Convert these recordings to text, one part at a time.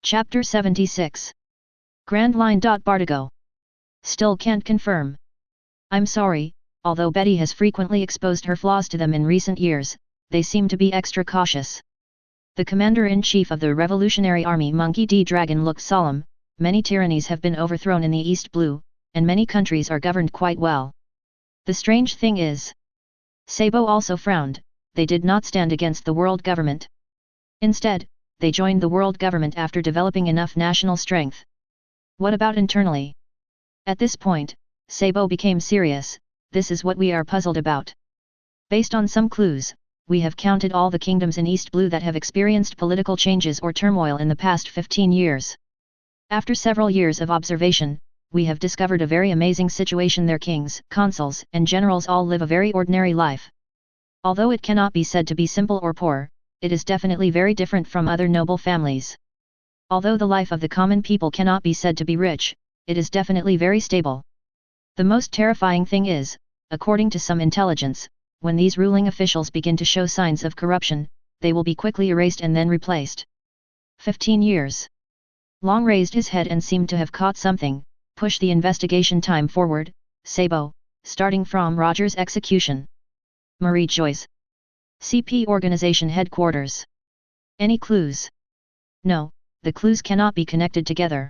Chapter 76. Grand Line. Bartigo. Still can't confirm. I'm sorry, although Betty has frequently exposed her flaws to them in recent years, they seem to be extra cautious. The Commander-in-Chief of the Revolutionary Army, Monkey D. Dragon, looked solemn. Many tyrannies have been overthrown in the East Blue, and many countries are governed quite well. The strange thing is, Sabo also frowned, they did not stand against the world government. Instead, they joined the world government after developing enough national strength. What about internally? At this point, Sabo became serious. This is what we are puzzled about. Based on some clues, we have counted all the kingdoms in East Blue that have experienced political changes or turmoil in the past 15 years. After several years of observation, we have discovered a very amazing situation. Their kings, consuls, and generals all live a very ordinary life. Although it cannot be said to be simple or poor, it is definitely very different from other noble families. Although the life of the common people cannot be said to be rich, it is definitely very stable. The most terrifying thing is, according to some intelligence, when these ruling officials begin to show signs of corruption, they will be quickly erased and then replaced. 15 years. Long raised his head and seemed to have caught something. Push the investigation time forward, Sabo, starting from Roger's execution. Marie Joyce. CP Organization Headquarters. Any clues? No, the clues cannot be connected together.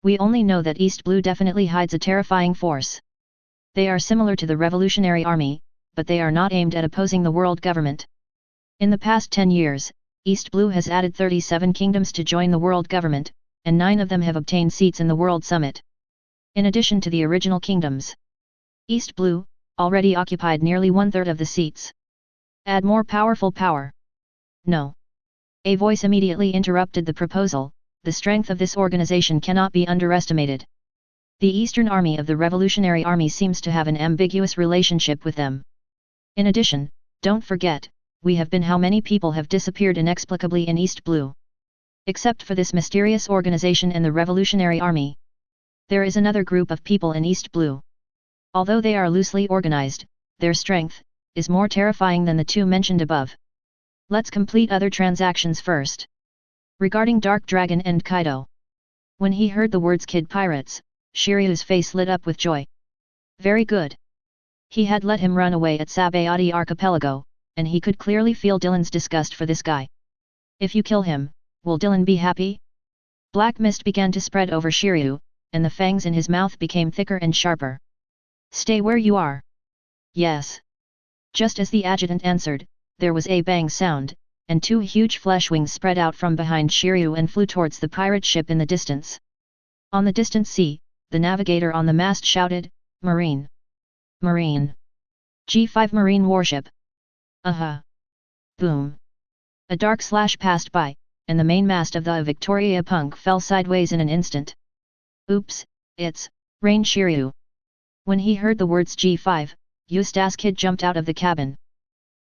We only know that East Blue definitely hides a terrifying force. They are similar to the Revolutionary Army, but they are not aimed at opposing the world government. In the past 10 years, East Blue has added 37 kingdoms to join the world government, and 9 of them have obtained seats in the World Summit. In addition to the original kingdoms, East Blue already occupied nearly 1/3 of the seats. Add more powerful power. No. A voice immediately interrupted the proposal. The strength of this organization cannot be underestimated. The Eastern Army of the Revolutionary Army seems to have an ambiguous relationship with them. In addition, don't forget, we have been how many people have disappeared inexplicably in East Blue. Except for this mysterious organization and the Revolutionary Army. There is another group of people in East Blue. Although they are loosely organized, their strength is more terrifying than the two mentioned above. Let's complete other transactions first. Regarding Dark Dragon and Kaido. When he heard the words Kid Pirates, Shiryu's face lit up with joy. Very good. He had let him run away at Sabayati Archipelago, and he could clearly feel Dylan's disgust for this guy. If you kill him, will Dylan be happy? Black mist began to spread over Shiryu, and the fangs in his mouth became thicker and sharper. Stay where you are. Yes. Just as the adjutant answered, there was a bang sound, and 2 huge flesh wings spread out from behind Shiryu and flew towards the pirate ship in the distance. On the distant sea, the navigator on the mast shouted, "Marine! Marine! G5 Marine warship!" Boom! A dark slash passed by, and the main mast of the Victoria Punk fell sideways in an instant. Oops, it's Rain Shiryu. When he heard the words G5, Eustace Kid jumped out of the cabin.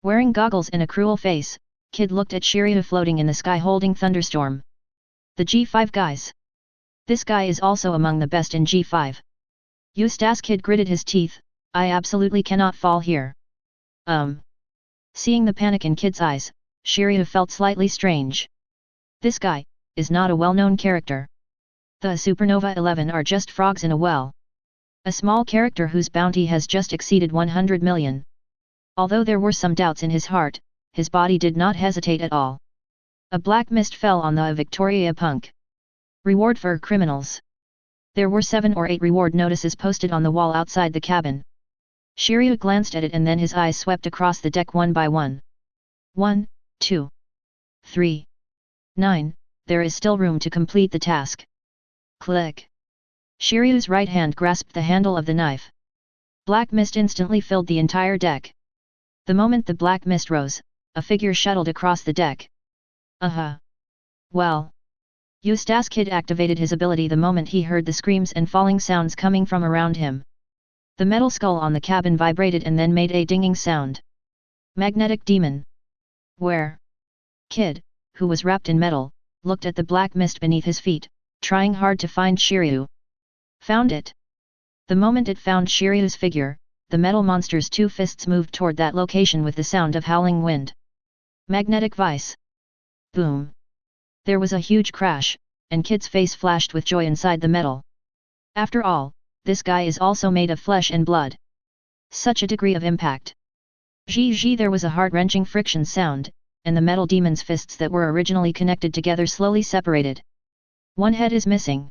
Wearing goggles and a cruel face, Kid looked at Shiryu floating in the sky holding Thunderstorm. The G5 guys. This guy is also among the best in G5. Eustace Kid gritted his teeth. I absolutely cannot fall here. Seeing the panic in Kid's eyes, Shiryu felt slightly strange. This guy is not a well-known character. The Supernova 11 are just frogs in a well. A small character whose bounty has just exceeded 100 million. Although there were some doubts in his heart, his body did not hesitate at all. A black mist fell on the Victoria Punk. Reward for criminals. There were 7 or 8 reward notices posted on the wall outside the cabin. Shiryu glanced at it and then his eyes swept across the deck one by one. 1, 2, 3, 9, there is still room to complete the task. Click. Shiryu's right hand grasped the handle of the knife. Black mist instantly filled the entire deck. The moment the black mist rose, a figure shuttled across the deck. Well. Eustace Kid activated his ability the moment he heard the screams and falling sounds coming from around him. The metal skull on the cabin vibrated and then made a dinging sound. Magnetic demon. Where? Kid, who was wrapped in metal, looked at the black mist beneath his feet, trying hard to find Shiryu. Found it. The moment it found Shiryu's figure, the metal monster's 2 fists moved toward that location with the sound of howling wind. Magnetic vice. Boom. There was a huge crash, and Kid's face flashed with joy inside the metal. After all, this guy is also made of flesh and blood. Such a degree of impact. Zhi, there was a heart-wrenching friction sound, and the metal demon's fists that were originally connected together slowly separated. One head is missing.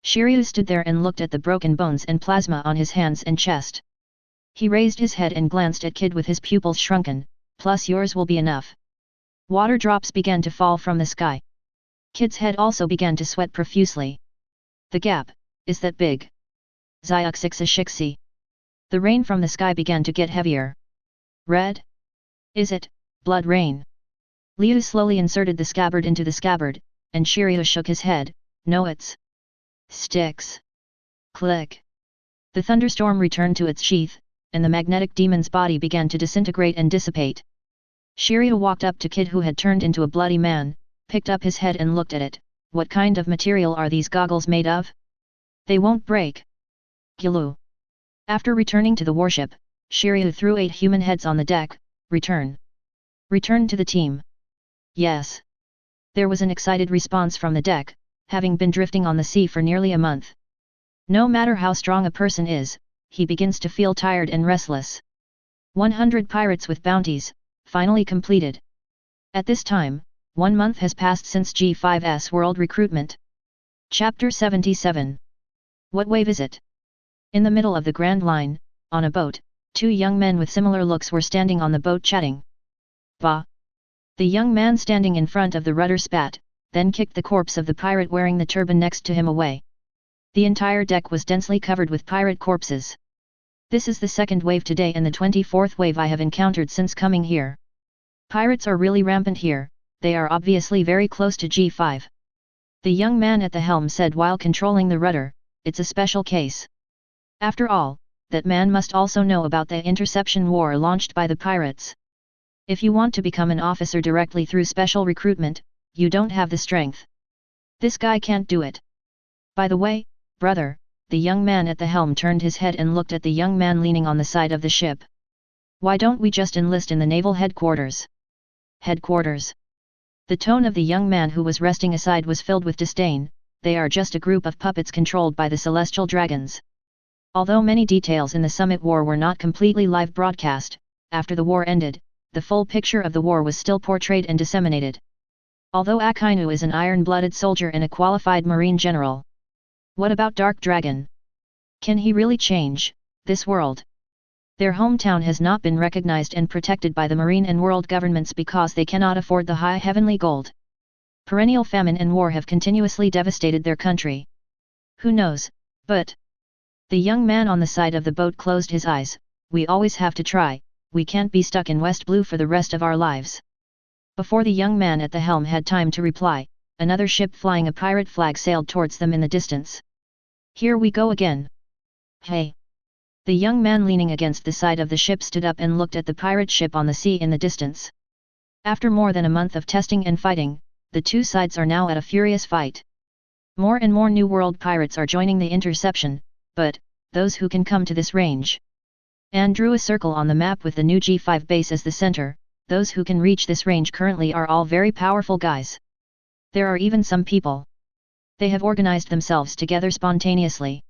Shiryu stood there and looked at the broken bones and plasma on his hands and chest. He raised his head and glanced at Kid with his pupils shrunken, plus yours will be enough. Water drops began to fall from the sky. Kid's head also began to sweat profusely. The gap, is that big? Zyuxixishixi. The rain from the sky began to get heavier. Red? Is it, blood rain? Liu slowly inserted the scabbard into the scabbard, and Shiryu shook his head, no it's sticks. Click. The thunderstorm returned to its sheath, and the magnetic demon's body began to disintegrate and dissipate. Shiryu walked up to Kid who had turned into a bloody man, picked up his head and looked at it. What kind of material are these goggles made of? They won't break. Gilu. After returning to the warship, Shiryu threw 8 human heads on the deck. Return. Return to the team. Yes. There was an excited response from the deck, having been drifting on the sea for nearly a month. No matter how strong a person is, he begins to feel tired and restless. 100 pirates with bounties, finally completed. At this time, 1 month has passed since G5's world recruitment. Chapter 77. What wave is it? In the middle of the Grand Line, on a boat, 2 young men with similar looks were standing on the boat chatting. Bah! The young man standing in front of the rudder spat, then kicked the corpse of the pirate wearing the turban next to him away. The entire deck was densely covered with pirate corpses. This is the second wave today and the 24th wave I have encountered since coming here. Pirates are really rampant here, they are obviously very close to G5. The young man at the helm said while controlling the rudder, it's a special case. After all, that man must also know about the interception war launched by the pirates. If you want to become an officer directly through special recruitment, you don't have the strength. This guy can't do it. By the way, brother, the young man at the helm turned his head and looked at the young man leaning on the side of the ship. Why don't we just enlist in the naval headquarters? Headquarters? The tone of the young man who was resting aside was filled with disdain. They are just a group of puppets controlled by the celestial dragons. Although many details in the Summit War were not completely live broadcast, after the war ended, the full picture of the war was still portrayed and disseminated. Although Akainu is an iron-blooded soldier and a qualified marine general. What about Dark Dragon? Can he really change this world? Their hometown has not been recognized and protected by the marine and world governments because they cannot afford the high heavenly gold. Perennial famine and war have continuously devastated their country. Who knows, but... The young man on the side of the boat closed his eyes. We always have to try, we can't be stuck in West Blue for the rest of our lives. Before the young man at the helm had time to reply, another ship flying a pirate flag sailed towards them in the distance. Here we go again. Hey! The young man leaning against the side of the ship stood up and looked at the pirate ship on the sea in the distance. After more than a month of testing and fighting, the two sides are now at a furious fight. More and more New World pirates are joining the interception, but, those who can come to this range. Anne drew a circle on the map with the new G5 base as the center. Those who can reach this range currently are all very powerful guys. There are even some people. They have organized themselves together spontaneously.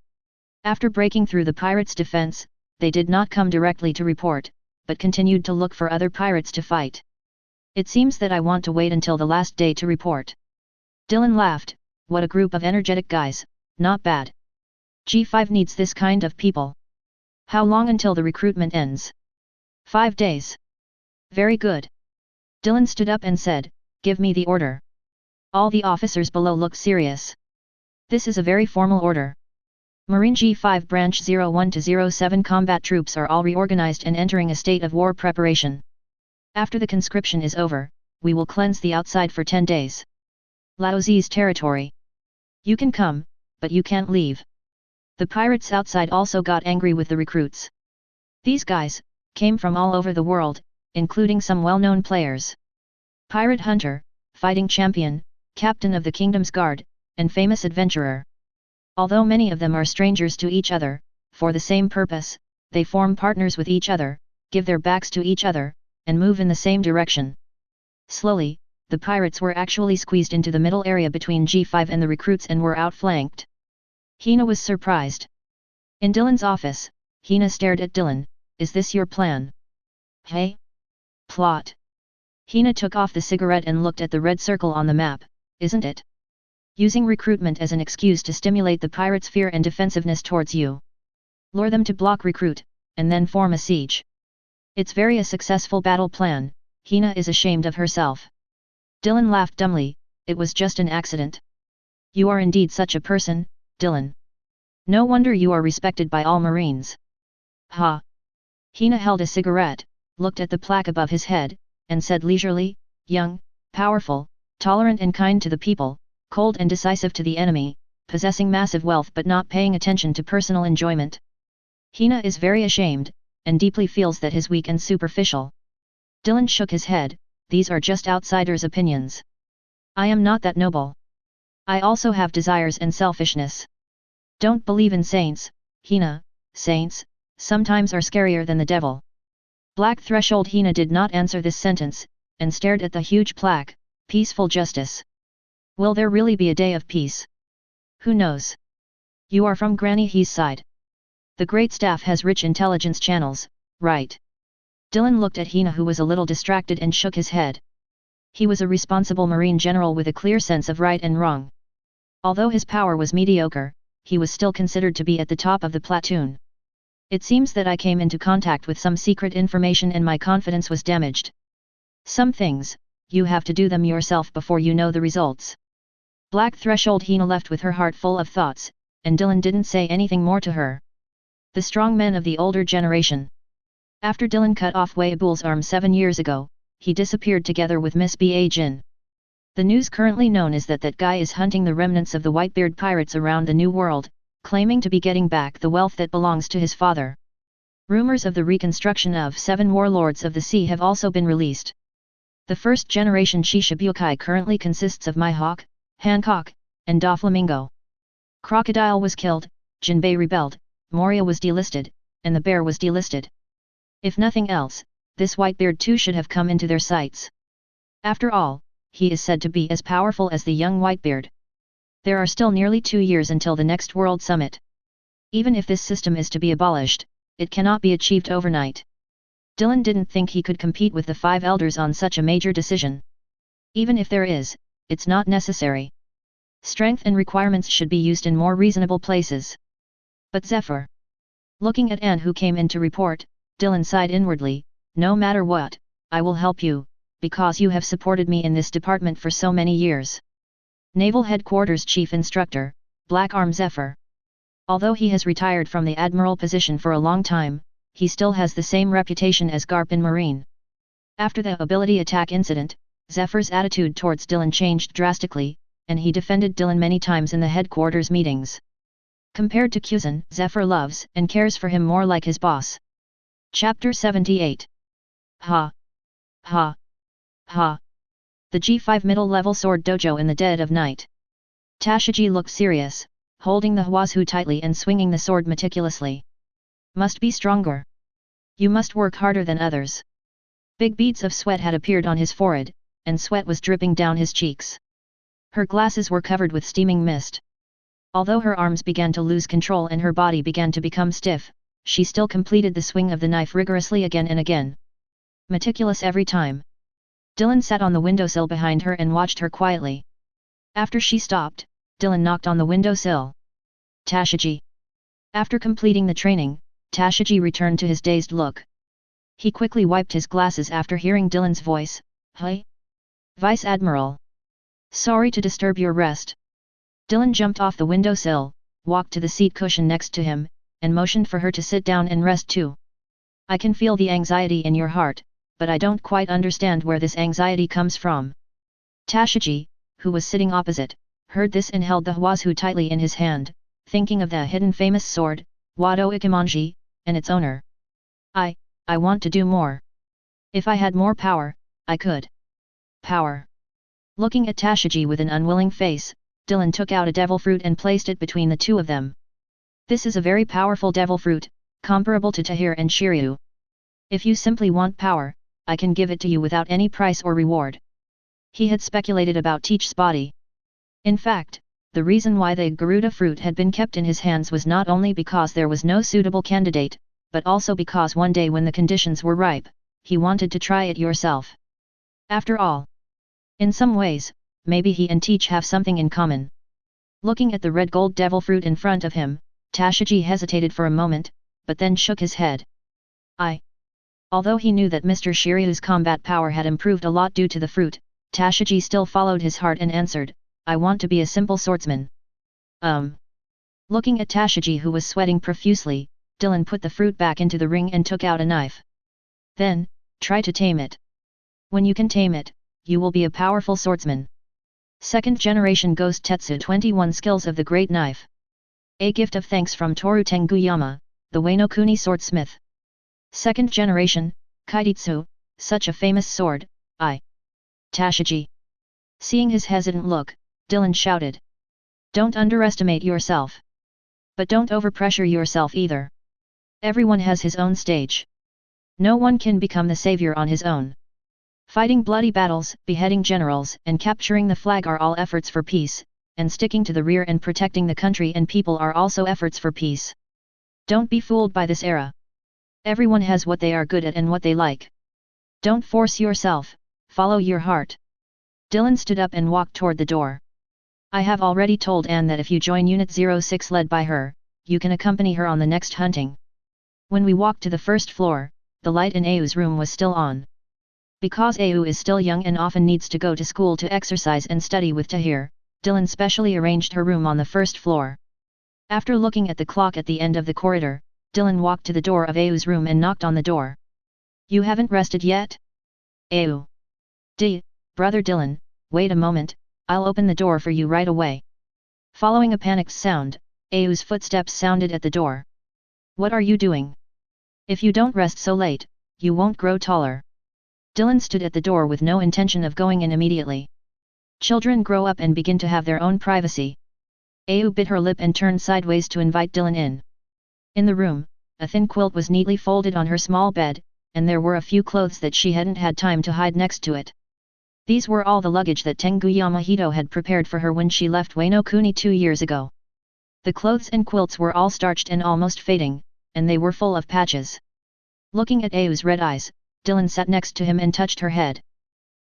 After breaking through the pirates' defense, they did not come directly to report, but continued to look for other pirates to fight. It seems that I want to wait until the last day to report. Dylan laughed. What a group of energetic guys, not bad. G5 needs this kind of people. How long until the recruitment ends? 5 days. Very good. Dylan stood up and said, give me the order. All the officers below looked serious. This is a very formal order. Marine G5 Branch 01 to 07 combat troops are all reorganized and entering a state of war preparation. After the conscription is over, we will cleanse the outside for 10 days. Laozi's territory. You can come, but you can't leave. The pirates outside also got angry with the recruits. These guys came from all over the world, including some well-known players. Pirate Hunter, Fighting Champion, Captain of the Kingdom's Guard, and Famous Adventurer. Although many of them are strangers to each other, for the same purpose, they form partners with each other, give their backs to each other, and move in the same direction. Slowly, the pirates were actually squeezed into the middle area between G5 and the recruits and were outflanked. Hina was surprised. In Dylan's office, Hina stared at Dylan. Is this your plan? Hey? Plot. Hina took off the cigarette and looked at the red circle on the map. Isn't it? Using recruitment as an excuse to stimulate the pirates' fear and defensiveness towards you. Lure them to block recruit, and then form a siege. It's very a successful battle plan. Hina is ashamed of herself. Dylan laughed dumbly. It was just an accident. You are indeed such a person, Dylan. No wonder you are respected by all Marines. Ha! Hina held a cigarette, looked at the plaque above his head, and said leisurely, young, powerful, tolerant and kind to the people, cold and decisive to the enemy, possessing massive wealth but not paying attention to personal enjoyment. Hina is very ashamed, and deeply feels that is weak and superficial. Dylan shook his head. These are just outsiders' opinions. I am not that noble. I also have desires and selfishness. Don't believe in saints, Hina. Saints, sometimes are scarier than the devil. Black Threshold. Hina did not answer this sentence, and stared at the huge plaque, Peaceful Justice. Will there really be a day of peace? Who knows? You are from Granny He's side. The Great Staff has rich intelligence channels, right? Dylan looked at Hina, who was a little distracted, and shook his head. He was a responsible Marine general with a clear sense of right and wrong. Although his power was mediocre, he was still considered to be at the top of the platoon. It seems that I came into contact with some secret information and my confidence was damaged. Some things, you have to do them yourself before you know the results. Black Threshold. Hina left with her heart full of thoughts, and Dylan didn't say anything more to her. The strong men of the older generation. After Dylan cut off Weibul's arm 7 years ago, he disappeared together with Miss Ba Jin. The news currently known is that that guy is hunting the remnants of the Whitebeard pirates around the New World, claiming to be getting back the wealth that belongs to his father. Rumors of the reconstruction of 7 warlords of the sea have also been released. The first generation Shishibukai currently consists of Mihawk, Hancock, and Doflamingo. Crocodile was killed, Jinbei rebelled, Moria was delisted, and the bear was delisted. If nothing else, this Whitebeard too should have come into their sights. After all, he is said to be as powerful as the young Whitebeard. There are still nearly 2 years until the next World Summit. Even if this system is to be abolished, it cannot be achieved overnight. Dylan didn't think he could compete with the 5 elders on such a major decision. Even if there is, it's not necessary. Strength and requirements should be used in more reasonable places. But Zephyr. Looking at Anne, who came in to report, Dylan sighed inwardly. No matter what, I will help you, because you have supported me in this department for so many years. Naval Headquarters Chief Instructor, Black Arm Zephyr. Although he has retired from the admiral position for a long time, he still has the same reputation as Garp in Marine. After the ability attack incident, Zephyr's attitude towards Dylan changed drastically, and he defended Dylan many times in the headquarters meetings. Compared to Kuzan, Zephyr loves and cares for him more like his boss. Chapter 78. Ha! Ha! Ha! The G5 middle-level sword dojo in the dead of night. Tashiji looked serious, holding the Hwazu tightly and swinging the sword meticulously. Must be stronger. You must work harder than others. Big beads of sweat had appeared on his forehead, and sweat was dripping down his cheeks. Her glasses were covered with steaming mist. Although her arms began to lose control and her body began to become stiff, she still completed the swing of the knife rigorously again and again. Meticulous every time. Dylan sat on the windowsill behind her and watched her quietly. After she stopped, Dylan knocked on the windowsill. Tashiji. After completing the training, Tashiji returned to his dazed look. He quickly wiped his glasses after hearing Dylan's voice. Hi? Vice Admiral. Sorry to disturb your rest. Dylan jumped off the windowsill, walked to the seat cushion next to him, and motioned for her to sit down and rest too. I can feel the anxiety in your heart, but I don't quite understand where this anxiety comes from. Tashiji, who was sitting opposite, heard this and held the Hwazu tightly in his hand, thinking of the hidden famous sword, Wado Ikemonji, and its owner. I want to do more. If I had more power, I could. Power. Looking at Tashiji with an unwilling face, Dylan took out a devil fruit and placed it between the two of them. This is a very powerful devil fruit, comparable to Tahir and Shiryu. If you simply want power, I can give it to you without any price or reward. He had speculated about Teach's body. In fact, the reason why the Garuda fruit had been kept in his hands was not only because there was no suitable candidate, but also because one day when the conditions were ripe, he wanted to try it yourself. After all, in some ways, maybe he and Teach have something in common. Looking at the red gold devil fruit in front of him, Tashiji hesitated for a moment, but then shook his head. Although he knew that Mr. Shiryu's combat power had improved a lot due to the fruit, Tashiji still followed his heart and answered, I want to be a simple swordsman. Looking at Tashiji who was sweating profusely, Dylan put the fruit back into the ring and took out a knife. Then, try to tame it. When you can tame it, you will be a powerful swordsman. Second generation Ghost Tetsu 21 Skills of the Great Knife. A gift of thanks from Toru Tenguyama, the Wano-kuni swordsmith. Second generation, Kaiditsu, such a famous sword, Tashiji. Seeing his hesitant look, Dylan shouted. Don't underestimate yourself. But don't overpressure yourself either. Everyone has his own stage. No one can become the savior on his own. Fighting bloody battles, beheading generals, and capturing the flag are all efforts for peace, and sticking to the rear and protecting the country and people are also efforts for peace. Don't be fooled by this era. Everyone has what they are good at and what they like. Don't force yourself, follow your heart. Dylan stood up and walked toward the door. I have already told Anne that if you join Unit 06 led by her, you can accompany her on the next hunting. When we walked to the first floor, the light in Au's room was still on. Because Au is still young and often needs to go to school to exercise and study with Tahir, Dylan specially arranged her room on the first floor. After looking at the clock at the end of the corridor, Dylan walked to the door of Au's room and knocked on the door. You haven't rested yet? Au. Brother Dylan, wait a moment, I'll open the door for you right away. Following a panicked sound, Au's footsteps sounded at the door. What are you doing? If you don't rest so late, you won't grow taller. Dylan stood at the door with no intention of going in immediately. Children grow up and begin to have their own privacy. Au bit her lip and turned sideways to invite Dylan in. In the room, a thin quilt was neatly folded on her small bed, and there were a few clothes that she hadn't had time to hide next to it. These were all the luggage that Tenguyama Hito had prepared for her when she left Wano-kuni 2 years ago. The clothes and quilts were all starched and almost fading, and they were full of patches. Looking at Au's red eyes, Dylan sat next to him and touched her head.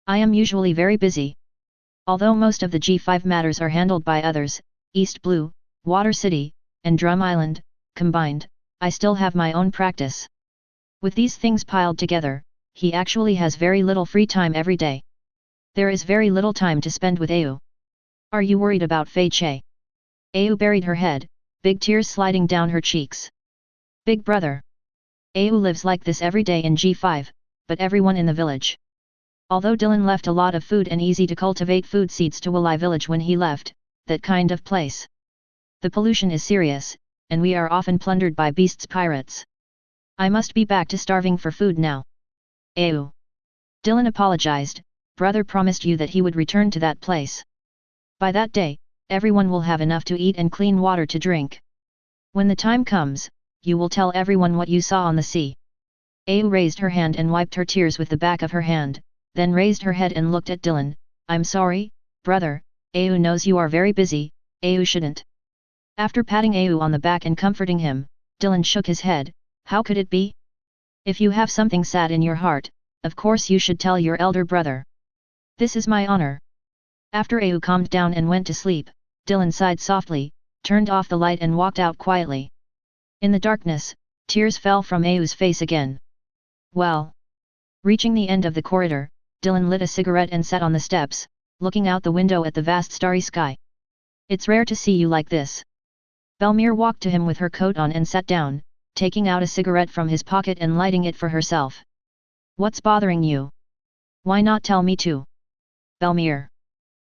I am usually very busy. Although most of the G5 matters are handled by others, East Blue, Water City, and Drum Island, combined, I still have my own practice. With these things piled together, he actually has very little free time every day. There is very little time to spend with Au. Are you worried about Fei Che? Au buried her head, big tears sliding down her cheeks. Big brother. Au lives like this every day in G5, but everyone in the village. Although Dylan left a lot of food and easy to cultivate food seeds to Walai village when he left, that kind of place. The pollution is serious, and we are often plundered by beasts pirates. I must be back to starving for food now. Au. Dylan apologized, brother promised you that he would return to that place. By that day, everyone will have enough to eat and clean water to drink. When the time comes, you will tell everyone what you saw on the sea. Au raised her hand and wiped her tears with the back of her hand, then raised her head and looked at Dylan. I'm sorry, brother, Au knows you are very busy, Au shouldn't. After patting Au on the back and comforting him, Dylan shook his head. How could it be? If you have something sad in your heart, of course you should tell your elder brother. This is my honor. After Au calmed down and went to sleep, Dylan sighed softly, turned off the light and walked out quietly. In the darkness, tears fell from Au's face again. Well. Reaching the end of the corridor, Dylan lit a cigarette and sat on the steps, looking out the window at the vast starry sky. It's rare to see you like this. Belmere walked to him with her coat on and sat down, taking out a cigarette from his pocket and lighting it for herself. What's bothering you? Why not tell me too? Belmere.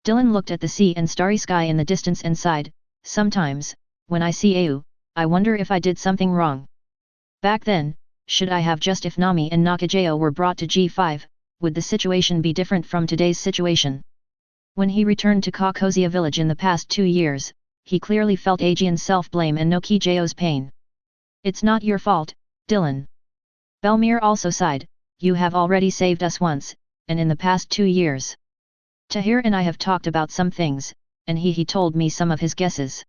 Dylan looked at the sea and starry sky in the distance and sighed. Sometimes, when I see Au, I wonder if I did something wrong. Back then, should I have just if Nami and Nakajao were brought to G5, would the situation be different from today's situation? When he returned to Kakosia village in the past 2 years, he clearly felt Aegean's self-blame and Nokijao's pain. It's not your fault, Dylan. Belmere also sighed, you have already saved us once, and in the past 2 years. Tahir and I have talked about some things, and he told me some of his guesses.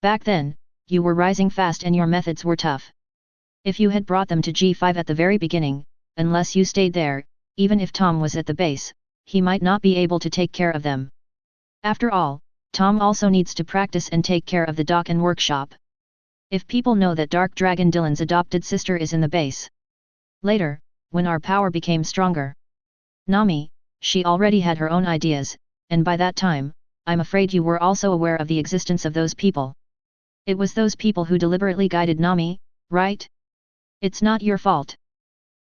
Back then, you were rising fast and your methods were tough. If you had brought them to G5 at the very beginning, unless you stayed there, even if Tom was at the base, he might not be able to take care of them. After all, Tom also needs to practice and take care of the dock and workshop. If people know that Dark Dragon Dylan's adopted sister is in the base. Later, when our power became stronger. Nami, she already had her own ideas, and by that time, I'm afraid you were also aware of the existence of those people. It was those people who deliberately guided Nami, right? It's not your fault.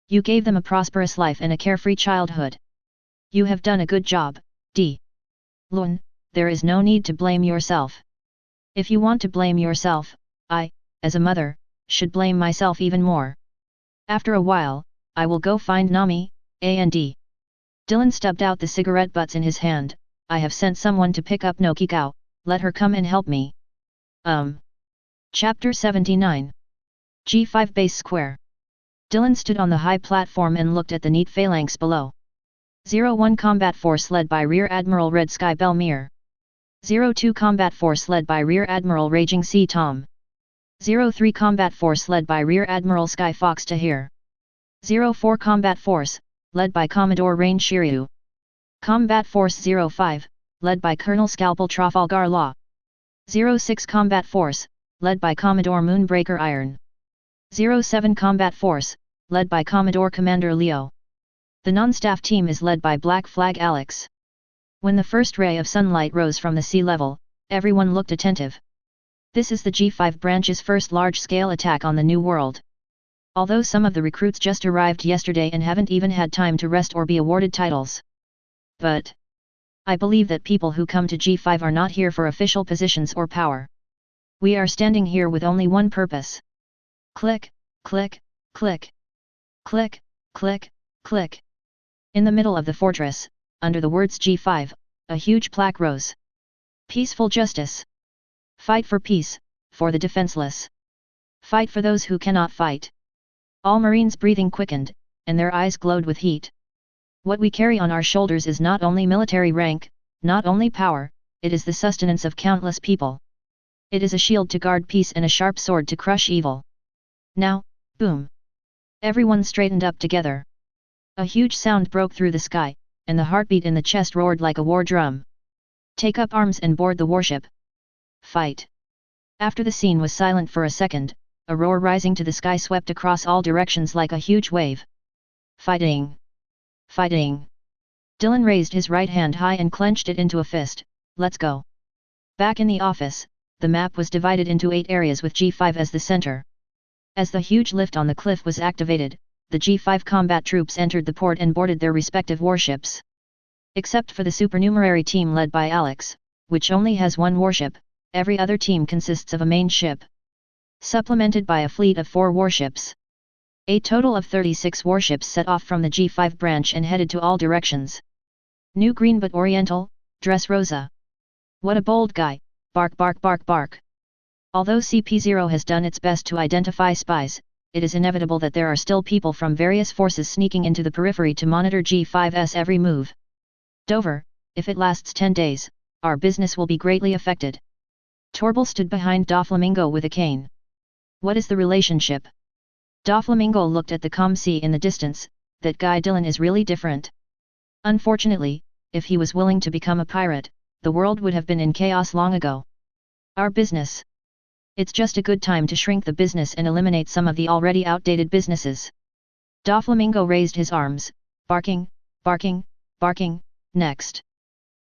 You gave them a prosperous life and a carefree childhood. You have done a good job, D. Lun, there is no need to blame yourself. If you want to blame yourself, I, as a mother, should blame myself even more. After a while, I will go find Nami, and. Dylan stubbed out the cigarette butts in his hand. I have sent someone to pick up Nokikao, let her come and help me. Chapter 79. G5 Base Square. Dylan stood on the high platform and looked at the neat phalanx below. 01 Combat Force led by Rear Admiral Red Sky Belmere. 02 Combat Force led by Rear Admiral Raging Sea Tom. 03 Combat Force led by Rear Admiral Sky Fox Tahir. 04 Combat Force, led by Commodore Rain Shiryu. Combat Force 05, led by Colonel Scalpel Trafalgar Law. 06 Combat Force, led by Commodore Moonbreaker Iron. 07 Combat Force, led by Commodore Commander Leo. The non-staff team is led by Black Flag Alex. When the first ray of sunlight rose from the sea level, everyone looked attentive. This is the G5 branch's first large-scale attack on the New World. Although some of the recruits just arrived yesterday and haven't even had time to rest or be awarded titles. But I believe that people who come to G5 are not here for official positions or power. We are standing here with only one purpose. Click, click, click. Click, click, click. In the middle of the fortress, under the words G5, a huge plaque rose. Peaceful justice. Fight for peace, for the defenseless. Fight for those who cannot fight. All Marines' breathing quickened, and their eyes glowed with heat. What we carry on our shoulders is not only military rank, not only power, it is the sustenance of countless people. It is a shield to guard peace and a sharp sword to crush evil. Now, boom! Everyone straightened up together. A huge sound broke through the sky, and the heartbeat in the chest roared like a war drum. Take up arms and board the warship. Fight! After the scene was silent for a second, a roar rising to the sky swept across all directions like a huge wave. Fighting! Fighting! Dylan raised his right hand high and clenched it into a fist. Let's go! Back in the office, the map was divided into 8 areas with G5 as the center. As the huge lift on the cliff was activated, the G5 combat troops entered the port and boarded their respective warships. Except for the supernumerary team led by Alex, which only has one warship, every other team consists of a main ship, supplemented by a fleet of 4 warships. A total of 36 warships set off from the G5 branch and headed to all directions. New green but oriental, Dressrosa. What a bold guy, bark bark bark bark. Although CP0 has done its best to identify spies, it is inevitable that there are still people from various forces sneaking into the periphery to monitor G5's every move. Dover, if it lasts 10 days, our business will be greatly affected. Torbil stood behind Doflamingo with a cane. What is the relationship? Doflamingo looked at the ComC in the distance. That guy Dylan is really different. Unfortunately, if he was willing to become a pirate, the world would have been in chaos long ago. Our business. It's just a good time to shrink the business and eliminate some of the already outdated businesses. Doflamingo raised his arms, barking, barking, barking. Next.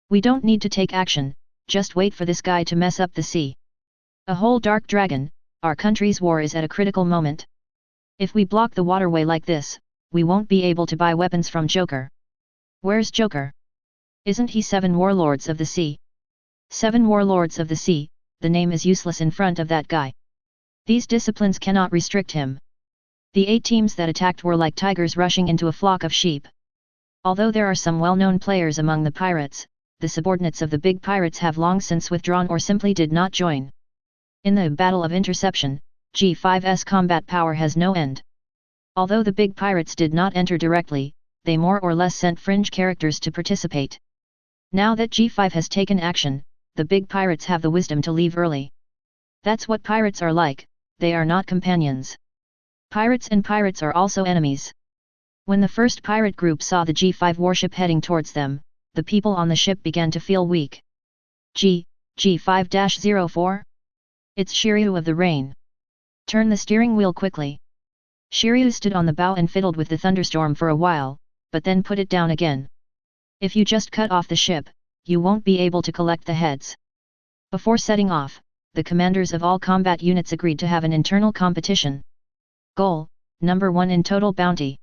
We don't need to take action, just wait for this guy to mess up the sea. A whole dark dragon, our country's war is at a critical moment. If we block the waterway like this, we won't be able to buy weapons from Joker. Where's Joker? Isn't he 7 warlords of the sea? 7 warlords of the sea, the name is useless in front of that guy. These disciplines cannot restrict him. The 8 teams that attacked were like tigers rushing into a flock of sheep. Although there are some well-known players among the pirates, the subordinates of the big pirates have long since withdrawn or simply did not join. In the Battle of Interception, G5's combat power has no end. Although the big pirates did not enter directly, they more or less sent fringe characters to participate. Now that G5 has taken action, the big pirates have the wisdom to leave early. That's what pirates are like, they are not companions. Pirates and pirates are also enemies. When the first pirate group saw the G5 warship heading towards them, the people on the ship began to feel weak. G5-04? It's Shiryu of the Rain. Turn the steering wheel quickly. Shiryu stood on the bow and fiddled with the thunderstorm for a while, but then put it down again. If you just cut off the ship, you won't be able to collect the heads. Before setting off, the commanders of all combat units agreed to have an internal competition. Goal, number 1 in total bounty.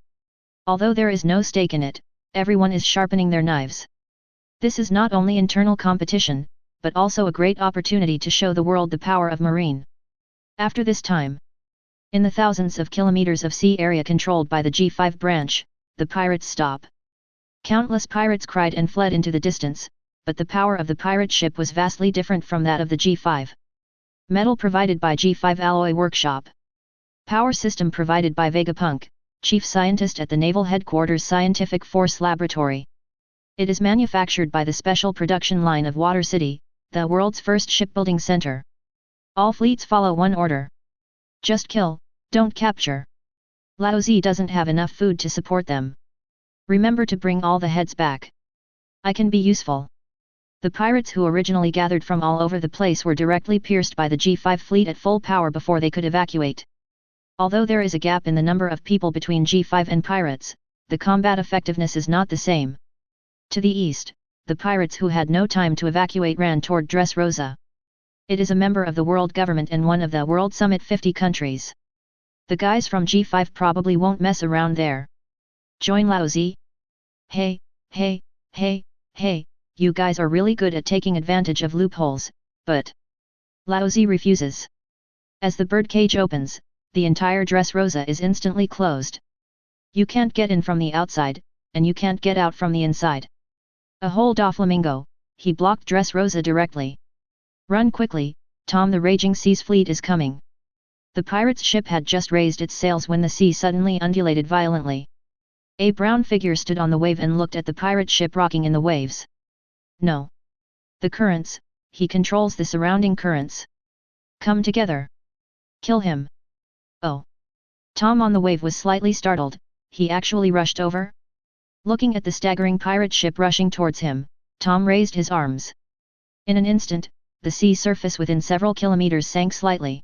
Although there is no stake in it, everyone is sharpening their knives. This is not only internal competition, but also a great opportunity to show the world the power of marine. After this time, in the thousands of kilometers of sea area controlled by the G5 branch, the pirates stop. Countless pirates cried and fled into the distance, but the power of the pirate ship was vastly different from that of the G5. Metal provided by G5 Alloy Workshop. Power system provided by Vegapunk, chief scientist at the Naval Headquarters Scientific Force Laboratory. It is manufactured by the Special Production Line of Water City, the world's first shipbuilding center. All fleets follow one order. Just kill, don't capture. Lao Zi doesn't have enough food to support them. Remember to bring all the heads back. I can be useful. The pirates who originally gathered from all over the place were directly pierced by the G5 fleet at full power before they could evacuate. Although there is a gap in the number of people between G5 and pirates, the combat effectiveness is not the same. To the east, the pirates who had no time to evacuate ran toward Dressrosa. It is a member of the world government and one of the World Summit 50 countries. The guys from G5 probably won't mess around there. Join Lao Zi? Hey, you guys are really good at taking advantage of loopholes, but Lao Zi refuses. As the birdcage opens, the entire Dressrosa is instantly closed. You can't get in from the outside, and you can't get out from the inside. A whole Doflamingo, he blocked Dressrosa directly. Run quickly, Tom, the raging sea's fleet is coming. The pirate's ship had just raised its sails when the sea suddenly undulated violently. A brown figure stood on the wave and looked at the pirate ship rocking in the waves. No. The currents, he controls the surrounding currents. Come together. Kill him. Oh. Tom on the wave was slightly startled, he actually rushed over? Looking at the staggering pirate ship rushing towards him, Tom raised his arms. In an instant, the sea surface within several kilometers sank slightly.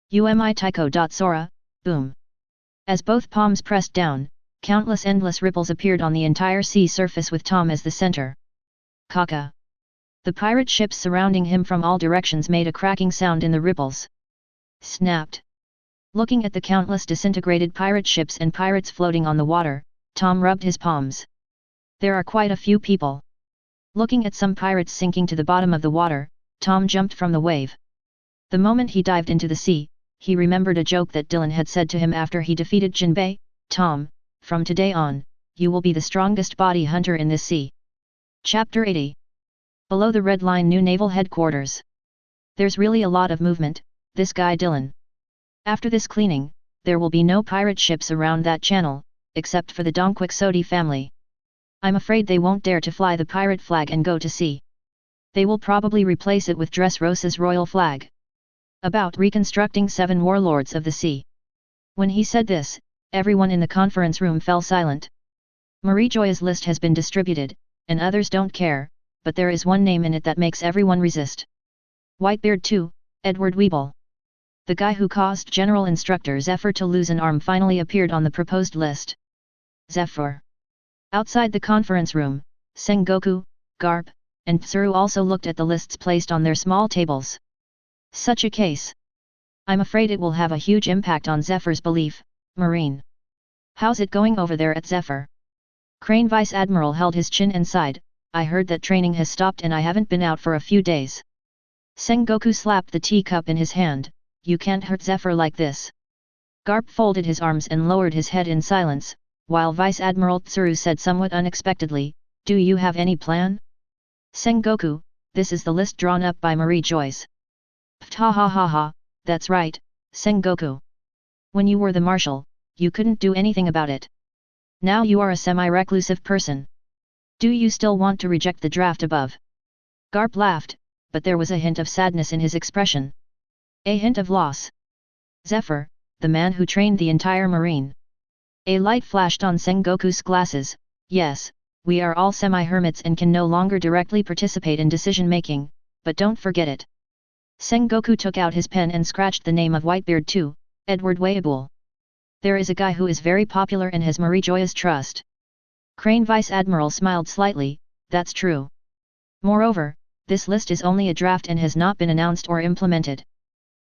Umi Tycho. Sora, boom. As both palms pressed down, countless endless ripples appeared on the entire sea surface with Tom as the center. Kaka. The pirate ships surrounding him from all directions made a cracking sound in the ripples. Snapped. Looking at the countless disintegrated pirate ships and pirates floating on the water, Tom rubbed his palms. There are quite a few people. Looking at some pirates sinking to the bottom of the water, Tom jumped from the wave. The moment he dived into the sea, he remembered a joke that Dylan had said to him after he defeated Jinbei. Tom, from today on, you will be the strongest body hunter in this sea. Chapter 80. Below the Red Line New Naval Headquarters. There's really a lot of movement, this guy Dylan. After this cleaning, there will be no pirate ships around that channel, except for the Donquixote family. I'm afraid they won't dare to fly the pirate flag and go to sea. They will probably replace it with Dressrosa's royal flag. About reconstructing 7 warlords of the sea. When he said this, everyone in the conference room fell silent. Marie Joy's list has been distributed, and others don't care, but there is one name in it that makes everyone resist. Whitebeard 2, Edward Weeble. The guy who caused General Instructor Zephyr to lose an arm finally appeared on the proposed list. Zephyr. Outside the conference room, Sengoku, Garp, and Tsuru also looked at the lists placed on their small tables. Such a case. I'm afraid it will have a huge impact on Zephyr's belief, Marine. How's it going over there at Zephyr? Crane Vice Admiral held his chin and sighed, I heard that training has stopped and I haven't been out for a few days. Sengoku slapped the teacup in his hand, you can't hurt Zephyr like this. Garp folded his arms and lowered his head in silence, while Vice Admiral Tsuru said somewhat unexpectedly, do you have any plan? Sengoku, this is the list drawn up by Marie Joyce. Ha, that's right, Sengoku. When you were the marshal, you couldn't do anything about it. Now you are a semi-reclusive person. Do you still want to reject the draft above? Garp laughed, but there was a hint of sadness in his expression. A hint of loss. Zephyr, the man who trained the entire marine. A light flashed on Sengoku's glasses. Yes, we are all semi-hermits and can no longer directly participate in decision-making, but don't forget it. Sengoku took out his pen and scratched the name of Whitebeard too, Edward Weibull. There is a guy who is very popular and has Marie Joya's trust. Crane Vice Admiral smiled slightly. That's true. Moreover, this list is only a draft and has not been announced or implemented.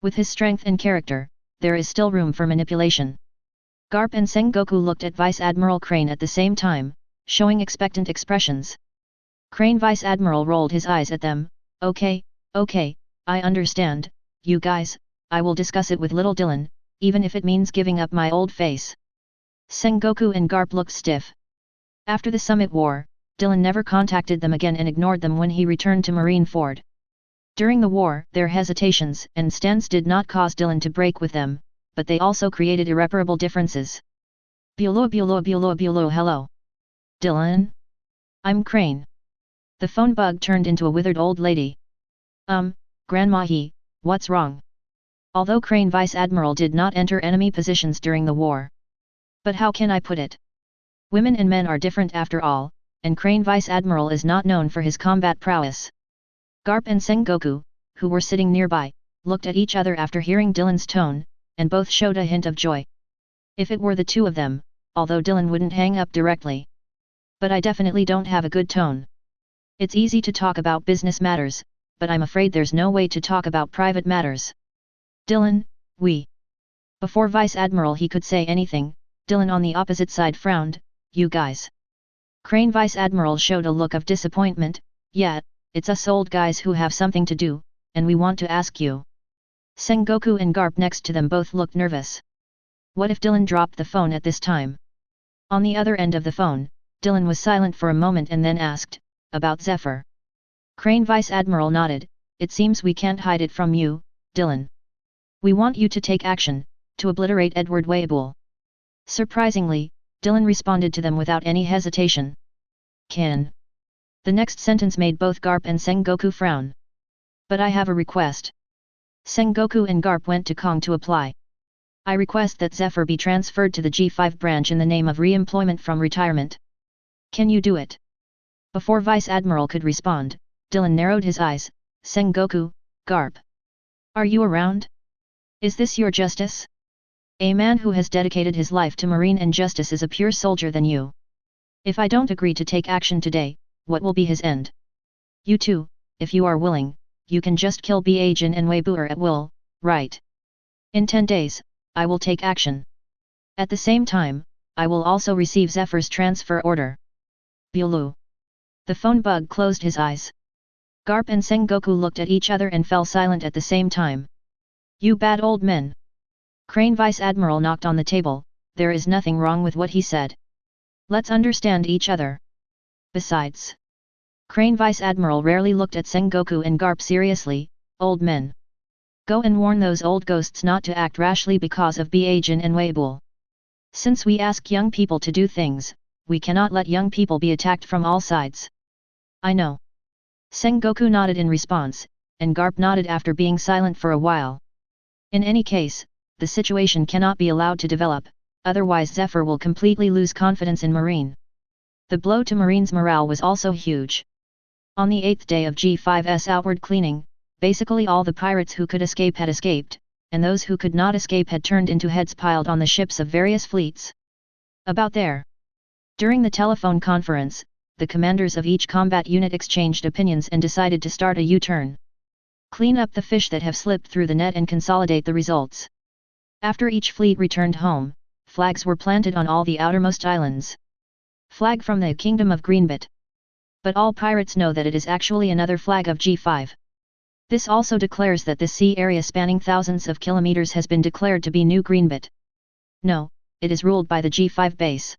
With his strength and character, there is still room for manipulation. Garp and Sengoku looked at Vice Admiral Crane at the same time, showing expectant expressions. Crane Vice Admiral rolled his eyes at them. Okay, I understand, you guys, I will discuss it with little Dylan, even if it means giving up my old face. Sengoku and Garp looked stiff. After the Summit War, Dylan never contacted them again and ignored them when he returned to Marineford. During the war, their hesitations and stance did not cause Dylan to break with them, but they also created irreparable differences. Hello. Dylan? I'm Crane. The phone bug turned into a withered old lady. Grandma what's wrong? Although Crane Vice Admiral did not enter enemy positions during the war. But how can I put it? Women and men are different after all, and Crane Vice Admiral is not known for his combat prowess. Garp and Sengoku, who were sitting nearby, looked at each other after hearing Dylan's tone, and both showed a hint of joy. If it were the two of them, although Dylan wouldn't hang up directly. But I definitely don't have a good tone. It's easy to talk about business matters, but I'm afraid there's no way to talk about private matters. Dylan, Before Vice Admiral he could say anything, Dylan on the opposite side frowned. You guys. Crane Vice Admiral showed a look of disappointment. Yeah, it's us old guys who have something to do, and we want to ask you. Sengoku and Garp next to them both looked nervous. What if Dylan dropped the phone at this time? On the other end of the phone, Dylan was silent for a moment and then asked, about Zephyr. Crane Vice Admiral nodded. It seems we can't hide it from you, Dylan. We want you to take action, to obliterate Edward Weibull. Surprisingly, Dylan responded to them without any hesitation. Can. The next sentence made both Garp and Sengoku frown. But I have a request. Sengoku and Garp went to Kong to apply. I request that Zephyr be transferred to the G5 branch in the name of re-employment from retirement. Can you do it? Before Vice Admiral could respond, Dylan narrowed his eyes. Sengoku, Garp. Are you around? Is this your justice? A man who has dedicated his life to marine and justice is a pure soldier than you. If I don't agree to take action today, what will be his end? You too, if you are willing, you can just kill Bajan and Weibull at will, right? In 10 days, I will take action. At the same time, I will also receive Zephyr's transfer order. Bulu. The phone bug closed his eyes. Garp and Sengoku looked at each other and fell silent at the same time. You bad old men. Crane Vice Admiral knocked on the table. There is nothing wrong with what he said. Let's understand each other. Besides, Crane Vice Admiral rarely looked at Sengoku and Garp seriously. Old men. Go and warn those old ghosts not to act rashly because of Bajan and Weibull. Since we ask young people to do things, we cannot let young people be attacked from all sides. I know. Sengoku nodded in response, and Garp nodded after being silent for a while. In any case, the situation cannot be allowed to develop, otherwise Zephyr will completely lose confidence in Marine. The blow to Marine's morale was also huge. On the 8th day of G5's outward cleaning, basically all the pirates who could escape had escaped, and those who could not escape had turned into heads piled on the ships of various fleets. About there. During the telephone conference, the commanders of each combat unit exchanged opinions and decided to start a U-turn. Clean up the fish that have slipped through the net and consolidate the results. After each fleet returned home, flags were planted on all the outermost islands. Flag from the Kingdom of Greenbit. But all pirates know that it is actually another flag of G5. This also declares that this sea area spanning thousands of kilometers has been declared to be New Greenbit. No, it is ruled by the G5 base.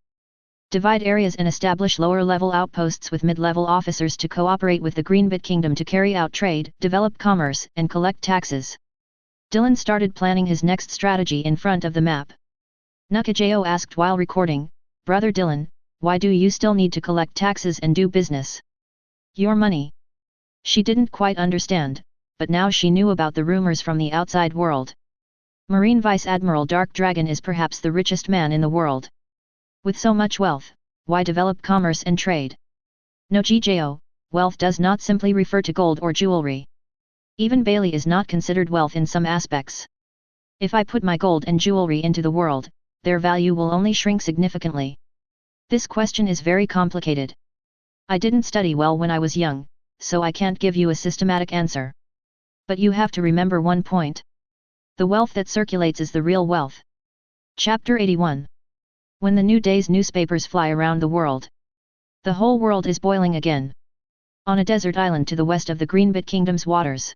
Divide areas and establish lower-level outposts with mid-level officers to cooperate with the Greenbit Kingdom to carry out trade, develop commerce, and collect taxes. Dylan started planning his next strategy in front of the map. Nukajeo asked while recording, Brother Dylan, why do you still need to collect taxes and do business? Your money. She didn't quite understand, but now she knew about the rumors from the outside world. Marine Vice Admiral Dark Dragon is perhaps the richest man in the world. With so much wealth, why develop commerce and trade? No GJO, wealth does not simply refer to gold or jewelry. Even Bailey is not considered wealth in some aspects. If I put my gold and jewelry into the world, their value will only shrink significantly. This question is very complicated. I didn't study well when I was young, so I can't give you a systematic answer. But you have to remember one point. The wealth that circulates is the real wealth. Chapter 81. When the new day's newspapers fly around the world. The whole world is boiling again. On a desert island to the west of the Greenbit Kingdom's waters.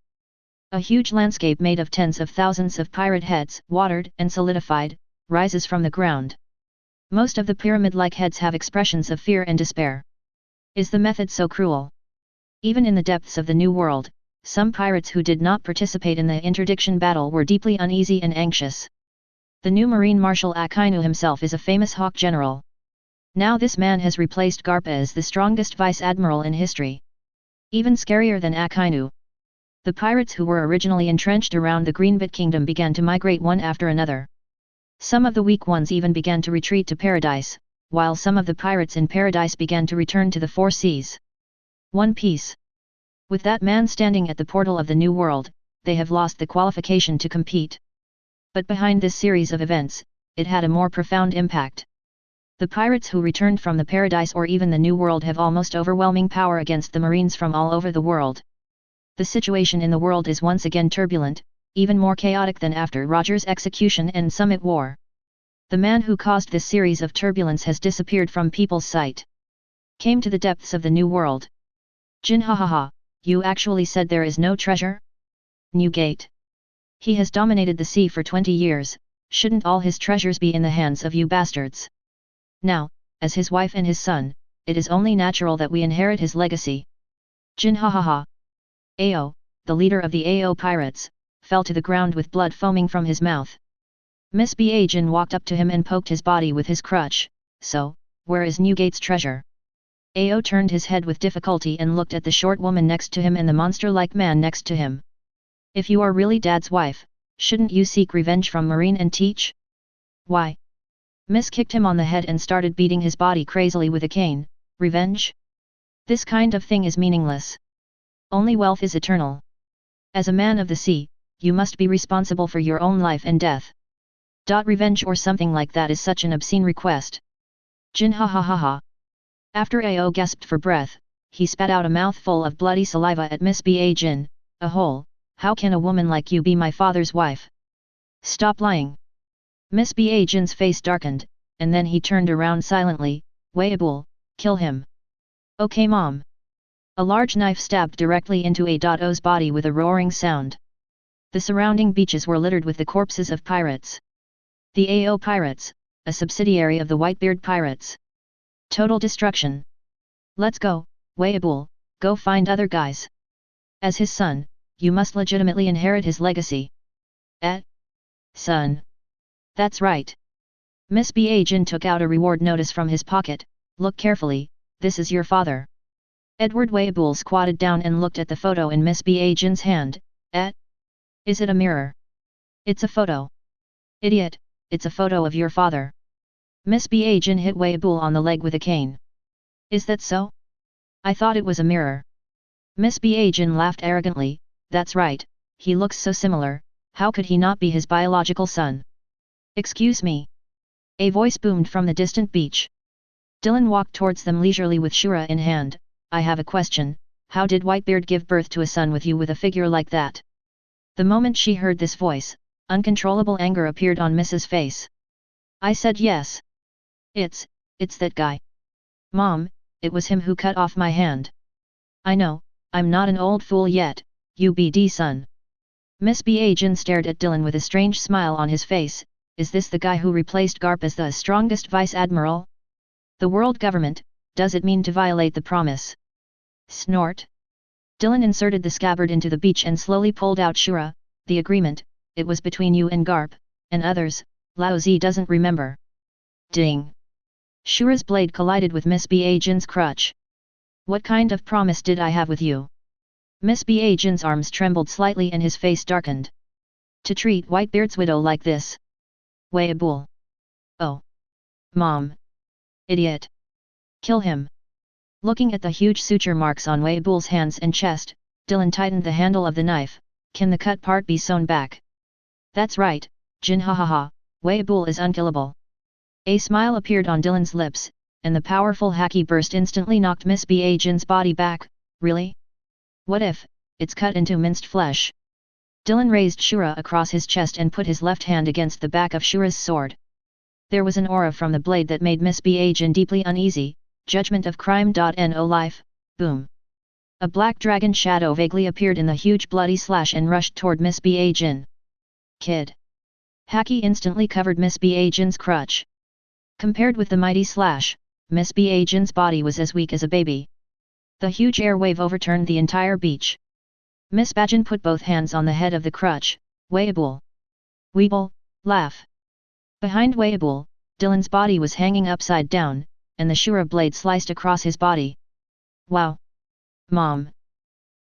A huge landscape made of tens of thousands of pirate heads, watered and solidified, rises from the ground. Most of the pyramid-like heads have expressions of fear and despair. Is the method so cruel? Even in the depths of the New World, some pirates who did not participate in the interdiction battle were deeply uneasy and anxious. The new Marine Marshal Akainu himself is a famous hawk general. Now this man has replaced Garpa as the strongest vice admiral in history. Even scarier than Akainu. The pirates who were originally entrenched around the Greenbit Kingdom began to migrate one after another. Some of the weak ones even began to retreat to Paradise, while some of the pirates in Paradise began to return to the Four Seas. One Piece. With that man standing at the portal of the New World, they have lost the qualification to compete. But behind this series of events, it had a more profound impact. The pirates who returned from the Paradise or even the New World have almost overwhelming power against the Marines from all over the world. The situation in the world is once again turbulent, even more chaotic than after Roger's execution and Summit War. The man who caused this series of turbulence has disappeared from people's sight. Came to the depths of the New World. Jin ha ha ha, you actually said there is no treasure? Newgate. He has dominated the sea for 20 years, shouldn't all his treasures be in the hands of you bastards? Now, as his wife and his son, it is only natural that we inherit his legacy. Jin ha ha ha. Ao, the leader of the Ao pirates, fell to the ground with blood foaming from his mouth. Miss Ba Jin walked up to him and poked his body with his crutch. So, where is Newgate's treasure? Ao turned his head with difficulty and looked at the short woman next to him and the monster-like man next to him. If you are really Dad's wife, shouldn't you seek revenge from Marine and Teach? Why? Miss kicked him on the head and started beating his body crazily with a cane. Revenge? This kind of thing is meaningless. Only wealth is eternal. As a man of the sea, you must be responsible for your own life and death. Revenge or something like that is such an obscene request. Jin ha ha ha ha. After Ao gasped for breath, he spat out a mouthful of bloody saliva at Miss Ba Jin. A hole, how can a woman like you be my father's wife? Stop lying. Miss Ba Jin's face darkened, and then he turned around silently. Weiabul, kill him. Okay mom. A large knife stabbed directly into Ao's body with a roaring sound. The surrounding beaches were littered with the corpses of pirates. The Ao pirates, a subsidiary of the Whitebeard pirates. Total destruction. Let's go, Weiabul, go find other guys. As his son, you must legitimately inherit his legacy. Son. That's right. Miss Ba Jin took out a reward notice from his pocket. Look carefully, this is your father. Edward Weiabul squatted down and looked at the photo in Miss Ba Jin's hand. Is it a mirror? It's a photo. Idiot, it's a photo of your father. Miss Ba Jin hit Weiabul on the leg with a cane. Is that so? I thought it was a mirror. Miss Ba Jin laughed arrogantly. That's right, he looks so similar, how could he not be his biological son? Excuse me. A voice boomed from the distant beach. Dylan walked towards them leisurely with Shura in hand. I have a question, how did Whitebeard give birth to a son with you with a figure like that? The moment she heard this voice, uncontrollable anger appeared on Mrs. face. I said yes. It's that guy. Mom, it was him who cut off my hand. I know, I'm not an old fool yet, UBD son. Miss Ba Jin stared at Dylan with a strange smile on his face. Is this the guy who replaced Garp as the strongest vice admiral? The world government, does it mean to violate the promise? Snort. Dylan inserted the scabbard into the beach and slowly pulled out Shura. The agreement, it was between you and Garp, and others, Lao Zi doesn't remember. Ding. Shura's blade collided with Miss B. Jin's crutch. What kind of promise did I have with you? Miss B. Jin's arms trembled slightly and his face darkened. To treat Whitebeard's widow like this? Weibul. Oh. Mom. Idiot. Kill him. Looking at the huge suture marks on Weibul's hands and chest, Dylan tightened the handle of the knife. Can the cut part be sewn back? That's right, Jin, ha ha ha, Weibul is unkillable. A smile appeared on Dylan's lips, and the powerful haki burst instantly knocked Miss B. Jin's body back. Really? What if it's cut into minced flesh? Dylan raised Shura across his chest and put his left hand against the back of Shura's sword. There was an aura from the blade that made Miss B. Jin deeply uneasy. Judgment of crime.no life, boom. A black dragon shadow vaguely appeared in the huge bloody slash and rushed toward Miss B. Jin. Kid. Haki instantly covered Miss B. Jin's crutch. Compared with the mighty slash, Miss B. Jin's body was as weak as a baby. The huge air wave overturned the entire beach. Miss Bajin put both hands on the head of the crutch. Weibul. Weeble, laugh. Behind Weibul, Dylan's body was hanging upside down, and the Shura blade sliced across his body. Wow! Mom!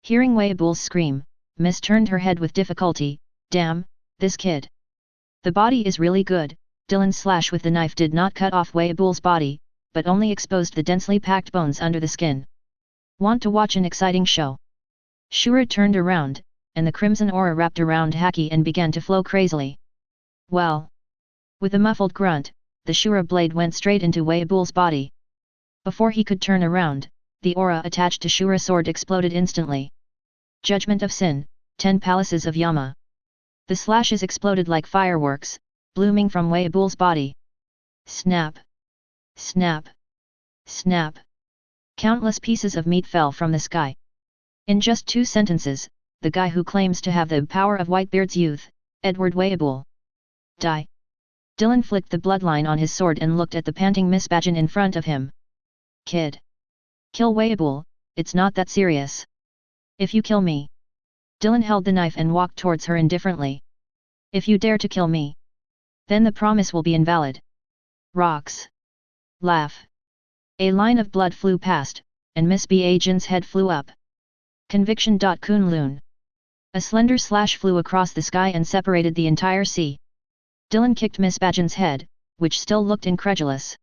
Hearing Weibul's scream, Miss turned her head with difficulty. Damn, this kid! The body is really good. Dylan's slash with the knife did not cut off Weibul's body, but only exposed the densely packed bones under the skin. Want to watch an exciting show? Shura turned around, and the crimson aura wrapped around Haki and began to flow crazily. Well! With a muffled grunt, the Shura blade went straight into Weibul's body. Before he could turn around, the aura attached to Shura's sword exploded instantly. Judgment of Sin, 10 Palaces of Yama. The slashes exploded like fireworks, blooming from Weibul's body. Snap! Snap! Snap! Countless pieces of meat fell from the sky. In just 2 sentences, the guy who claims to have the power of Whitebeard's youth, Edward Weibul. Die! Dylan flicked the bloodline on his sword and looked at the panting Miss Bajin in front of him. Kid. Kill Weibul, it's not that serious. If you kill me. Dylan held the knife and walked towards her indifferently. If you dare to kill me. Then the promise will be invalid. Rocks. Laugh. A line of blood flew past, and Miss B. Jin's head flew up. Conviction. Kunlun. A slender slash flew across the sky and separated the entire sea. Dylan kicked Miss Bajin's head, which still looked incredulous.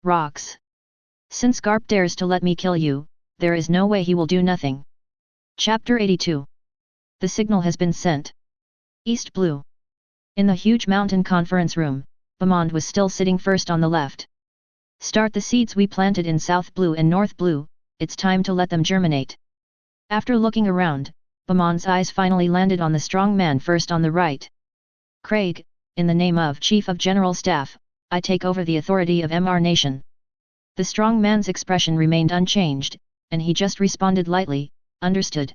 Rocks. Since Garp dares to let me kill you, there is no way he will do nothing. Chapter 82. The signal has been sent. East Blue. In the huge mountain conference room, Bamond was still sitting first on the left. Start the seeds we planted in South Blue and North Blue, it's time to let them germinate. After looking around, Bamond's eyes finally landed on the strong man first on the right. Craig, in the name of Chief of General Staff, I take over the authority of MR Nation. The strong man's expression remained unchanged, and he just responded lightly, understood.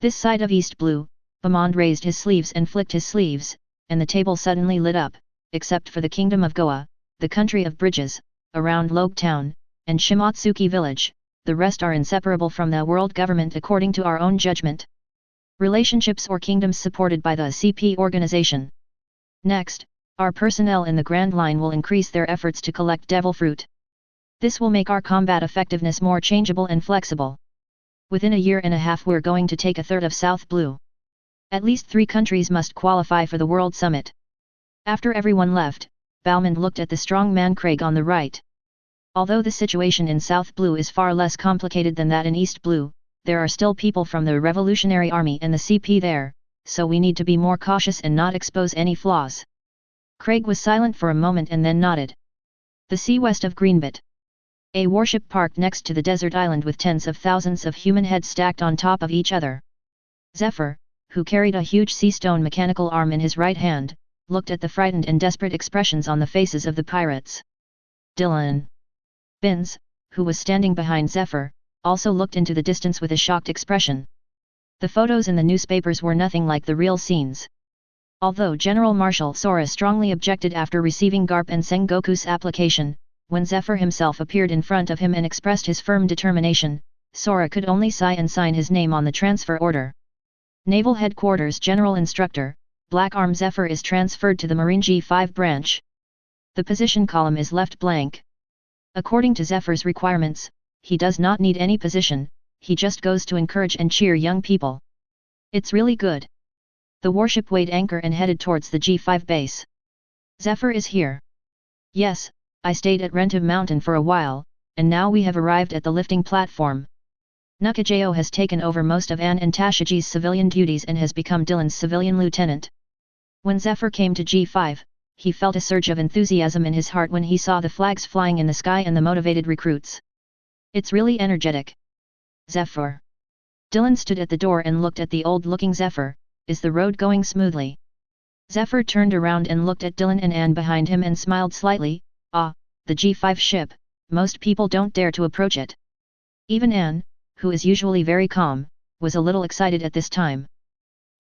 This side of East Blue, Bamond raised his sleeves and flicked his sleeves, and the table suddenly lit up, except for the Kingdom of Goa, the country of bridges, around Logue Town, and Shimotsuki village, the rest are inseparable from the world government according to our own judgment. Relationships or kingdoms supported by the CP organization. Next, our personnel in the Grand Line will increase their efforts to collect devil fruit. This will make our combat effectiveness more changeable and flexible. Within a year and a half we're going to take a third of South Blue. At least 3 countries must qualify for the World Summit. After everyone left, Baumann looked at the strong man Craig on the right. Although the situation in South Blue is far less complicated than that in East Blue, there are still people from the Revolutionary Army and the CP there, so we need to be more cautious and not expose any flaws. Craig was silent for a moment and then nodded. The sea west of Greenbit. A warship parked next to the desert island with tens of thousands of human heads stacked on top of each other. Zephyr, who carried a huge sea stone mechanical arm in his right hand, looked at the frightened and desperate expressions on the faces of the pirates. Dylan Binns, who was standing behind Zephyr, also looked into the distance with a shocked expression. The photos in the newspapers were nothing like the real scenes. Although General Marshal Sora strongly objected after receiving Garp and Sengoku's application, when Zephyr himself appeared in front of him and expressed his firm determination, Sora could only sigh and sign his name on the transfer order. Naval Headquarters General Instructor, Black Arm Zephyr is transferred to the Marine G5 branch. The position column is left blank. According to Zephyr's requirements, he does not need any position, he just goes to encourage and cheer young people. It's really good. The warship weighed anchor and headed towards the G5 base. Zephyr is here. Yes, I stayed at Rentive Mountain for a while, and now we have arrived at the lifting platform. Nukajeo has taken over most of Anne and Tashiji's civilian duties and has become Dylan's civilian lieutenant. When Zephyr came to G5, he felt a surge of enthusiasm in his heart when he saw the flags flying in the sky and the motivated recruits. It's really energetic. Zephyr. Dylan stood at the door and looked at the old-looking Zephyr. Is the road going smoothly? Zephyr turned around and looked at Dylan and Anne behind him and smiled slightly. Ah, the G5 ship, most people don't dare to approach it. Even Anne, who is usually very calm, was a little excited at this time.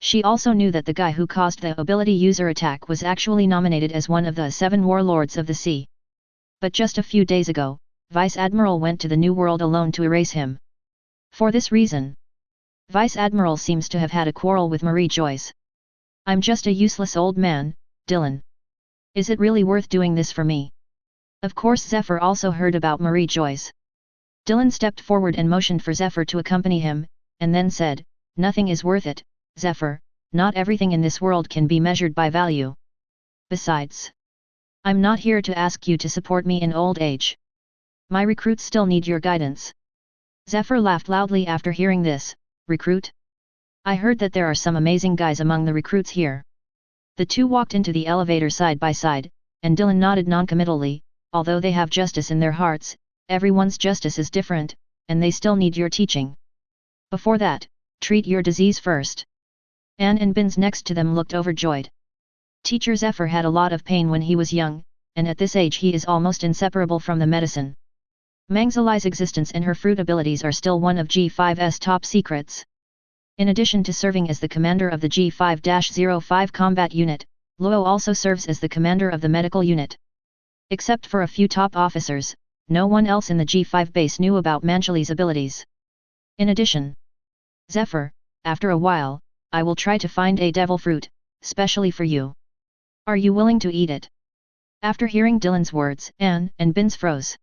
She also knew that the guy who caused the ability user attack was actually nominated as one of the 7 warlords of the sea. But just a few days ago, Vice Admiral went to the New World alone to erase him. For this reason, Vice Admiral seems to have had a quarrel with Marie Joyce. I'm just a useless old man, Dylan. Is it really worth doing this for me? Of course Zephyr also heard about Marie Joyce. Dylan stepped forward and motioned for Zephyr to accompany him, and then said, "Nothing is worth it, Zephyr, not everything in this world can be measured by value. Besides, I'm not here to ask you to support me in old age. My recruits still need your guidance." Zephyr laughed loudly after hearing this. Recruit? I heard that there are some amazing guys among the recruits here. The two walked into the elevator side by side, and Dylan nodded noncommittally. Although they have justice in their hearts, everyone's justice is different, and they still need your teaching. Before that, treat your disease first. Anne and Bins next to them looked overjoyed. Teacher Zephyr had a lot of pain when he was young, and at this age he is almost inseparable from the medicine. Mangzalai's existence and her fruit abilities are still one of G5's top secrets. In addition to serving as the commander of the G5-05 combat unit, Luo also serves as the commander of the medical unit. Except for a few top officers, no one else in the G5 base knew about Manjali's abilities. In addition, Zephyr, after a while, I will try to find a devil fruit, specially for you. Are you willing to eat it? After hearing Dylan's words, Anne and Bins froze.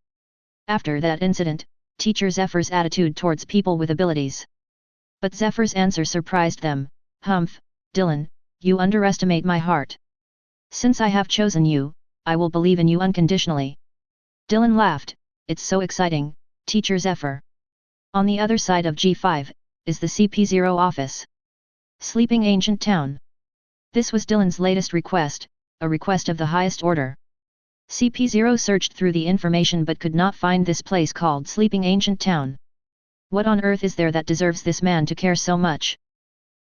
After that incident, Teacher Zephyr's attitude towards people with abilities. But Zephyr's answer surprised them. Humph, Dylan, you underestimate my heart. Since I have chosen you, I will believe in you unconditionally. Dylan laughed. It's so exciting, Teacher Zephyr. On the other side of G5, is the CP0 office. Sleeping Ancient Town. This was Dylan's latest request, a request of the highest order. CP0 searched through the information but could not find this place called Sleeping Ancient Town. What on earth is there that deserves this man to care so much?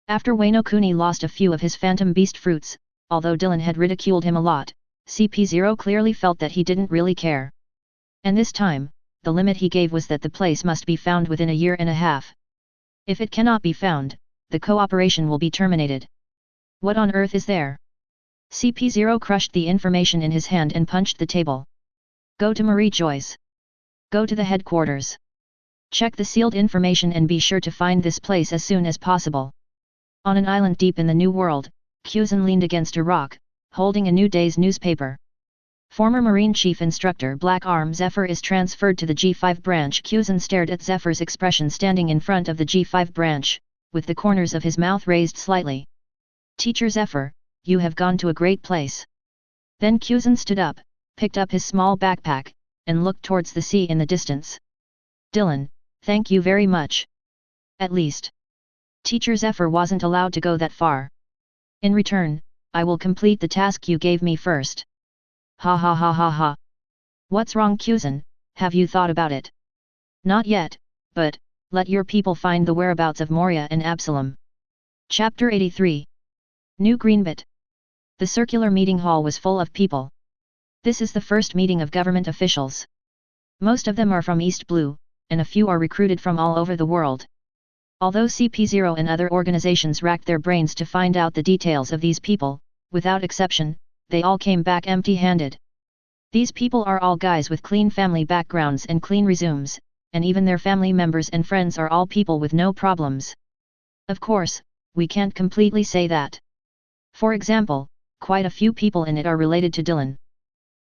After Wano Kuni lost a few of his phantom beast fruits, although Dylan had ridiculed him a lot, CP0 clearly felt that he didn't really care. And this time, the limit he gave was that the place must be found within a year and a half. If it cannot be found, the cooperation will be terminated. What on earth is there? CP0 crushed the information in his hand and punched the table. Go to Marie Joyce. Go to the headquarters. Check the sealed information and be sure to find this place as soon as possible. On an island deep in the New World, Kuzan leaned against a rock, holding a new day's newspaper. Former Marine Chief Instructor Black Arm Zephyr is transferred to the G5 branch. Kuzan stared at Zephyr's expression standing in front of the G5 branch, with the corners of his mouth raised slightly. Teacher Zephyr, you have gone to a great place. Then Kuzan stood up, picked up his small backpack, and looked towards the sea in the distance. Dylan, thank you very much. At least, Teacher Zephyr wasn't allowed to go that far. In return, I will complete the task you gave me first. Ha ha ha ha ha. What's wrong, Kuzan? Have you thought about it? Not yet, but let your people find the whereabouts of Moria and Absalom. Chapter 83. New Greenbit. The circular meeting hall was full of people. This is the first meeting of government officials. Most of them are from East Blue, and a few are recruited from all over the world. Although CP0 and other organizations racked their brains to find out the details of these people, without exception, they all came back empty-handed. These people are all guys with clean family backgrounds and clean resumes, and even their family members and friends are all people with no problems. Of course, we can't completely say that. For example, quite a few people in it are related to Dylan.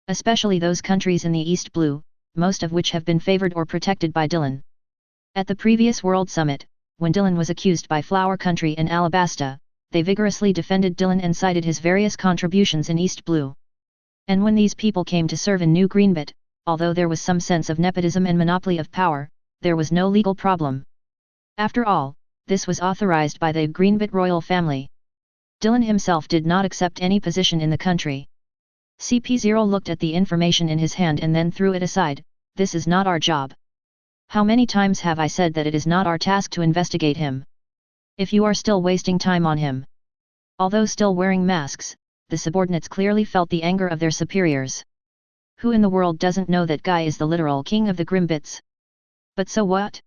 Especially those countries in the East Blue, most of which have been favored or protected by Dylan. At the previous World Summit, when Dylan was accused by Flower Country and Alabasta, they vigorously defended Dylan and cited his various contributions in East Blue. And when these people came to serve in New Greenbit, although there was some sense of nepotism and monopoly of power, there was no legal problem. After all, this was authorized by the Greenbit royal family. Dylan himself did not accept any position in the country. CP0 looked at the information in his hand and then threw it aside. This is not our job. How many times have I said that it is not our task to investigate him? If you are still wasting time on him. Although still wearing masks, the subordinates clearly felt the anger of their superiors. Who in the world doesn't know that Guy is the literal king of the Grimbits? But so what?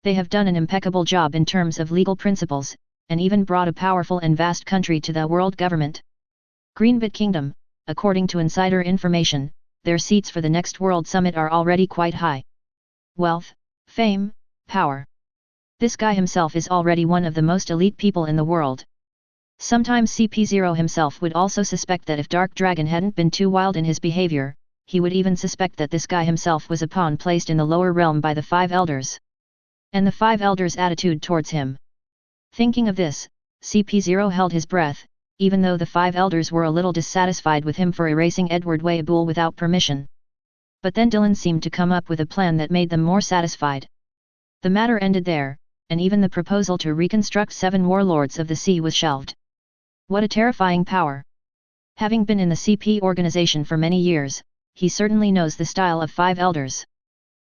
They have done an impeccable job in terms of legal principles, and even brought a powerful and vast country to the world government. Greenbit Kingdom, according to insider information, their seats for the next World Summit are already quite high. Wealth, fame, power. This guy himself is already one of the most elite people in the world. Sometimes CP0 himself would also suspect that if Dark Dragon hadn't been too wild in his behavior, he would even suspect that this guy himself was a pawn placed in the lower realm by the Five Elders. And the Five Elders' attitude towards him. Thinking of this, CP0 held his breath, even though the Five Elders were a little dissatisfied with him for erasing Edward Wayabul without permission. But then Dylan seemed to come up with a plan that made them more satisfied. The matter ended there, and even the proposal to reconstruct 7 warlords of the sea was shelved. What a terrifying power! Having been in the CP organization for many years, he certainly knows the style of Five Elders.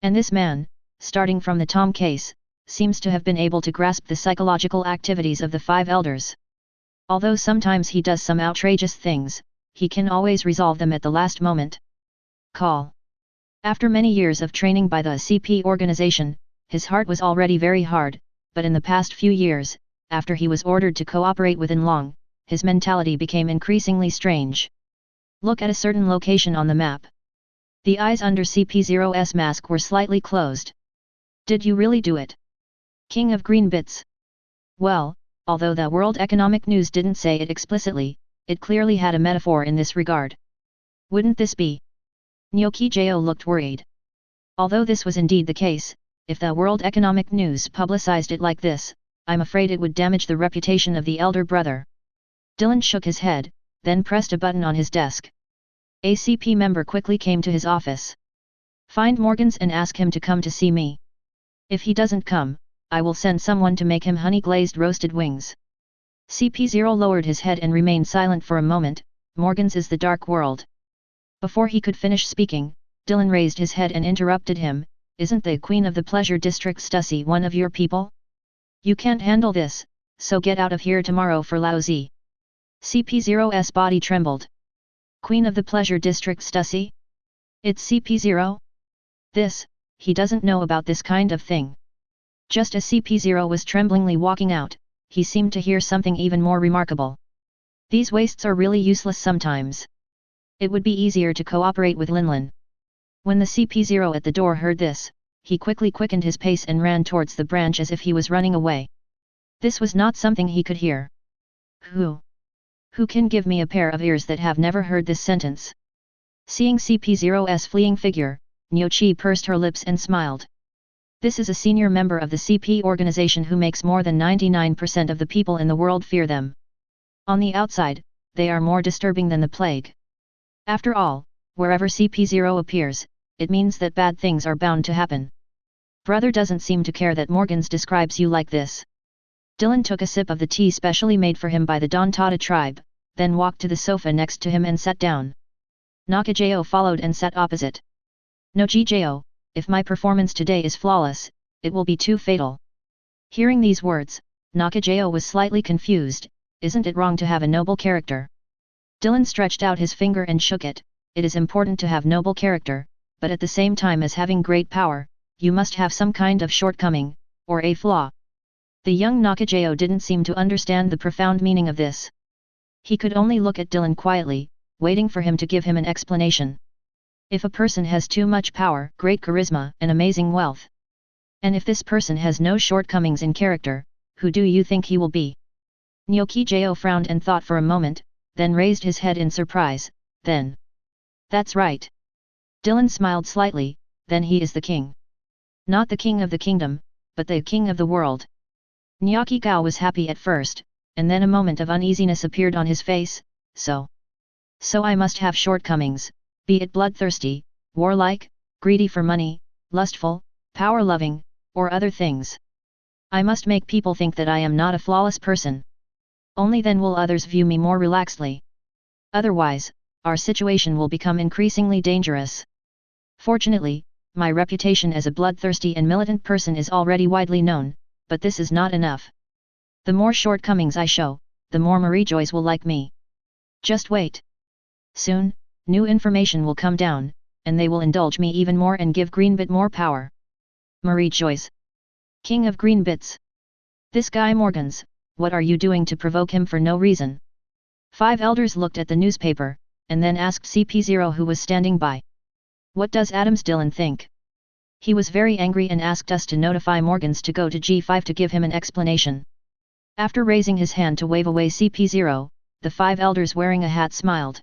And this man, starting from the Tom case, seems to have been able to grasp the psychological activities of the Five Elders. Although sometimes he does some outrageous things, he can always resolve them at the last moment. Call. After many years of training by the CP organization, his heart was already very hard, but in the past few years, after he was ordered to cooperate with Inlong, his mentality became increasingly strange. Look at a certain location on the map. The eyes under CP0's mask were slightly closed. Did you really do it? King of Green Bits? Well, although the World Economic News didn't say it explicitly, it clearly had a metaphor in this regard. Wouldn't this be? Nyoki Jo looked worried. Although this was indeed the case, if the World Economic News publicized it like this, I'm afraid it would damage the reputation of the elder brother. Dylan shook his head, then pressed a button on his desk. A CP member quickly came to his office. Find Morgans and ask him to come to see me. If he doesn't come, I will send someone to make him honey-glazed roasted wings. CP0 lowered his head and remained silent for a moment. Morgans is the Dark World. Before he could finish speaking, Dylan raised his head and interrupted him. Isn't the Queen of the Pleasure District Stussy one of your people? You can't handle this, so get out of here tomorrow for lousy. CP0's body trembled. Queen of the Pleasure District Stussy? It's CP0? This, he doesn't know about this kind of thing. Just as CP0 was tremblingly walking out, he seemed to hear something even more remarkable. These wastes are really useless sometimes. It would be easier to cooperate with Linlin. When the CP0 at the door heard this, he quickly quickened his pace and ran towards the branch as if he was running away. This was not something he could hear. Who can give me a pair of ears that have never heard this sentence? Seeing CP0's fleeing figure, Nyochi pursed her lips and smiled. This is a senior member of the CP organization who makes more than 99% of the people in the world fear them. On the outside, they are more disturbing than the plague. After all, wherever CP0 appears, it means that bad things are bound to happen. Brother doesn't seem to care that Morgans describes you like this. Dylan took a sip of the tea specially made for him by the Dontata tribe, then walked to the sofa next to him and sat down. Nakajo followed and sat opposite. No Gjo, if my performance today is flawless, it will be too fatal. Hearing these words, Nakajo was slightly confused. Isn't it wrong to have a noble character? Dylan stretched out his finger and shook it. It is important to have noble character, but at the same time as having great power, you must have some kind of shortcoming, or a flaw. The young Nakajo didn't seem to understand the profound meaning of this. He could only look at Dylan quietly, waiting for him to give him an explanation. If a person has too much power, great charisma, and amazing wealth, and if this person has no shortcomings in character, who do you think he will be? Nyokijo frowned and thought for a moment, then raised his head in surprise. Then, that's right. Dylan smiled slightly, then he is the king. Not the king of the kingdom, but the king of the world. Nyaki Gao was happy at first, and then a moment of uneasiness appeared on his face. So I must have shortcomings, be it bloodthirsty, warlike, greedy for money, lustful, power-loving, or other things. I must make people think that I am not a flawless person. Only then will others view me more relaxedly. Otherwise, our situation will become increasingly dangerous. Fortunately, my reputation as a bloodthirsty and militant person is already widely known, but this is not enough. The more shortcomings I show, the more Marie-Joys will like me. Just wait. Soon, new information will come down, and they will indulge me even more and give Greenbit more power. Marie-Joys. King of Greenbits. This guy Morgans, what are you doing to provoke him for no reason? 5 elders looked at the newspaper, and then asked CP0 who was standing by. What does Adams Dillon think? He was very angry and asked us to notify Morgans to go to G5 to give him an explanation. After raising his hand to wave away CP0, the 5 elders wearing a hat smiled.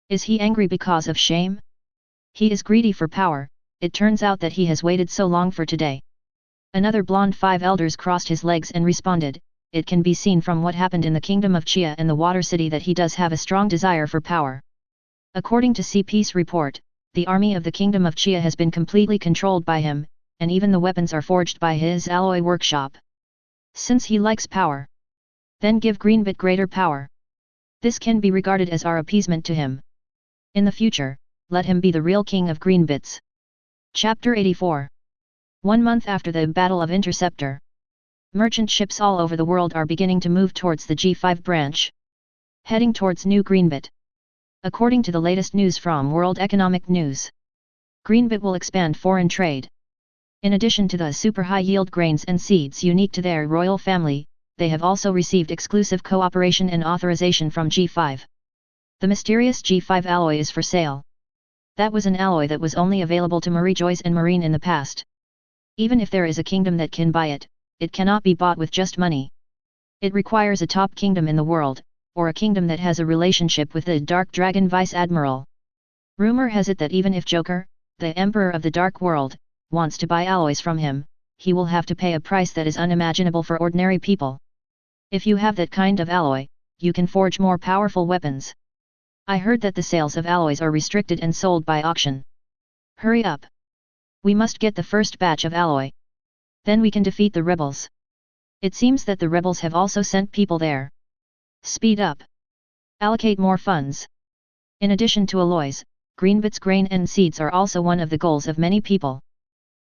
Is he angry because of shame? He is greedy for power. It turns out that he has waited so long for today. Another blonde 5 elders crossed his legs and responded, it can be seen from what happened in the kingdom of Chia and the Water City that he does have a strong desire for power. According to CP's report, the army of the kingdom of Chia has been completely controlled by him, and even the weapons are forged by his alloy workshop. Since he likes power, then give Greenbit greater power. This can be regarded as our appeasement to him. In the future, let him be the real king of Greenbits. Chapter 84. 1 month after the Battle of Interceptor. Merchant ships all over the world are beginning to move towards the G5 branch, heading towards New Greenbit. According to the latest news from World Economic News, Greenbit will expand foreign trade. In addition to the super high-yield grains and seeds unique to their royal family, they have also received exclusive cooperation and authorization from G5. The mysterious G5 alloy is for sale. That was an alloy that was only available to Marie-Joys and Marine in the past. Even if there is a kingdom that can buy it, it cannot be bought with just money. It requires a top kingdom in the world, or a kingdom that has a relationship with the Dark Dragon Vice Admiral. Rumor has it that even if Joker, the Emperor of the Dark World, wants to buy alloys from him, he will have to pay a price that is unimaginable for ordinary people. If you have that kind of alloy, you can forge more powerful weapons. I heard that the sales of alloys are restricted and sold by auction. Hurry up! We must get the first batch of alloy. Then we can defeat the rebels. It seems that the rebels have also sent people there. Speed up. Allocate more funds. In addition to alloys, Greenbit's grain and seeds are also one of the goals of many people.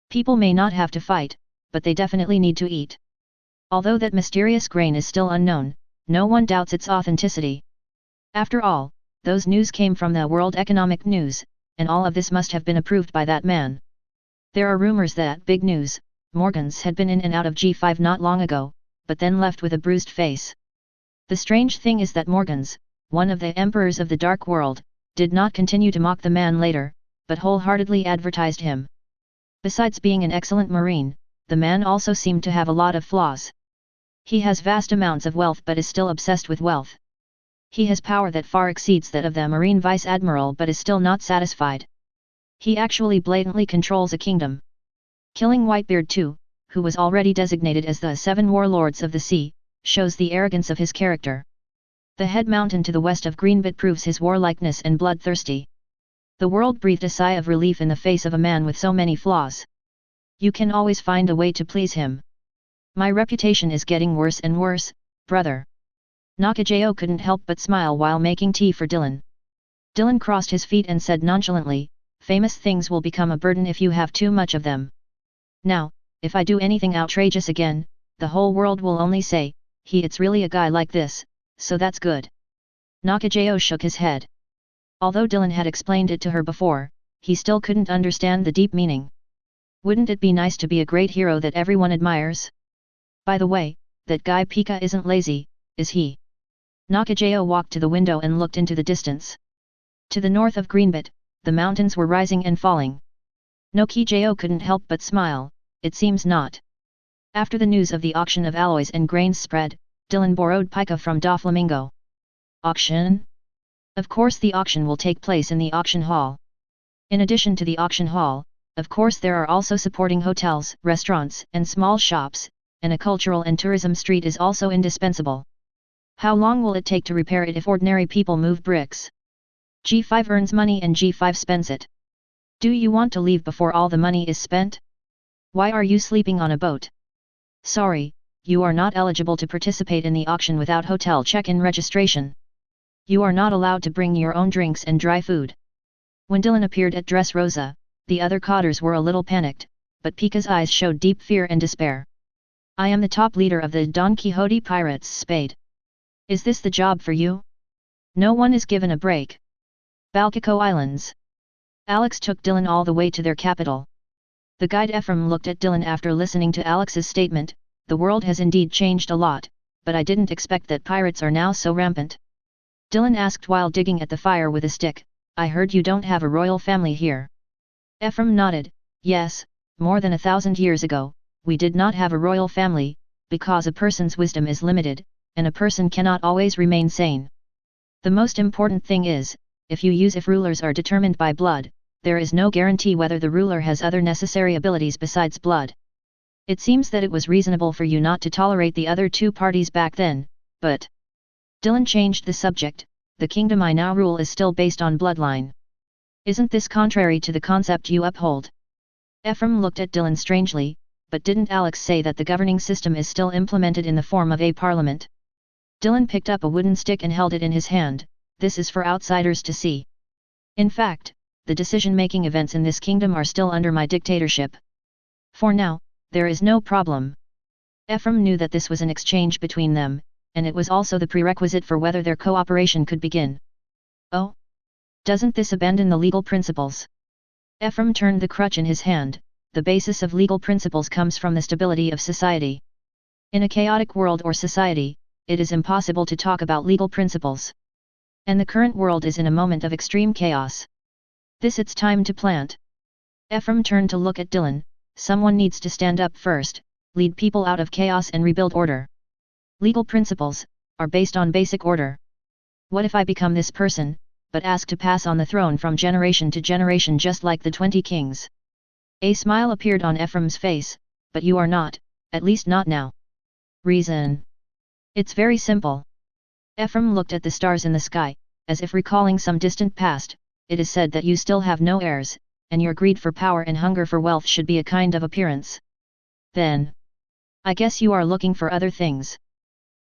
People may not have to fight, but they definitely need to eat. Although that mysterious grain is still unknown, no one doubts its authenticity. After all, those news came from the World Economic News, and all of this must have been approved by that man. There are rumors that big news, Morgans had been in and out of G5 not long ago, but then left with a bruised face. The strange thing is that Morgans, one of the emperors of the Dark World, did not continue to mock the man later, but wholeheartedly advertised him. Besides being an excellent marine, the man also seemed to have a lot of flaws. He has vast amounts of wealth but is still obsessed with wealth. He has power that far exceeds that of the Marine Vice Admiral but is still not satisfied. He actually blatantly controls a kingdom. Killing Whitebeard too, who was already designated as the 7 warlords of the sea, shows the arrogance of his character. The head mountain to the west of Greenbit proves his warlikeness and bloodthirsty. The world breathed a sigh of relief in the face of a man with so many flaws. You can always find a way to please him. My reputation is getting worse and worse, brother. Nakajo couldn't help but smile while making tea for Dylan. Dylan crossed his feet and said nonchalantly, famous things will become a burden if you have too much of them. Now, if I do anything outrageous again, the whole world will only say, it's really a guy like this, so that's good. Nakajo shook his head. Although Dylan had explained it to her before, he still couldn't understand the deep meaning. Wouldn't it be nice to be a great hero that everyone admires? By the way, that guy Pika isn't lazy, is he? Nakajo walked to the window and looked into the distance. To the north of Greenbit, the mountains were rising and falling. Nakajo couldn't help but smile, it seems not. After the news of the auction of alloys and grains spread, Dylan borrowed Pika from Doflamingo. Auction? Of course the auction will take place in the auction hall. In addition to the auction hall, Of course there are also supporting hotels, restaurants, and small shops, and a cultural and tourism street is also indispensable. How long will it take to repair it if ordinary people move bricks? G5 earns money and G5 spends it. Do you want to leave before all the money is spent? Why are you sleeping on a boat? Sorry, you are not eligible to participate in the auction without hotel check-in registration. You are not allowed to bring your own drinks and dry food. When Dylan appeared at Dressrosa, the other cotters were a little panicked, but Pika's eyes showed deep fear and despair. I am the top leader of the Don Quixote Pirates Spade. Is this the job for you? No one is given a break. Balcaco Islands. Alex took Dylan all the way to their capital. The guide Ephraim looked at Dylan after listening to Alex's statement. The world has indeed changed a lot, but I didn't expect that pirates are now so rampant. Dylan asked while digging at the fire with a stick, I heard you don't have a royal family here. Ephraim nodded, yes, more than 1,000 years ago, we did not have a royal family, because a person's wisdom is limited, and a person cannot always remain sane. The most important thing is, if rulers are determined by blood, there is no guarantee whether the ruler has other necessary abilities besides blood. It seems that it was reasonable for you not to tolerate the other two parties back then, but... Dylan changed the subject, the kingdom I now rule is still based on bloodline. Isn't this contrary to the concept you uphold? Ephraim looked at Dylan strangely, but didn't Alex say that the governing system is still implemented in the form of a parliament? Dylan picked up a wooden stick and held it in his hand, this is for outsiders to see. In fact, the decision-making events in this kingdom are still under my dictatorship. For now, there is no problem. Ephraim knew that this was an exchange between them, and it was also the prerequisite for whether their cooperation could begin. Oh? Doesn't this abandon the legal principles? Ephraim turned the crutch in his hand, the basis of legal principles comes from the stability of society. In a chaotic world or society, it is impossible to talk about legal principles. And the current world is in a moment of extreme chaos. This it's time to plant. Ephraim turned to look at Dylan, someone needs to stand up first, lead people out of chaos and rebuild order. Legal principles are based on basic order. What if I become this person, but ask to pass on the throne from generation to generation just like the 20 kings? A smile appeared on Ephraim's face, but you are not, at least not now. Reason? It's very simple. Ephraim looked at the stars in the sky, as if recalling some distant past. It is said that you still have no heirs, and your greed for power and hunger for wealth should be a kind of appearance. Then, I guess you are looking for other things.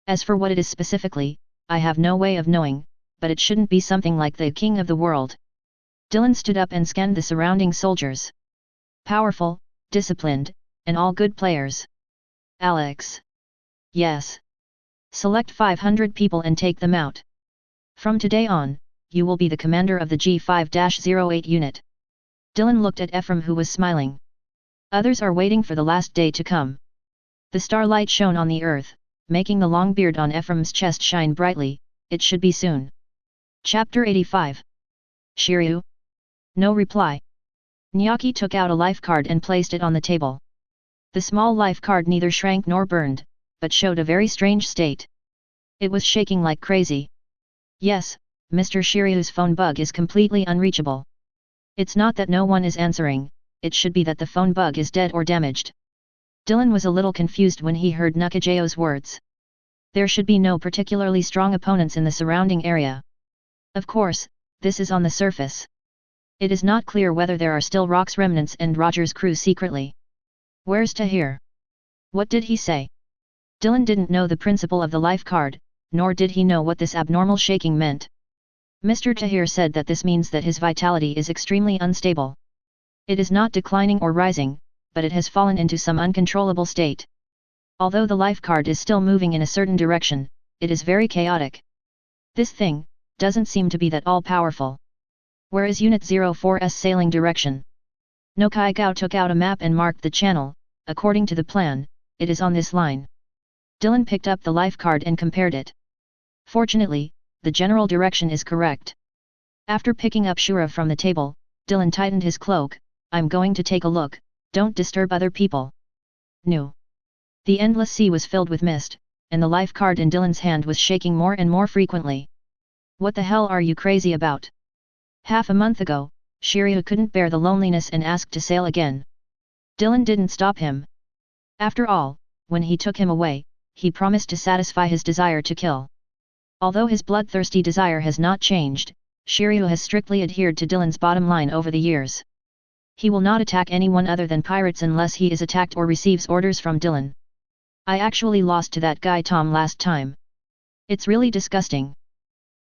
As for what it is specifically, I have no way of knowing, but it shouldn't be something like the king of the world. Dylan stood up and scanned the surrounding soldiers. Powerful, disciplined, and all good players. Alex. Yes. Select 500 people and take them out. From today on, you will be the commander of the G5-08 unit. Dylan looked at Ephraim who was smiling. Others are waiting for the last day to come. The starlight shone on the earth, making the long beard on Ephraim's chest shine brightly. It should be soon. Chapter 85. Shiryu? No reply. Nyaki took out a life card and placed it on the table. The small life card neither shrank nor burned, but showed a very strange state. It was shaking like crazy. Yes, Mr. Shiryu's phone bug is completely unreachable. It's not that no one is answering, it should be that the phone bug is dead or damaged. Dylan was a little confused when he heard Nakajayo's words. There should be no particularly strong opponents in the surrounding area. Of course, this is on the surface. It is not clear whether there are still Rock's remnants and Roger's crew secretly. Where's Tahir? What did he say? Dylan didn't know the principle of the life card, nor did he know what this abnormal shaking meant. Mr. Tahir said that this means that his vitality is extremely unstable. It is not declining or rising, but it has fallen into some uncontrollable state. Although the life card is still moving in a certain direction, it is very chaotic. This thing doesn't seem to be that all-powerful. Where is Unit 04's sailing direction? Nokai Gao took out a map and marked the channel. According to the plan, it is on this line. Dylan picked up the life card and compared it. Fortunately, the general direction is correct. After picking up Shura from the table, Dylan tightened his cloak. I'm going to take a look, don't disturb other people. No. The endless sea was filled with mist, and the life card in Dylan's hand was shaking more and more frequently. What the hell are you crazy about? Half a month ago, Shiryu couldn't bear the loneliness and asked to sail again. Dylan didn't stop him. After all, when he took him away, he promised to satisfy his desire to kill. Although his bloodthirsty desire has not changed, Shiryu has strictly adhered to Dylan's bottom line over the years. He will not attack anyone other than pirates unless he is attacked or receives orders from Dylan. I actually lost to that guy Tom last time. It's really disgusting.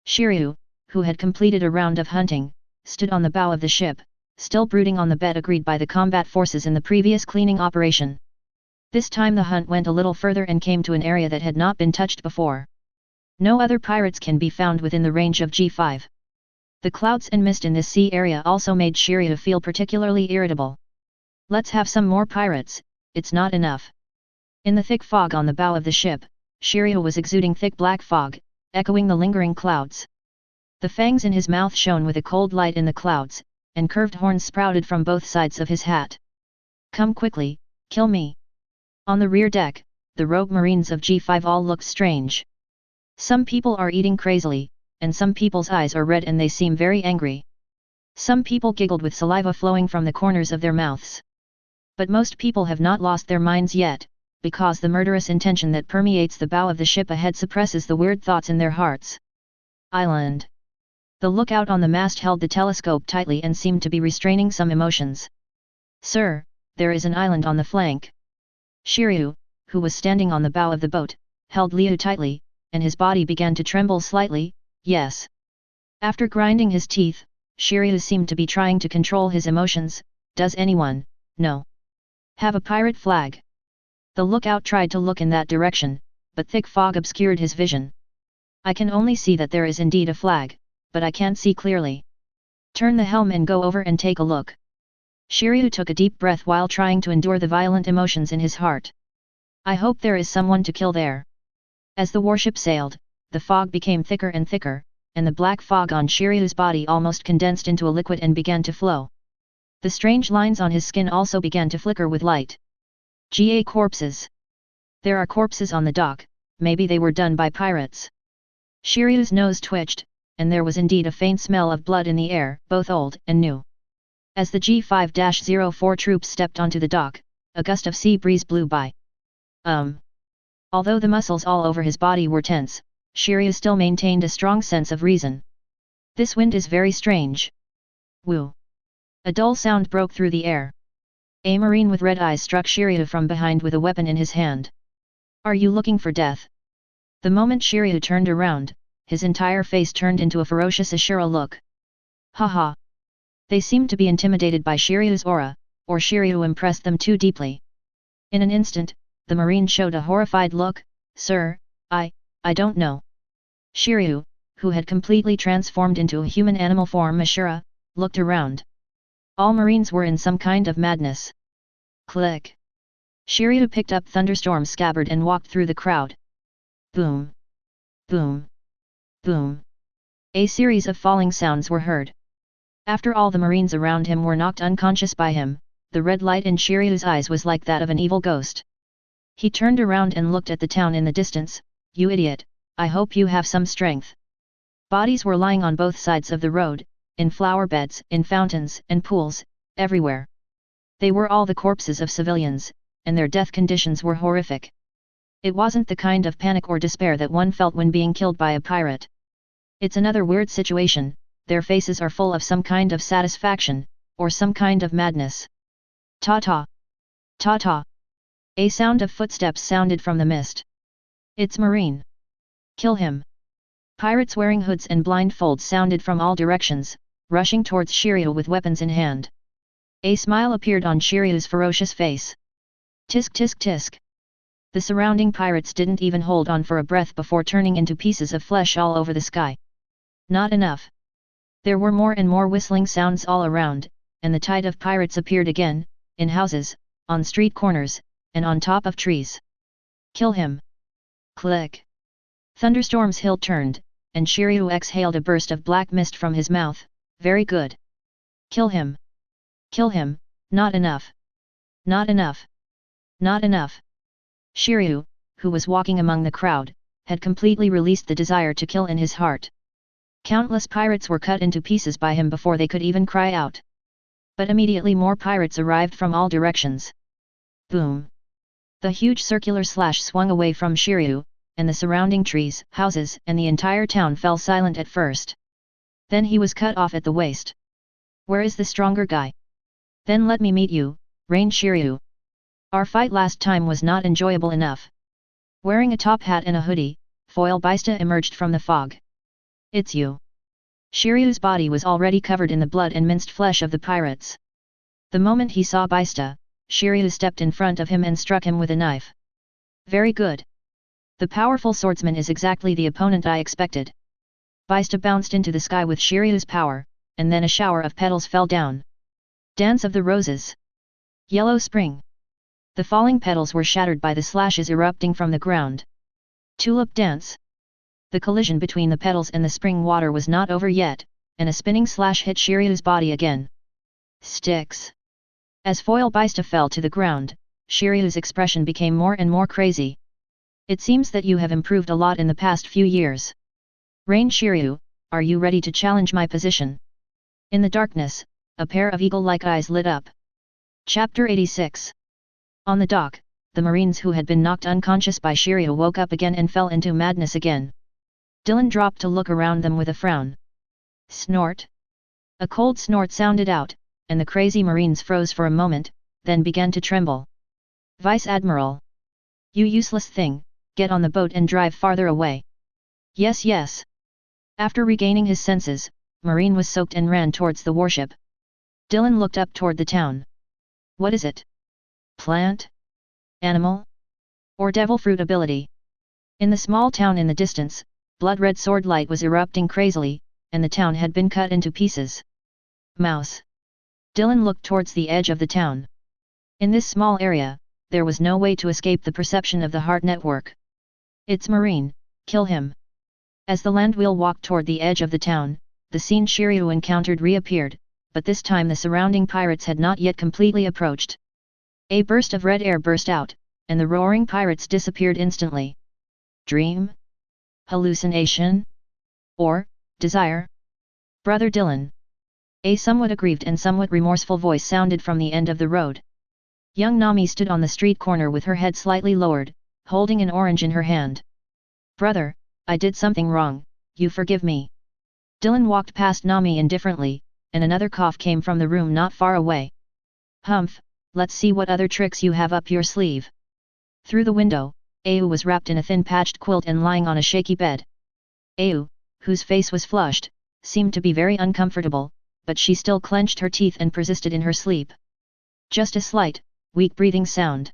Shiryu, who had completed a round of hunting, stood on the bow of the ship, still brooding on the bet agreed by the combat forces in the previous cleaning operation. This time the hunt went a little further and came to an area that had not been touched before. No other pirates can be found within the range of G5. The clouds and mist in this sea area also made Shiryu feel particularly irritable. Let's have some more pirates, it's not enough. In the thick fog on the bow of the ship, Shiryu was exuding thick black fog, echoing the lingering clouds. The fangs in his mouth shone with a cold light in the clouds, and curved horns sprouted from both sides of his hat. Come quickly, kill me. On the rear deck, the rogue marines of G5 all looked strange. Some people are eating crazily, and some people's eyes are red and they seem very angry. Some people giggled with saliva flowing from the corners of their mouths. But most people have not lost their minds yet, because the murderous intention that permeates the bow of the ship ahead suppresses the weird thoughts in their hearts. Island. The lookout on the mast held the telescope tightly and seemed to be restraining some emotions. Sir, there is an island on the flank. Shiryu, who was standing on the bow of the boat, held Liu tightly, and his body began to tremble slightly. Yes. After grinding his teeth, Shiryu seemed to be trying to control his emotions. Does anyone know? Have a pirate flag? The lookout tried to look in that direction, but thick fog obscured his vision. I can only see that there is indeed a flag, but I can't see clearly. Turn the helm and go over and take a look. Shiryu took a deep breath while trying to endure the violent emotions in his heart. I hope there is someone to kill there. As the warship sailed, the fog became thicker and thicker, and the black fog on Shiryu's body almost condensed into a liquid and began to flow. The strange lines on his skin also began to flicker with light. GA corpses. There are corpses on the dock, maybe they were done by pirates. Shiryu's nose twitched, and there was indeed a faint smell of blood in the air, both old and new. As the G5-04 troops stepped onto the dock, a gust of sea breeze blew by. Although the muscles all over his body were tense, Shiryu still maintained a strong sense of reason. This wind is very strange. Woo! A dull sound broke through the air. A marine with red eyes struck Shiryu from behind with a weapon in his hand. Are you looking for death? The moment Shiryu turned around, his entire face turned into a ferocious Ashura look. Haha! They seemed to be intimidated by Shiryu's aura, or Shiryu impressed them too deeply. In an instant, the marine showed a horrified look. Sir, I don't know. Shiryu, who had completely transformed into a human animal form Ashura, looked around. All marines were in some kind of madness. Click. Shiryu picked up Thunderstorm's scabbard and walked through the crowd. Boom. Boom. Boom. A series of falling sounds were heard. After all the marines around him were knocked unconscious by him, the red light in Shiryu's eyes was like that of an evil ghost. He turned around and looked at the town in the distance. You idiot, I hope you have some strength. Bodies were lying on both sides of the road, in flower beds, in fountains and pools, everywhere. They were all the corpses of civilians, and their death conditions were horrific. It wasn't the kind of panic or despair that one felt when being killed by a pirate. It's another weird situation, their faces are full of some kind of satisfaction, or some kind of madness. Ta-ta! Ta-ta! A sound of footsteps sounded from the mist. It's Marine. Kill him. Pirates wearing hoods and blindfolds sounded from all directions, rushing towards Shiryu with weapons in hand. A smile appeared on Shiryu's ferocious face. Tisk tisk tisk. The surrounding pirates didn't even hold on for a breath before turning into pieces of flesh all over the sky. Not enough. There were more and more whistling sounds all around, and the tide of pirates appeared again, in houses, on street corners, and on top of trees. Kill him. Click. Thunderstorm's hilt turned, and Shiryu exhaled a burst of black mist from his mouth. Very good. Kill him. Kill him, not enough. Not enough. Not enough. Shiryu, who was walking among the crowd, had completely released the desire to kill in his heart. Countless pirates were cut into pieces by him before they could even cry out. But immediately more pirates arrived from all directions. Boom! The huge circular slash swung away from Shiryu, and the surrounding trees, houses, and the entire town fell silent at first. Then he was cut off at the waist. Where is the stronger guy? Then let me meet you, Rain Shiryu. Our fight last time was not enjoyable enough. Wearing a top hat and a hoodie, Foil Bista emerged from the fog. It's you. Shiryu's body was already covered in the blood and minced flesh of the pirates. The moment he saw Bista, Shiryu stepped in front of him and struck him with a knife. Very good. The powerful swordsman is exactly the opponent I expected. Bista bounced into the sky with Shiryu's power, and then a shower of petals fell down. Dance of the Roses. Yellow Spring. The falling petals were shattered by the slashes erupting from the ground. Tulip Dance. The collision between the petals and the spring water was not over yet, and a spinning slash hit Shiryu's body again. Sticks. As Foil Bista fell to the ground, Shiryu's expression became more and more crazy. It seems that you have improved a lot in the past few years. Rain Shiryu, are you ready to challenge my position? In the darkness, a pair of eagle-like eyes lit up. Chapter 86. On the dock, the Marines who had been knocked unconscious by Shiryu woke up again and fell into madness again. Dylan dropped to look around them with a frown. Snort. A cold snort sounded out, and the crazy Marines froze for a moment, then began to tremble. Vice Admiral. You useless thing, get on the boat and drive farther away. Yes, yes. After regaining his senses, Marine was soaked and ran towards the warship. Dylan looked up toward the town. What is it? Plant? Animal? Or devil fruit ability? In the small town in the distance, blood-red sword light was erupting crazily, and the town had been cut into pieces. Mouse. Dylan looked towards the edge of the town. In this small area, there was no way to escape the perception of the heart network. It's Marine, kill him. As the landwheel walked toward the edge of the town, the scene Shiryu encountered reappeared, but this time the surrounding pirates had not yet completely approached. A burst of red air burst out, and the roaring pirates disappeared instantly. Dream? Hallucination? Or, desire? Brother Dylan. A somewhat aggrieved and somewhat remorseful voice sounded from the end of the road. Young Nami stood on the street corner with her head slightly lowered, holding an orange in her hand. Brother, I did something wrong, you forgive me. Dylan walked past Nami indifferently, and another cough came from the room not far away. Humph, let's see what other tricks you have up your sleeve. Through the window, Au was wrapped in a thin patched quilt and lying on a shaky bed. Au, whose face was flushed, seemed to be very uncomfortable, but she still clenched her teeth and persisted in her sleep. Just a slight, weak breathing sound.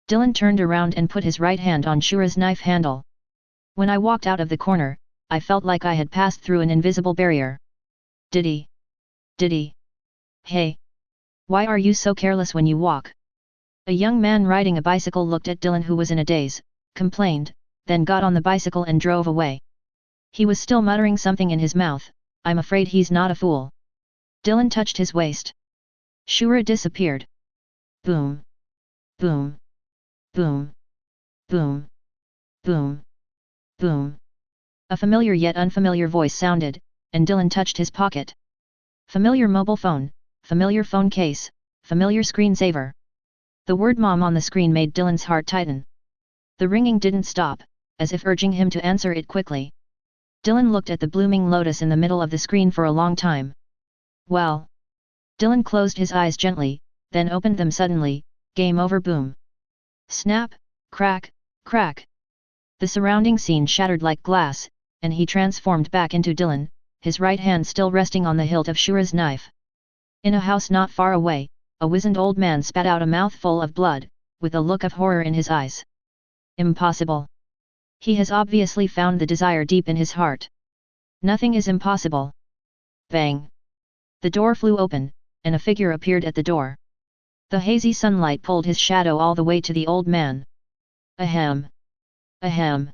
Dylan turned around and put his right hand on Shura's knife handle. When I walked out of the corner, I felt like I had passed through an invisible barrier. Diddy. Diddy. Hey. Why are you so careless when you walk? A young man riding a bicycle looked at Dylan, who was in a daze, complained, then got on the bicycle and drove away. He was still muttering something in his mouth. I'm afraid he's not a fool. Dylan touched his waist. Shura disappeared. Boom. Boom. Boom. Boom. Boom. Boom. A familiar yet unfamiliar voice sounded, and Dylan touched his pocket. Familiar mobile phone, familiar phone case, familiar screensaver. The word mom on the screen made Dylan's heart tighten. The ringing didn't stop, as if urging him to answer it quickly. Dylan looked at the blooming lotus in the middle of the screen for a long time. Well. Dylan closed his eyes gently, then opened them suddenly. Game over. Boom. Snap, crack, crack. The surrounding scene shattered like glass, and he transformed back into Dylan, his right hand still resting on the hilt of Shura's knife. In a house not far away, a wizened old man spat out a mouthful of blood, with a look of horror in his eyes. Impossible. He has obviously found the desire deep in his heart. Nothing is impossible. Bang. The door flew open, and a figure appeared at the door. The hazy sunlight pulled his shadow all the way to the old man. Ahem. Ahem.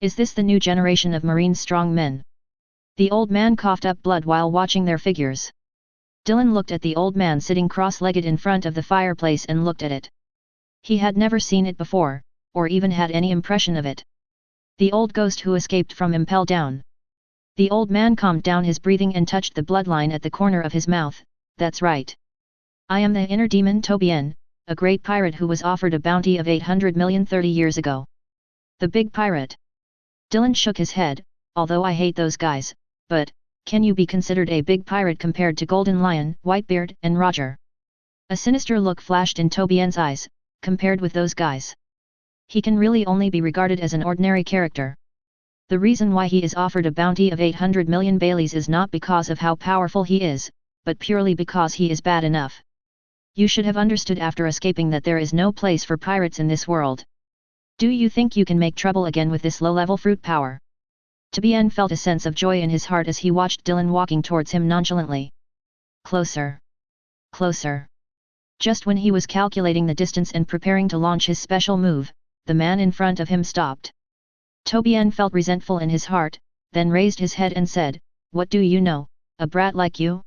Is this the new generation of Marine strong men? The old man coughed up blood while watching their figures. Dylan looked at the old man sitting cross-legged in front of the fireplace and looked at it. He had never seen it before, or even had any impression of it. The old ghost who escaped from Impel Down. The old man calmed down his breathing and touched the bloodline at the corner of his mouth. That's right. I am the inner demon Tobian, a great pirate who was offered a bounty of 800 million 30 years ago. The big pirate. Dylan shook his head, although I hate those guys, but, can you be considered a big pirate compared to Golden Lion, Whitebeard, and Roger? A sinister look flashed in Tobian's eyes, compared with those guys. He can really only be regarded as an ordinary character. The reason why he is offered a bounty of 800 million Baileys is not because of how powerful he is, but purely because he is bad enough. You should have understood after escaping that there is no place for pirates in this world. Do you think you can make trouble again with this low-level fruit power? Tobian felt a sense of joy in his heart as he watched Dylan walking towards him nonchalantly. Closer. Closer. Just when he was calculating the distance and preparing to launch his special move, the man in front of him stopped. Tobian felt resentful in his heart, then raised his head and said, "What do you know, a brat like you?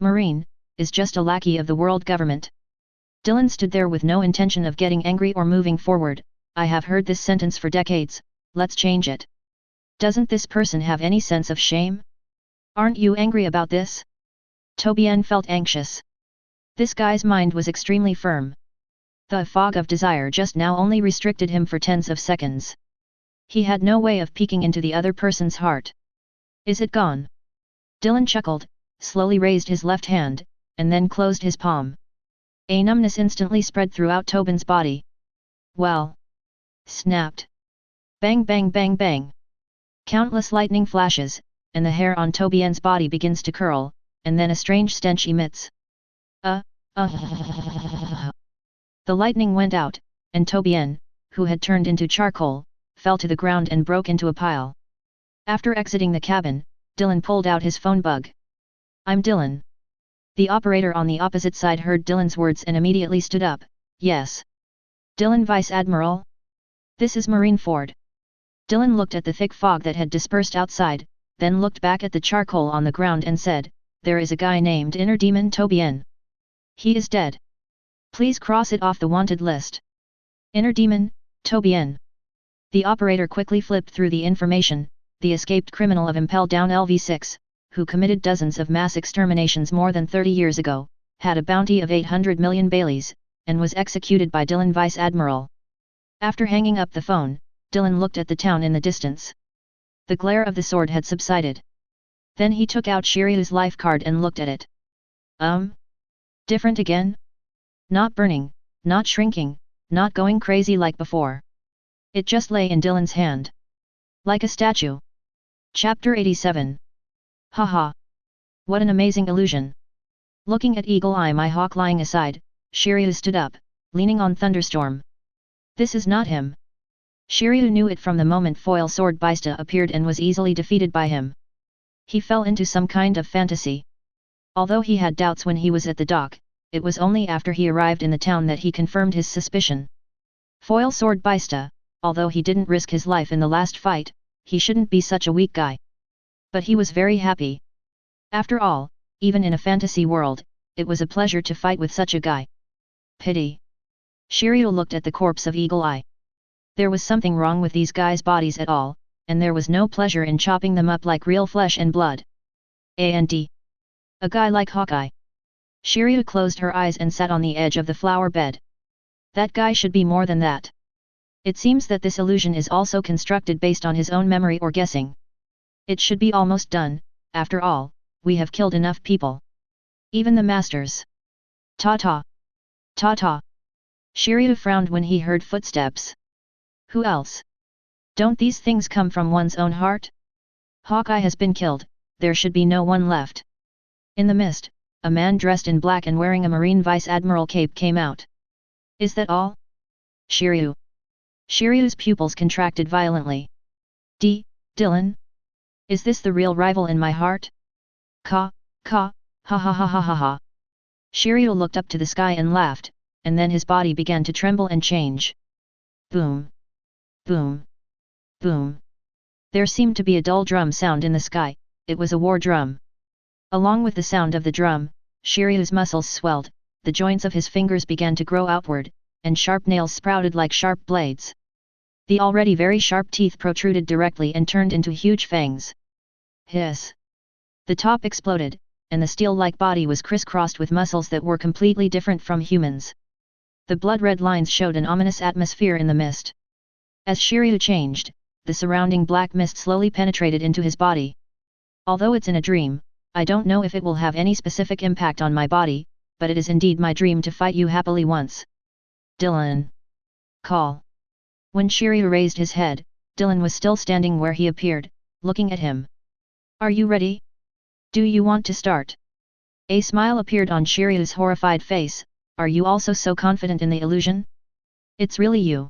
Marine, is just a lackey of the world government." Dylan stood there with no intention of getting angry or moving forward. I have heard this sentence for decades, let's change it. Doesn't this person have any sense of shame? Aren't you angry about this? Tobian felt anxious. This guy's mind was extremely firm. The fog of desire just now only restricted him for tens of seconds. He had no way of peeking into the other person's heart. Is it gone? Dylan chuckled, slowly raised his left hand, and then closed his palm. A numbness instantly spread throughout Tobin's body. Well. Snapped. Bang bang bang bang. Countless lightning flashes, and the hair on Tobian's body begins to curl, and then a strange stench emits. The lightning went out, and Tobian, who had turned into charcoal, fell to the ground and broke into a pile. After exiting the cabin, Dylan pulled out his phone bug. "I'm Dylan." The operator on the opposite side heard Dylan's words and immediately stood up. "Yes. Dylan, Vice Admiral? This is Marineford." Dylan looked at the thick fog that had dispersed outside, then looked back at the charcoal on the ground and said, "There is a guy named Inner Demon Tobian. He is dead. Please cross it off the wanted list." Inner Demon, Tobian. The operator quickly flipped through the information. The escaped criminal of Impel Down LV6, who committed dozens of mass exterminations more than 30 years ago, had a bounty of 800 million Baileys, and was executed by Dylan, Vice Admiral. After hanging up the phone, Dylan looked at the town in the distance. The glare of the sword had subsided. Then he took out Shiryu's life card and looked at it. Different again? Not burning, not shrinking, not going crazy like before. It just lay in Dylan's hand. Like a statue. Chapter 87. Haha. What an amazing illusion. Looking at Eagle Eye my hawk lying aside, Shiryu stood up, leaning on Thunderstorm. This is not him. Shiryu knew it from the moment Foil Sword Baista appeared and was easily defeated by him. He fell into some kind of fantasy. Although he had doubts when he was at the dock, it was only after he arrived in the town that he confirmed his suspicion. Foil Sword Baista, although he didn't risk his life in the last fight, he shouldn't be such a weak guy. But he was very happy. After all, even in a fantasy world, it was a pleasure to fight with such a guy. Pity. Shiryu looked at the corpse of Eagle Eye. There was something wrong with these guys' bodies at all, and there was no pleasure in chopping them up like real flesh and blood. A guy like Hawkeye. Shiryu closed her eyes and sat on the edge of the flower bed. That guy should be more than that. It seems that this illusion is also constructed based on his own memory or guessing. It should be almost done, after all, we have killed enough people. Even the masters. Ta-ta. Ta-ta. Shiryu frowned when he heard footsteps. Who else? Don't these things come from one's own heart? Hawkeye has been killed, there should be no one left. In the mist, a man dressed in black and wearing a Marine Vice Admiral cape came out. Is that all? Shiryu. Shiryu's pupils contracted violently. Dylan? Is this the real rival in my heart? Ha ha ha ha ha ha. Shiryu looked up to the sky and laughed, and then his body began to tremble and change. Boom. Boom. Boom. There seemed to be a dull drum sound in the sky, it was a war drum. Along with the sound of the drum, Shiryu's muscles swelled, the joints of his fingers began to grow outward, and sharp nails sprouted like sharp blades. The already very sharp teeth protruded directly and turned into huge fangs. Hiss! The top exploded, and the steel-like body was crisscrossed with muscles that were completely different from humans. The blood-red lines showed an ominous atmosphere in the mist. As Shiryu changed, the surrounding black mist slowly penetrated into his body. Although it's in a dream, I don't know if it will have any specific impact on my body, but it is indeed my dream to fight you happily once. Dylan. Call. When Shiryu raised his head, Dylan was still standing where he appeared, looking at him. Are you ready? Do you want to start? A smile appeared on Shiryu's horrified face. Are you also so confident in the illusion? It's really you.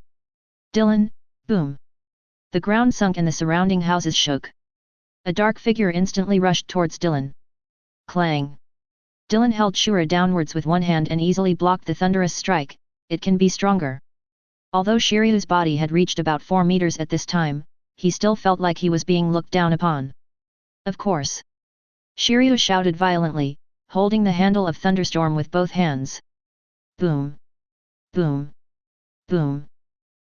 Dylan, boom. The ground sunk and the surrounding houses shook. A dark figure instantly rushed towards Dylan. Clang. Dylan held Shura downwards with one hand and easily blocked the thunderous strike. It can be stronger. Although Shiryu's body had reached about 4 meters at this time, he still felt like he was being looked down upon. Of course. Shiryu shouted violently, holding the handle of thunderstorm with both hands. Boom. Boom. Boom.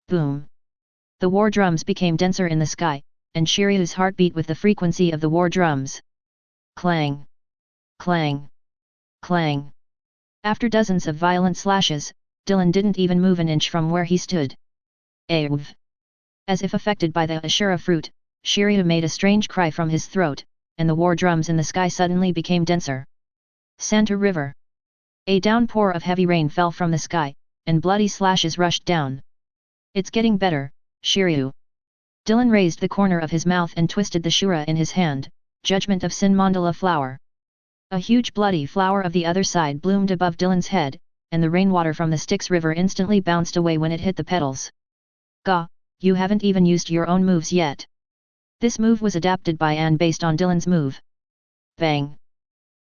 Boom. The war drums became denser in the sky, and Shiryu's heart beat with the frequency of the war drums. Clang. Clang. Clang. After dozens of violent slashes, Dylan didn't even move an inch from where he stood. Av. As if affected by the Ashura fruit, Shiryu made a strange cry from his throat, and the war drums in the sky suddenly became denser. Santa River. A downpour of heavy rain fell from the sky, and bloody slashes rushed down. It's getting better, Shiryu. Dylan raised the corner of his mouth and twisted the Shura in his hand, Judgment of Sin Mandala flower. A huge bloody flower of the other side bloomed above Dylan's head, and the rainwater from the Styx River instantly bounced away when it hit the petals. Gah, you haven't even used your own moves yet. This move was adapted by Anne based on Dylan's move. Bang!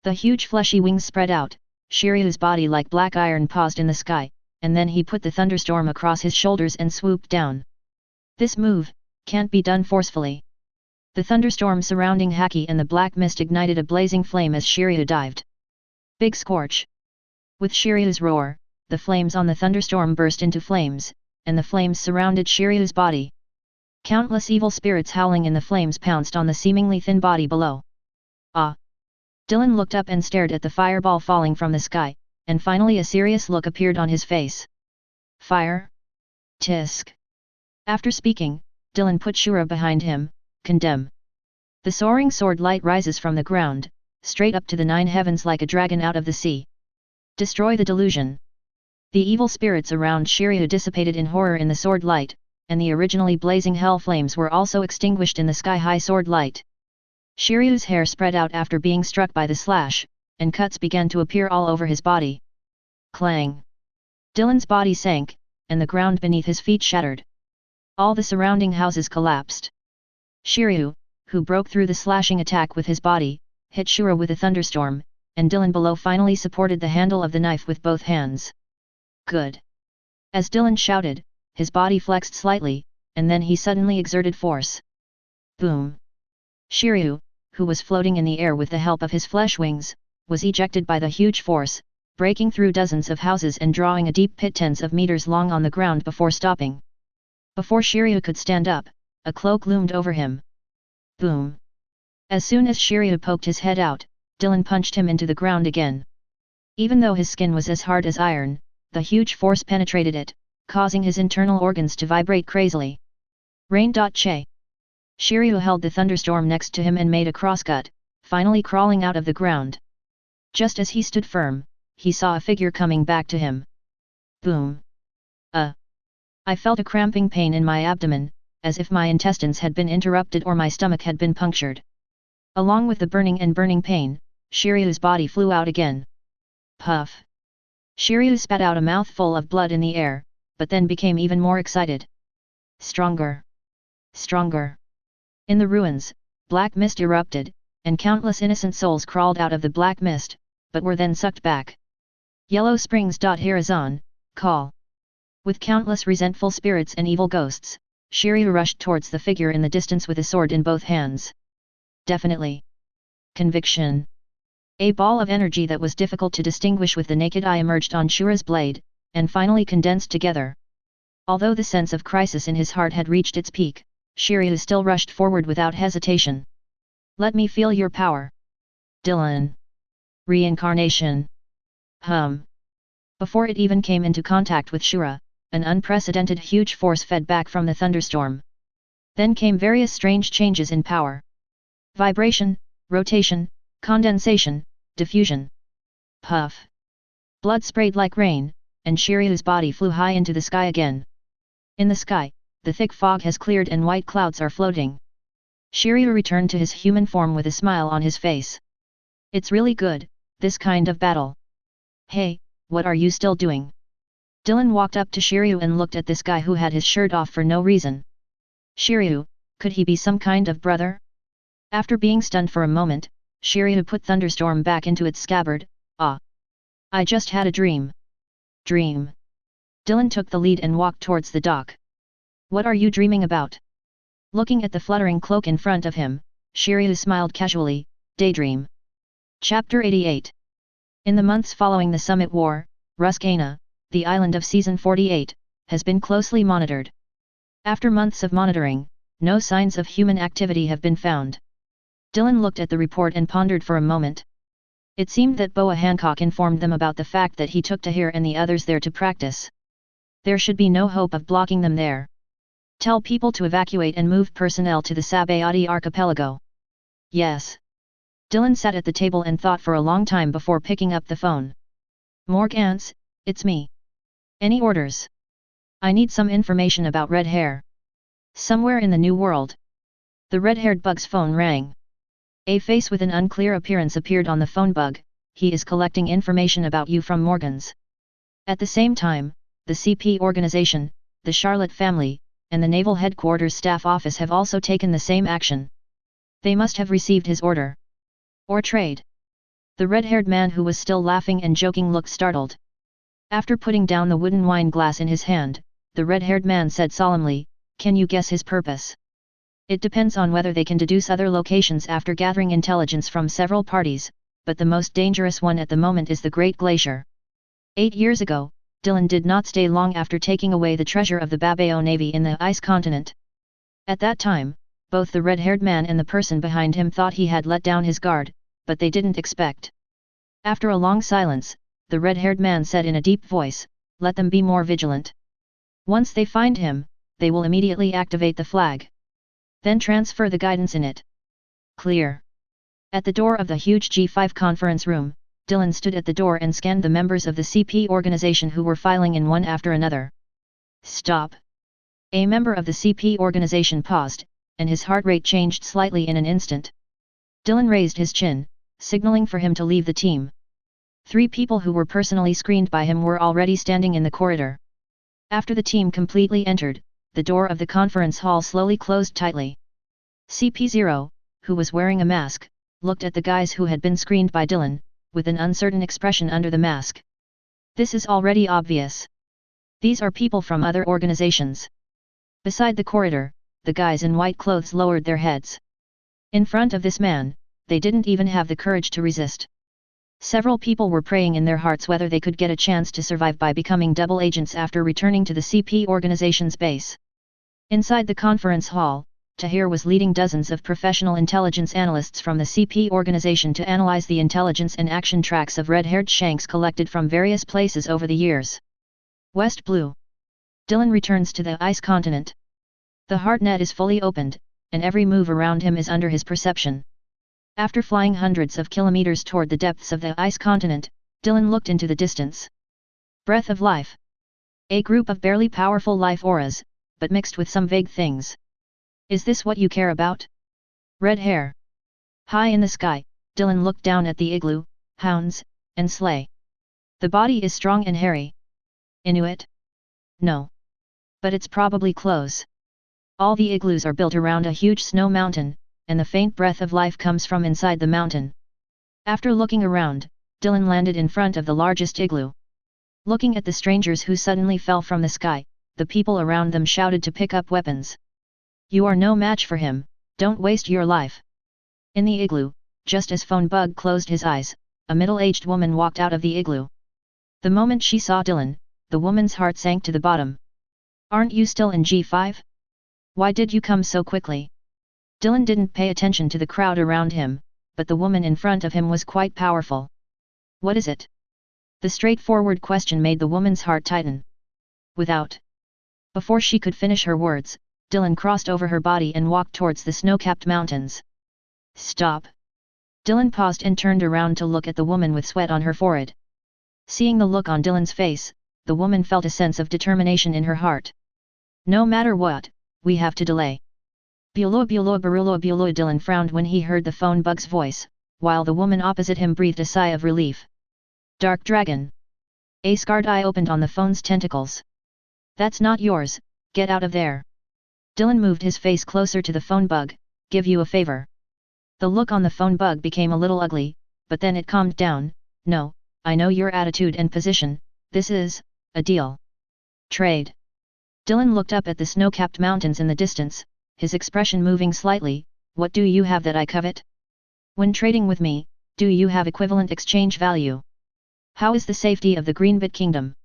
The huge fleshy wings spread out, Shiryu's body like black iron paused in the sky, and then he put the thunderstorm across his shoulders and swooped down. This move can't be done forcefully. The thunderstorm surrounding Haki and the black mist ignited a blazing flame as Shiryu dived. Big scorch! With Shiryu's roar, the flames on the thunderstorm burst into flames, and the flames surrounded Shiryu's body. Countless evil spirits howling in the flames pounced on the seemingly thin body below. Ah! Dylan looked up and stared at the fireball falling from the sky, and finally a serious look appeared on his face. Fire? Tisk! After speaking, Dylan put Shura behind him. Condemn. The soaring sword light rises from the ground, straight up to the 9 heavens like a dragon out of the sea. Destroy the delusion. The evil spirits around Shiryu dissipated in horror in the sword light, and the originally blazing hell flames were also extinguished in the sky-high sword light. Shiryu's hair spread out after being struck by the slash, and cuts began to appear all over his body. Clang! Dylan's body sank, and the ground beneath his feet shattered. All the surrounding houses collapsed. Shiryu, who broke through the slashing attack with his body, hit Shura with a thunderstorm, and Dylan below finally supported the handle of the knife with both hands. Good! As Dylan shouted, his body flexed slightly, and then he suddenly exerted force. Boom! Shiryu, who was floating in the air with the help of his flesh wings, was ejected by the huge force, breaking through dozens of houses and drawing a deep pit tens of meters long on the ground before stopping. Before Shiryu could stand up, a cloak loomed over him. Boom! As soon as Shiryu poked his head out, Dylan punched him into the ground again. Even though his skin was as hard as iron, the huge force penetrated it, causing his internal organs to vibrate crazily. Rain.che. Shiryu held the thunderstorm next to him and made a crosscut, finally crawling out of the ground. Just as he stood firm, he saw a figure coming back to him. Boom! I felt a cramping pain in my abdomen, as if my intestines had been interrupted or my stomach had been punctured. Along with the burning pain, Shiryu's body flew out again. Puff! Shiryu spat out a mouthful of blood in the air, but then became even more excited. Stronger! Stronger! In the ruins, black mist erupted, and countless innocent souls crawled out of the black mist, but were then sucked back. Yellow Springs. Hirazan, call. With countless resentful spirits and evil ghosts, Shiryu rushed towards the figure in the distance with a sword in both hands. Definitely. Conviction. A ball of energy that was difficult to distinguish with the naked eye emerged on Shura's blade, and finally condensed together. Although the sense of crisis in his heart had reached its peak, Shiryu still rushed forward without hesitation. Let me feel your power. Dylan. Reincarnation. Before it even came into contact with Shura, an unprecedented huge force fed back from the thunderstorm. Then came various strange changes in power. Vibration, rotation, condensation, diffusion. Puff. Blood sprayed like rain, and Shiryu's body flew high into the sky again. In the sky, the thick fog has cleared and white clouds are floating. Shiryu returned to his human form with a smile on his face. It's really good, this kind of battle. Hey, what are you still doing? Dylan walked up to Shiryu and looked at this guy who had his shirt off for no reason. Shiryu, could he be some kind of brother? After being stunned for a moment, Shiryu put Thunderstorm back into its scabbard. I just had a dream. Dream. Dylan took the lead and walked towards the dock. What are you dreaming about? Looking at the fluttering cloak in front of him, Shiryu smiled casually. Daydream. Chapter 88. In the months following the Summit War, Ruskana, the island of Season 48, has been closely monitored. After months of monitoring, no signs of human activity have been found. Dylan looked at the report and pondered for a moment. It seemed that Boa Hancock informed them about the fact that he took Tahir and the others there to practice. There should be no hope of blocking them there. Tell people to evacuate and move personnel to the Sabayati archipelago. Yes. Dylan sat at the table and thought for a long time before picking up the phone. Morgans, it's me. Any orders? I need some information about red hair. Somewhere in the New World. The red-haired bug's phone rang. A face with an unclear appearance appeared on the phone. Bug, he is collecting information about you from Morgans. At the same time, the CP organization, the Charlotte family, and the Naval Headquarters Staff Office have also taken the same action. They must have received his order. Or trade. The red-haired man who was still laughing and joking looked startled. After putting down the wooden wine glass in his hand, the red-haired man said solemnly, "Can you guess his purpose?" It depends on whether they can deduce other locations after gathering intelligence from several parties, but the most dangerous one at the moment is the Great Glacier. 8 years ago, Dylan did not stay long after taking away the treasure of the Babao Navy in the ice continent. At that time, both the red-haired man and the person behind him thought he had let down his guard, but they didn't expect. After a long silence, the red-haired man said in a deep voice, "Let them be more vigilant. Once they find him, they will immediately activate the flag. Then transfer the guidance in it." Clear. At the door of the huge G5 conference room, Dylan stood at the door and scanned the members of the CP organization who were filing in one after another. Stop. A member of the CP organization paused, and his heart rate changed slightly in an instant. Dylan raised his chin, signaling for him to leave the team. 3 people who were personally screened by him were already standing in the corridor. After the team completely entered, the door of the conference hall slowly closed tightly. CP0, who was wearing a mask, looked at the guys who had been screened by Dylan, with an uncertain expression under the mask. This is already obvious. These are people from other organizations. Beside the corridor, the guys in white clothes lowered their heads. In front of this man, they didn't even have the courage to resist. Several people were praying in their hearts whether they could get a chance to survive by becoming double agents after returning to the CP organization's base. Inside the conference hall, Tahir was leading dozens of professional intelligence analysts from the CP organization to analyze the intelligence and action tracks of red-haired shanks collected from various places over the years. West Blue. Dylan returns to the ice continent. The heart net is fully opened, and every move around him is under his perception. After flying hundreds of kilometers toward the depths of the ice continent, Dylan looked into the distance. Breath of life. A group of barely powerful life auras, but mixed with some vague things. Is this what you care about? Red hair. High in the sky, Dylan looked down at the igloo, hounds, and sleigh. The body is strong and hairy. Inuit? No. But it's probably close. All the igloos are built around a huge snow mountain, and the faint breath of life comes from inside the mountain. After looking around, Dylan landed in front of the largest igloo. Looking at the strangers who suddenly fell from the sky, the people around them shouted to pick up weapons. You are no match for him, don't waste your life. In the igloo, just as Phone Bug closed his eyes, a middle-aged woman walked out of the igloo. The moment she saw Dylan, the woman's heart sank to the bottom. Aren't you still in G5? Why did you come so quickly? Dylan didn't pay attention to the crowd around him, but the woman in front of him was quite powerful. What is it? The straightforward question made the woman's heart tighten. Without. Before she could finish her words, Dylan crossed over her body and walked towards the snow-capped mountains. Stop! Dylan paused and turned around to look at the woman with sweat on her forehead. Seeing the look on Dylan's face, the woman felt a sense of determination in her heart. No matter what, we have to delay. Bulo bulo barulo bulo. Dylan frowned when he heard the phone bug's voice, while the woman opposite him breathed a sigh of relief. Dark Dragon. A scarred eye opened on the phone's tentacles. That's not yours, get out of there. Dylan moved his face closer to the phone bug. Give you a favor. The look on the phone bug became a little ugly, but then it calmed down. No, I know your attitude and position, this is a deal. Trade. Dylan looked up at the snow-capped mountains in the distance, his expression moving slightly. What do you have that I covet? When trading with me, do you have equivalent exchange value? How is the safety of the Greenbit Kingdom?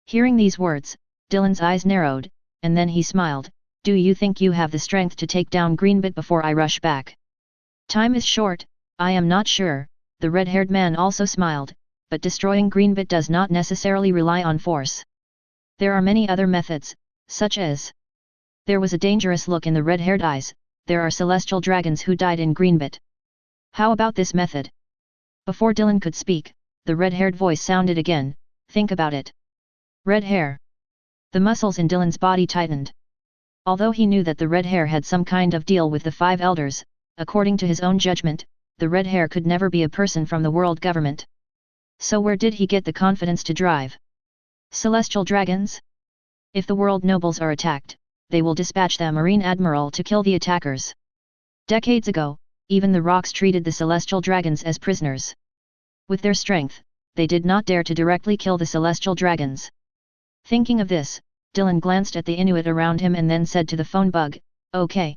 Hearing these words, Dylan's eyes narrowed, and then he smiled. Do you think you have the strength to take down Greenbit before I rush back? Time is short, I am not sure. The red-haired man also smiled, but destroying Greenbit does not necessarily rely on force. There are many other methods, such as... There was a dangerous look in the red-haired eyes. There are celestial dragons who died in Greenbit. How about this method? Before Dylan could speak, the red-haired voice sounded again. Think about it. Red hair. The muscles in Dylan's body tightened. Although he knew that the red hair had some kind of deal with the five elders, according to his own judgment, the red hair could never be a person from the world government. So where did he get the confidence to drive? Celestial dragons? If the world nobles are attacked, they will dispatch the Marine Admiral to kill the attackers. Decades ago, even the rocks treated the celestial dragons as prisoners. With their strength, they did not dare to directly kill the celestial dragons. Thinking of this, Dylan glanced at the Inuit around him and then said to the phone bug, Okay.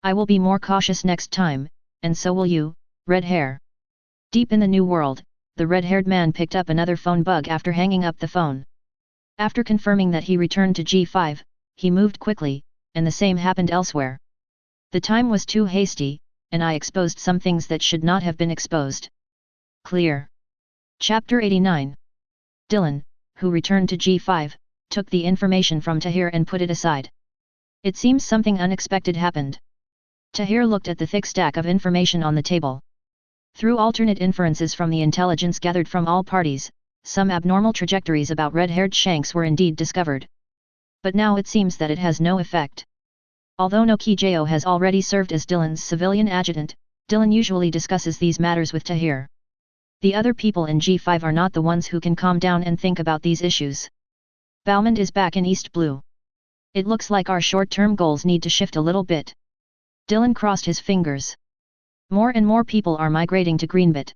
I will be more cautious next time, and so will you, red hair. Deep in the new world, the red-haired man picked up another phone bug after hanging up the phone. After confirming that he returned to G5, he moved quickly, and the same happened elsewhere. The time was too hasty, and I exposed some things that should not have been exposed. Clear. Chapter 89. Dylan, who returned to G5, took the information from Tahir and put it aside. It seems something unexpected happened. Tahir looked at the thick stack of information on the table. Through alternate inferences from the intelligence gathered from all parties, some abnormal trajectories about red-haired shanks were indeed discovered. But now it seems that it has no effect. Although Nokijao has already served as Dylan's civilian adjutant, Dylan usually discusses these matters with Tahir. The other people in G5 are not the ones who can calm down and think about these issues. Balmond is back in East Blue. It looks like our short-term goals need to shift a little bit. Dylan crossed his fingers. More and more people are migrating to Greenbit.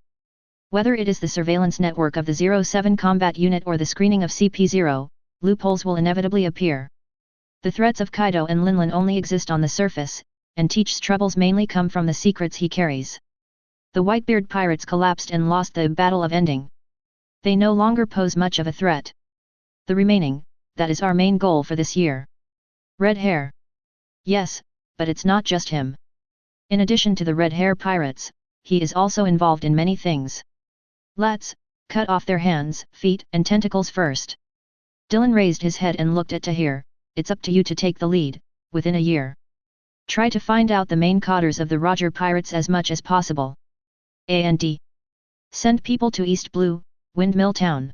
Whether it is the surveillance network of the 07 combat unit or the screening of CP0, loopholes will inevitably appear. The threats of Kaido and Linlin only exist on the surface, and Teach's troubles mainly come from the secrets he carries. The Whitebeard pirates collapsed and lost the Battle of Ending. They no longer pose much of a threat. The remaining, that is our main goal for this year. Red hair. Yes, but it's not just him. In addition to the red hair pirates, he is also involved in many things. Let's cut off their hands, feet, and tentacles first. Dylan raised his head and looked at Tahir. It's up to you to take the lead, within a year. Try to find out the main cauders of the Roger pirates as much as possible. And send people to East Blue, Windmill Town.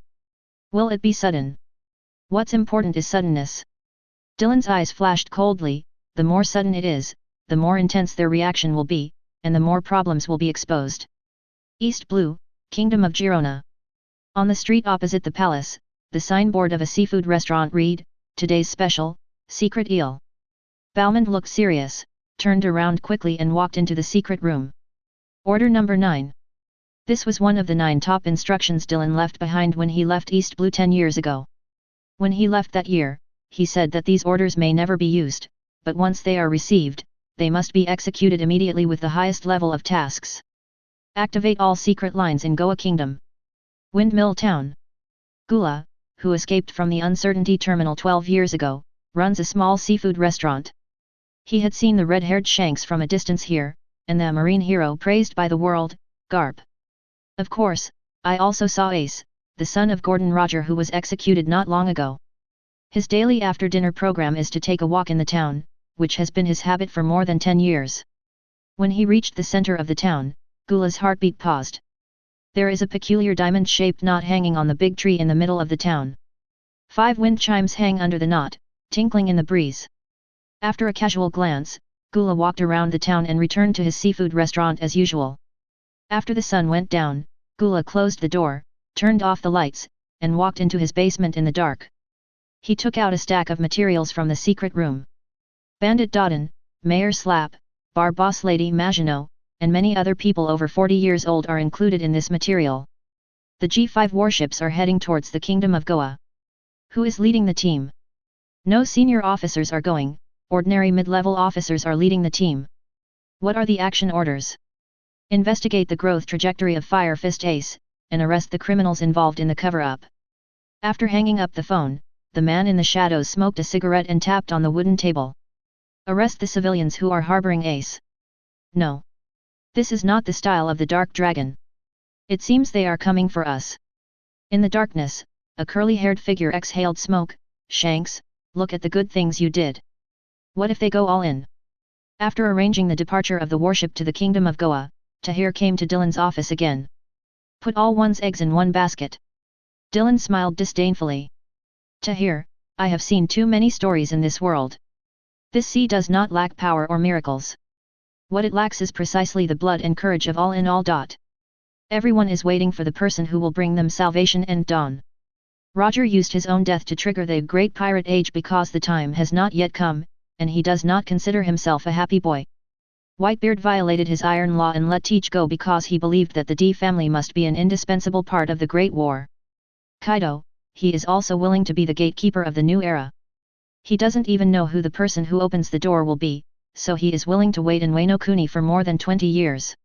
Will it be sudden? What's important is suddenness. Dylan's eyes flashed coldly. The more sudden it is, the more intense their reaction will be, and the more problems will be exposed. East Blue, Kingdom of Girona. On the street opposite the palace, the signboard of a seafood restaurant read, Today's special, secret eel. Balmond looked serious, turned around quickly and walked into the secret room. Order number 9. This was one of the 9 top instructions Dylan left behind when he left East Blue 10 years ago. When he left that year, he said that these orders may never be used, but once they are received, they must be executed immediately with the highest level of tasks. Activate all secret lines in Goa Kingdom. Windmill Town. Gula, who escaped from the Uncertainty Terminal 12 years ago, runs a small seafood restaurant. He had seen the red-haired shanks from a distance here, and the marine hero praised by the world, Garp. Of course, I also saw Ace, the son of Gordon Roger, who was executed not long ago. His daily after-dinner program is to take a walk in the town, which has been his habit for more than 10 years. When he reached the center of the town, Gula's heartbeat paused. There is a peculiar diamond-shaped knot hanging on the big tree in the middle of the town. 5 wind chimes hang under the knot, tinkling in the breeze. After a casual glance, Gula walked around the town and returned to his seafood restaurant as usual. After the sun went down, Gula closed the door, turned off the lights, and walked into his basement in the dark. He took out a stack of materials from the secret room. Bandit Dodden, Mayor Slap, Bar Boss Lady Maginot, and many other people over 40 years old are included in this material. The G5 warships are heading towards the Kingdom of Goa. Who is leading the team? No senior officers are going, ordinary mid-level officers are leading the team. What are the action orders? Investigate the growth trajectory of Fire Fist Ace, and arrest the criminals involved in the cover-up. After hanging up the phone, the man in the shadows smoked a cigarette and tapped on the wooden table. Arrest the civilians who are harboring Ace. No. This is not the style of the Dark Dragon. It seems they are coming for us. In the darkness, a curly-haired figure exhaled smoke. Shanks, look at the good things you did. What if they go all in? After arranging the departure of the warship to the Kingdom of Goa, Tahir came to Dylan's office again. Put all one's eggs in one basket. Dylan smiled disdainfully. Tahir, I have seen too many stories in this world. This sea does not lack power or miracles. What it lacks is precisely the blood and courage of all in all. Everyone is waiting for the person who will bring them salvation and dawn. Roger used his own death to trigger the Great Pirate Age because the time has not yet come, and he does not consider himself a happy boy. Whitebeard violated his iron law and let Teach go because he believed that the D family must be an indispensable part of the Great War. Kaido, he is also willing to be the gatekeeper of the new era. He doesn't even know who the person who opens the door will be, so he is willing to wait in Wano Kuni for more than 20 years.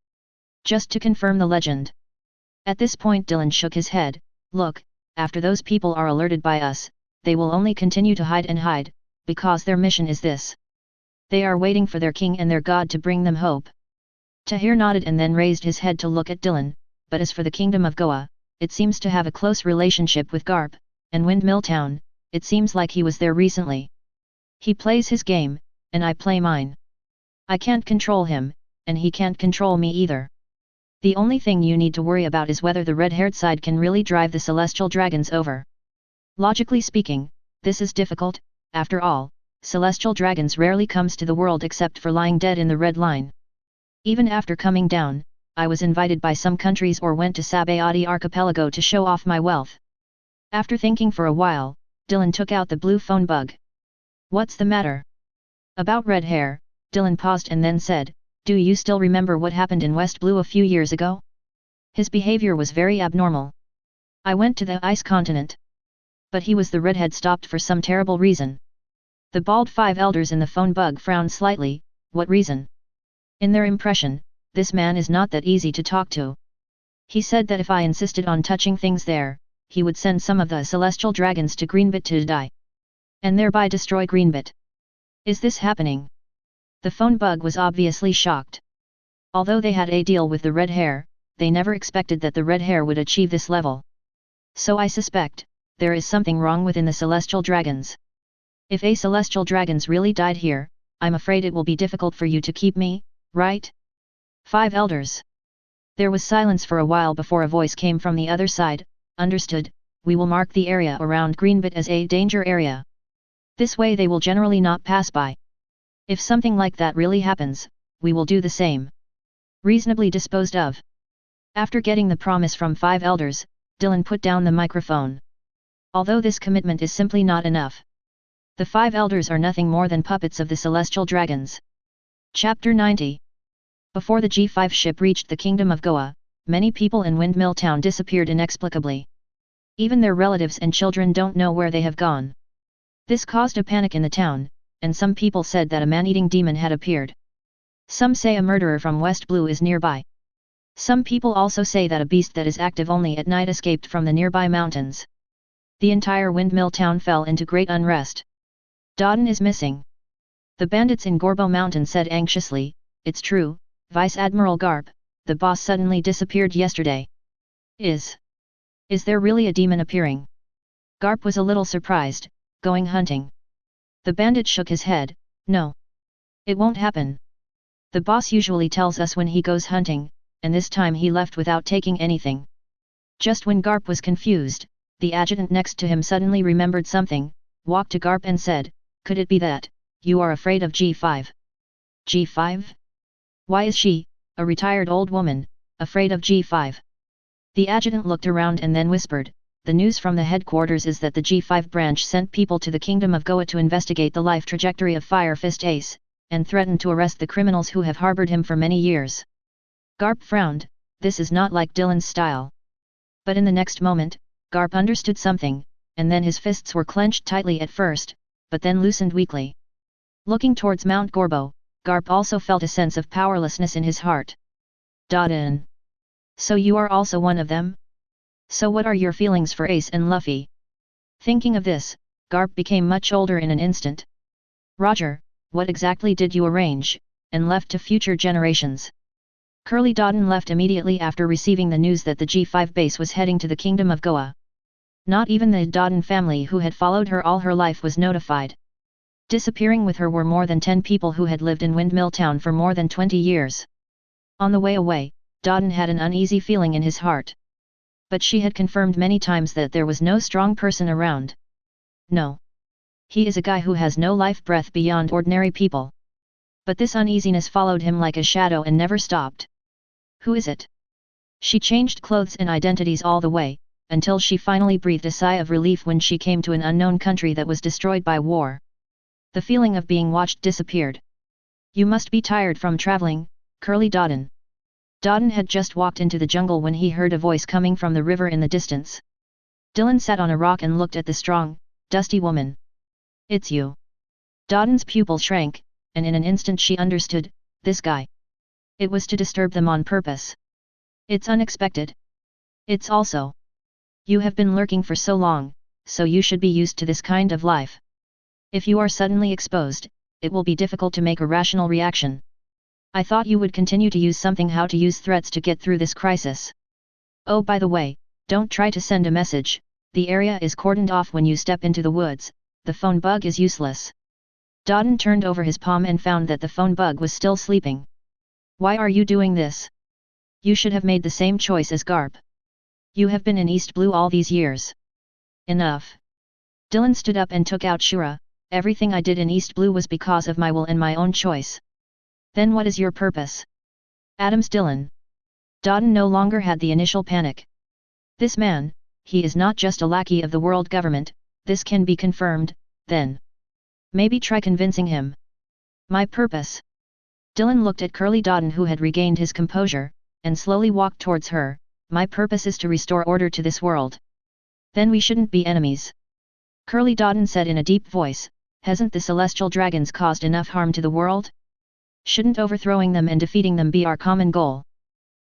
Just to confirm the legend. At this point Dylan shook his head. Look, after those people are alerted by us, they will only continue to hide and hide, because their mission is this. They are waiting for their king and their god to bring them hope. Tahir nodded and then raised his head to look at Dylan, but as for the Kingdom of Goa, it seems to have a close relationship with Garp, and Windmill Town, it seems like he was there recently. He plays his game, and I play mine. I can't control him, and he can't control me either. The only thing you need to worry about is whether the red-haired side can really drive the celestial dragons over. Logically speaking, this is difficult. After all, celestial dragons rarely comes to the world except for lying dead in the red line. Even after coming down, I was invited by some countries or went to Sabayati archipelago to show off my wealth. After thinking for a while, Dylan took out the blue phone bug. What's the matter? About red hair, Dylan paused and then said, do you still remember what happened in West Blue a few years ago? His behavior was very abnormal. I went to the ice continent. But he was the redhead stopped for some terrible reason. The bald 5 elders in the phone bug frowned slightly. What reason? In their impression, this man is not that easy to talk to. He said that if I insisted on touching things there, he would send some of the celestial dragons to Greenbit to die. And thereby destroy Greenbit. Is this happening? The phone bug was obviously shocked. Although they had a deal with the red hair, they never expected that the red hair would achieve this level. So I suspect, there is something wrong within the celestial dragons. If a celestial dragons really died here, I'm afraid it will be difficult for you to keep me, right? 5 elders. There was silence for a while before a voice came from the other side. Understood, we will mark the area around Greenbit as a danger area. This way they will generally not pass by. If something like that really happens, we will do the same. Reasonably disposed of. After getting the promise from 5 elders, Dylan put down the microphone. Although this commitment is simply not enough. The 5 elders are nothing more than puppets of the celestial dragons. Chapter 90. Before the G5 ship reached the Kingdom of Goa, many people in Windmill Town disappeared inexplicably. Even their relatives and children don't know where they have gone. This caused a panic in the town, and some people said that a man-eating demon had appeared. Some say a murderer from West Blue is nearby. Some people also say that a beast that is active only at night escaped from the nearby mountains. The entire Windmill Town fell into great unrest. Dodden is missing. The bandits in Gorbo Mountain said anxiously, it's true, Vice Admiral Garp, the boss suddenly disappeared yesterday. Is Is there really a demon appearing? Garp was a little surprised. Going hunting? The bandit shook his head. No. It won't happen. The boss usually tells us when he goes hunting, and this time he left without taking anything. Just when Garp was confused, the adjutant next to him suddenly remembered something, walked to Garp and said, "Could it be that you are afraid of G5? G5? Why is she, a retired old woman, afraid of G5? The adjutant looked around and then whispered, "The news from the headquarters is that the G5 branch sent people to the Kingdom of Goa to investigate the life trajectory of Fire Fist Ace, and threatened to arrest the criminals who have harbored him for many years." Garp frowned. This is not like Dylan's style. But in the next moment, Garp understood something, and then his fists were clenched tightly at first, but then loosened weakly. Looking towards Mount Gorbo, Garp also felt a sense of powerlessness in his heart. "Dodin. So you are also one of them? So what are your feelings for Ace and Luffy?" Thinking of this, Garp became much older in an instant. "Roger, what exactly did you arrange, and left to future generations?" Curly Dodden left immediately after receiving the news that the G5 base was heading to the Kingdom of Goa. Not even the Dodden family who had followed her all her life was notified. Disappearing with her were more than 10 people who had lived in Windmill Town for more than 20 years. On the way away, Dodden had an uneasy feeling in his heart. But she had confirmed many times that there was no strong person around. No. He is a guy who has no life breath beyond ordinary people. But this uneasiness followed him like a shadow and never stopped. Who is it? She changed clothes and identities all the way, until she finally breathed a sigh of relief when she came to an unknown country that was destroyed by war. The feeling of being watched disappeared. "You must be tired from traveling, Curly Dodden." Dodden had just walked into the jungle when he heard a voice coming from the river in the distance. Dylan sat on a rock and looked at the strong, dusty woman. "It's you." Dodden's pupil shrank, and in an instant she understood, this guy. It was to disturb them on purpose. "It's unexpected. It's also. You have been lurking for so long, so you should be used to this kind of life. If you are suddenly exposed, it will be difficult to make a rational reaction. I thought you would continue to use something how to use threats to get through this crisis. Oh, by the way, don't try to send a message, the area is cordoned off when you step into the woods, the phone bug is useless." Dodden turned over his palm and found that the phone bug was still sleeping. "Why are you doing this? You should have made the same choice as Garp. You have been in East Blue all these years. Enough." Dylan stood up and took out Shura. "Everything I did in East Blue was because of my will and my own choice." "Then what is your purpose?" Adams Dylan. Dodden no longer had the initial panic. "This man, he is not just a lackey of the world government, this can be confirmed, then. Maybe try convincing him." "My purpose?" Dylan looked at Curly Dodden who had regained his composure, and slowly walked towards her. "My purpose is to restore order to this world." "Then we shouldn't be enemies." Curly Dodden said in a deep voice, "Hasn't the celestial dragons caused enough harm to the world? Shouldn't overthrowing them and defeating them be our common goal?"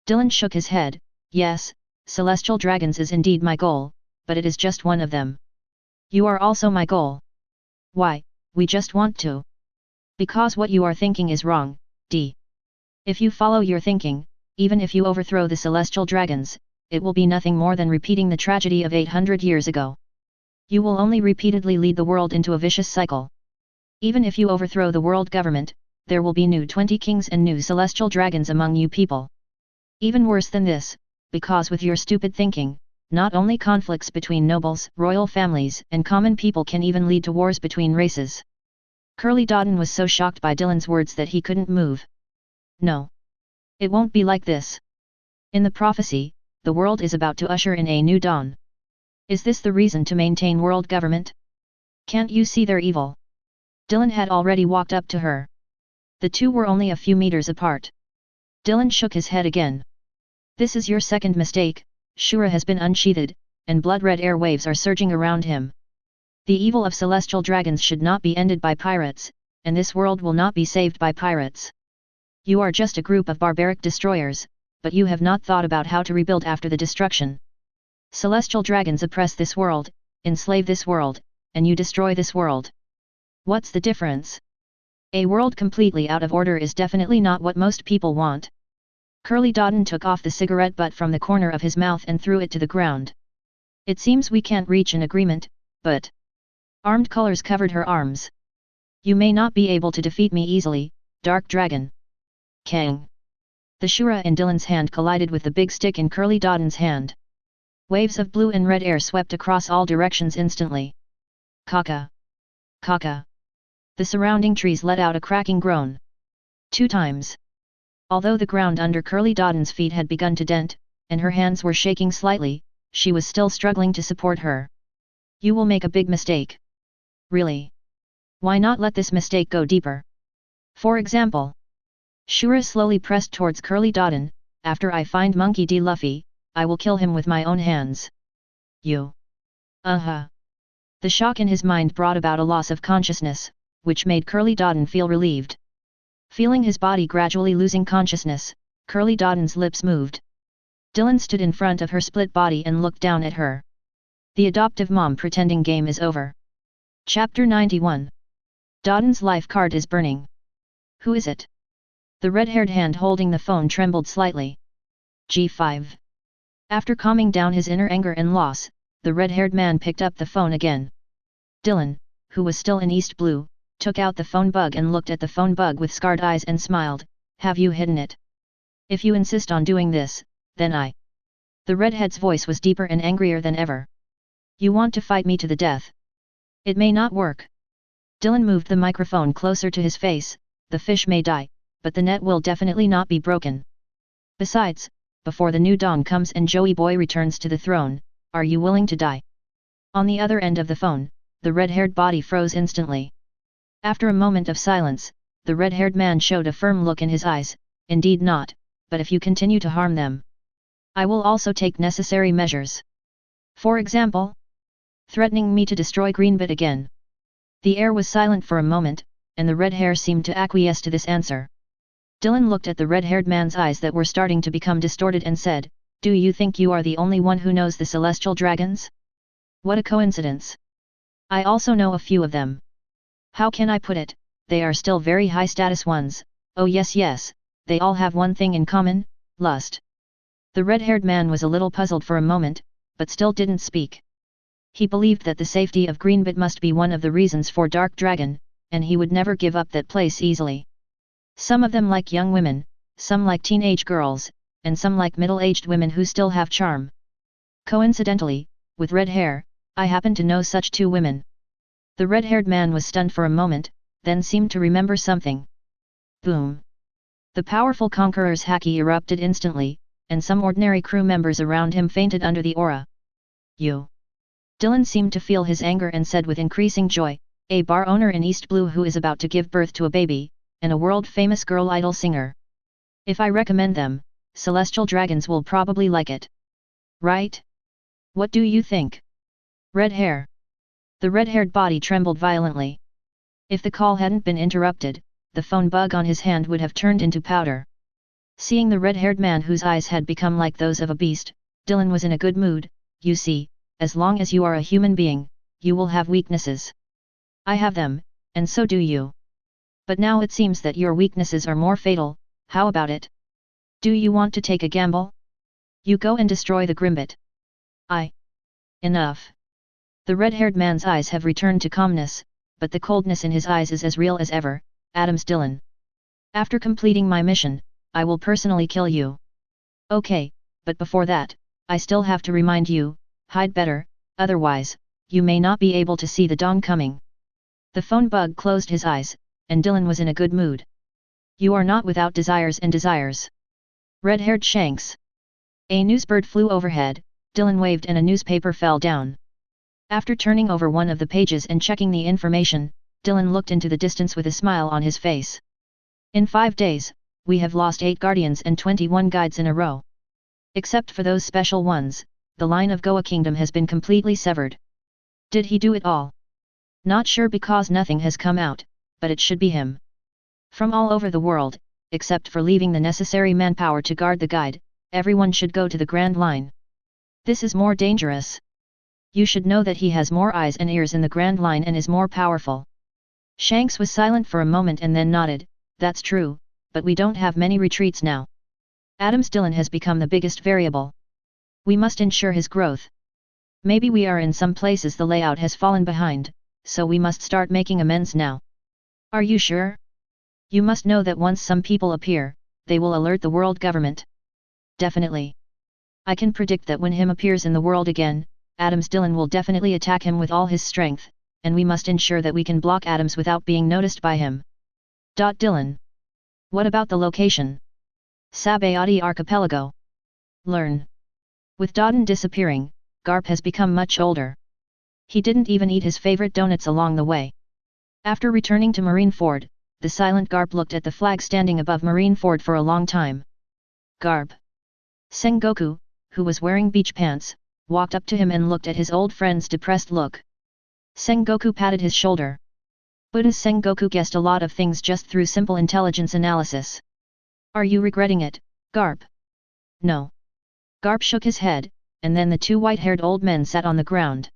Dylan shook his head. "Yes, celestial dragons is indeed my goal, but it is just one of them. You are also my goal." "Why, we just want to." "Because what you are thinking is wrong, D. If you follow your thinking, even if you overthrow the celestial dragons, it will be nothing more than repeating the tragedy of 800 years ago. You will only repeatedly lead the world into a vicious cycle. Even if you overthrow the world government, there will be new 20 kings and new celestial dragons among you people. Even worse than this, because with your stupid thinking, not only conflicts between nobles, royal families, and common people can even lead to wars between races." Curly Dodden was so shocked by Dylan's words that he couldn't move. "No. It won't be like this. In the prophecy, the world is about to usher in a new dawn. Is this the reason to maintain world government? Can't you see their evil?" Dylan had already walked up to her. The two were only a few meters apart. Dylan shook his head again. "This is your second mistake." Shura has been unsheathed, and blood-red airwaves are surging around him. "The evil of celestial dragons should not be ended by pirates, and this world will not be saved by pirates. You are just a group of barbaric destroyers, but you have not thought about how to rebuild after the destruction. Celestial dragons oppress this world, enslave this world, and you destroy this world. What's the difference? A world completely out of order is definitely not what most people want." Curly Dodden took off the cigarette butt from the corner of his mouth and threw it to the ground. It seems we can't reach an agreement, but... Armed colors covered her arms. You may not be able to defeat me easily, Dark Dragon. Kang. The Shura in Dylan's hand collided with the big stick in Curly Dodden's hand. Waves of blue and red air swept across all directions instantly. Kaka. Kaka. The surrounding trees let out a cracking groan. 2 times. Although the ground under Curly Dodden's feet had begun to dent, and her hands were shaking slightly, she was still struggling to support her. You will make a big mistake. Really? Why not let this mistake go deeper? For example. Shura slowly pressed towards Curly Dodden. After I find Monkey D. Luffy, I will kill him with my own hands. You. The shock in his mind brought about a loss of consciousness, which made Curly Dodden feel relieved. Feeling his body gradually losing consciousness, Curly Dodden's lips moved. Dylan stood in front of her split body and looked down at her. The adoptive mom pretending game is over. Chapter 91. Dodden's life card is burning. Who is it? The red-haired hand holding the phone trembled slightly. G5. After calming down his inner anger and loss, the red-haired man picked up the phone again. Dylan, who was still in East Blue, took out the phone bug and looked at the phone bug with scarred eyes and smiled. Have you hidden it? If you insist on doing this, then I... The redhead's voice was deeper and angrier than ever. You want to fight me to the death? It may not work. Dylan moved the microphone closer to his face. The fish may die, but the net will definitely not be broken. Besides, before the new dawn comes and Joey Boy returns to the throne, are you willing to die? On the other end of the phone, the red-haired body froze instantly. After a moment of silence, the red-haired man showed a firm look in his eyes. Indeed not, but if you continue to harm them, I will also take necessary measures. For example, threatening me to destroy Greenbit again. The air was silent for a moment, and the red hair seemed to acquiesce to this answer. Dylan looked at the red-haired man's eyes that were starting to become distorted and said, Do you think you are the only one who knows the celestial dragons? What a coincidence. I also know a few of them. How can I put it, they are still very high-status ones. Oh yes, they all have one thing in common, lust. The red-haired man was a little puzzled for a moment, but still didn't speak. He believed that the safety of Greenbit must be one of the reasons for Dark Dragon, and he would never give up that place easily. Some of them like young women, some like teenage girls, and some like middle-aged women who still have charm. Coincidentally, with red hair, I happen to know such 2 women. The red-haired man was stunned for a moment, then seemed to remember something. Boom! The powerful conqueror's haki erupted instantly, and some ordinary crew members around him fainted under the aura. You! Dylan seemed to feel his anger and said with increasing joy, a bar owner in East Blue who is about to give birth to a baby, and a world-famous girl idol singer. If I recommend them, celestial dragons will probably like it. Right? What do you think? Red hair. The red-haired body trembled violently. If the call hadn't been interrupted, the phone bug on his hand would have turned into powder. Seeing the red-haired man whose eyes had become like those of a beast, Dylan was in a good mood. You see, as long as you are a human being, you will have weaknesses. I have them, and so do you. But now it seems that your weaknesses are more fatal. How about it? Do you want to take a gamble? You go and destroy the Grimbit. Enough. The red-haired man's eyes have returned to calmness, but the coldness in his eyes is as real as ever. Adams Dylan. After completing my mission, I will personally kill you. Okay, but before that, I still have to remind you, hide better, otherwise, you may not be able to see the dawn coming. The phone bug closed his eyes, and Dylan was in a good mood. You are not without desires and desires. Red-haired Shanks. A newsbird flew overhead. Dylan waved and a newspaper fell down. After turning over one of the pages and checking the information, Dylan looked into the distance with a smile on his face. In 5 days, we have lost 8 guardians and 21 guides in a row. Except for those special ones, the line of Goa Kingdom has been completely severed. Did he do it all? Not sure because nothing has come out, but it should be him. From all over the world, except for leaving the necessary manpower to guard the guide, everyone should go to the Grand Line. This is more dangerous. You should know that he has more eyes and ears in the Grand Line and is more powerful. Shanks was silent for a moment and then nodded. That's true, but we don't have many retreats now. Adams Dylan has become the biggest variable. We must ensure his growth. Maybe we are in some places the layout has fallen behind, so we must start making amends now. Are you sure? You must know that once some people appear, they will alert the world government. Definitely. I can predict that when him appears in the world again, Adams Dillon will definitely attack him with all his strength, and we must ensure that we can block Adams without being noticed by him. Dillon. What about the location? Sabayati Archipelago. Learn. With Dodden disappearing, Garp has become much older. He didn't even eat his favorite donuts along the way. After returning to Marineford, the silent Garp looked at the flag standing above Marineford for a long time. Garp. Sengoku, who was wearing beach pants, walked up to him and looked at his old friend's depressed look. Sengoku patted his shoulder. Buddha's Sengoku guessed a lot of things just through simple intelligence analysis. Are you regretting it, Garp? No. Garp shook his head, and then the two white-haired old men sat on the ground.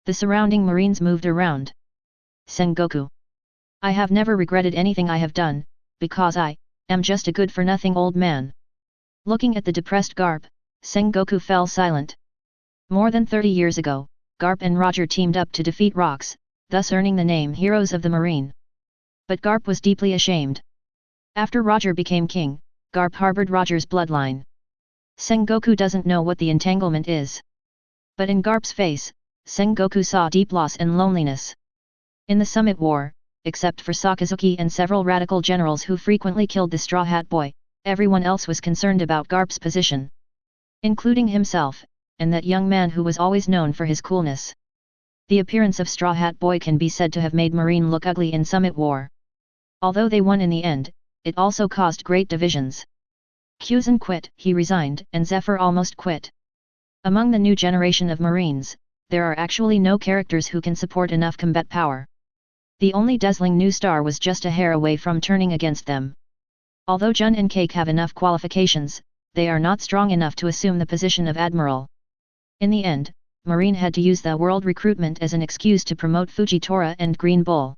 The surrounding marines moved around. Sengoku. I have never regretted anything I have done, because I am just a good-for-nothing old man. Looking at the depressed Garp, Sengoku fell silent. More than 30 years ago, Garp and Roger teamed up to defeat Rox, thus earning the name Heroes of the Marine. But Garp was deeply ashamed. After Roger became king, Garp harbored Roger's bloodline. Sengoku doesn't know what the entanglement is. But in Garp's face, Sengoku saw deep loss and loneliness. In the Summit War, except for Sakazuki and several radical generals who frequently killed the Straw Hat Boy, everyone else was concerned about Garp's position. Including himself, and that young man who was always known for his coolness. The appearance of Straw Hat Boy can be said to have made Marine look ugly in Summit War. Although they won in the end, it also caused great divisions. Kuzan quit, he resigned, and Zephyr almost quit. Among the new generation of Marines, there are actually no characters who can support enough combat power. The only dazzling new star was just a hair away from turning against them. Although Jun and Cake have enough qualifications, they are not strong enough to assume the position of admiral. In the end, Marine had to use the world recruitment as an excuse to promote Fujitora and Green Bull.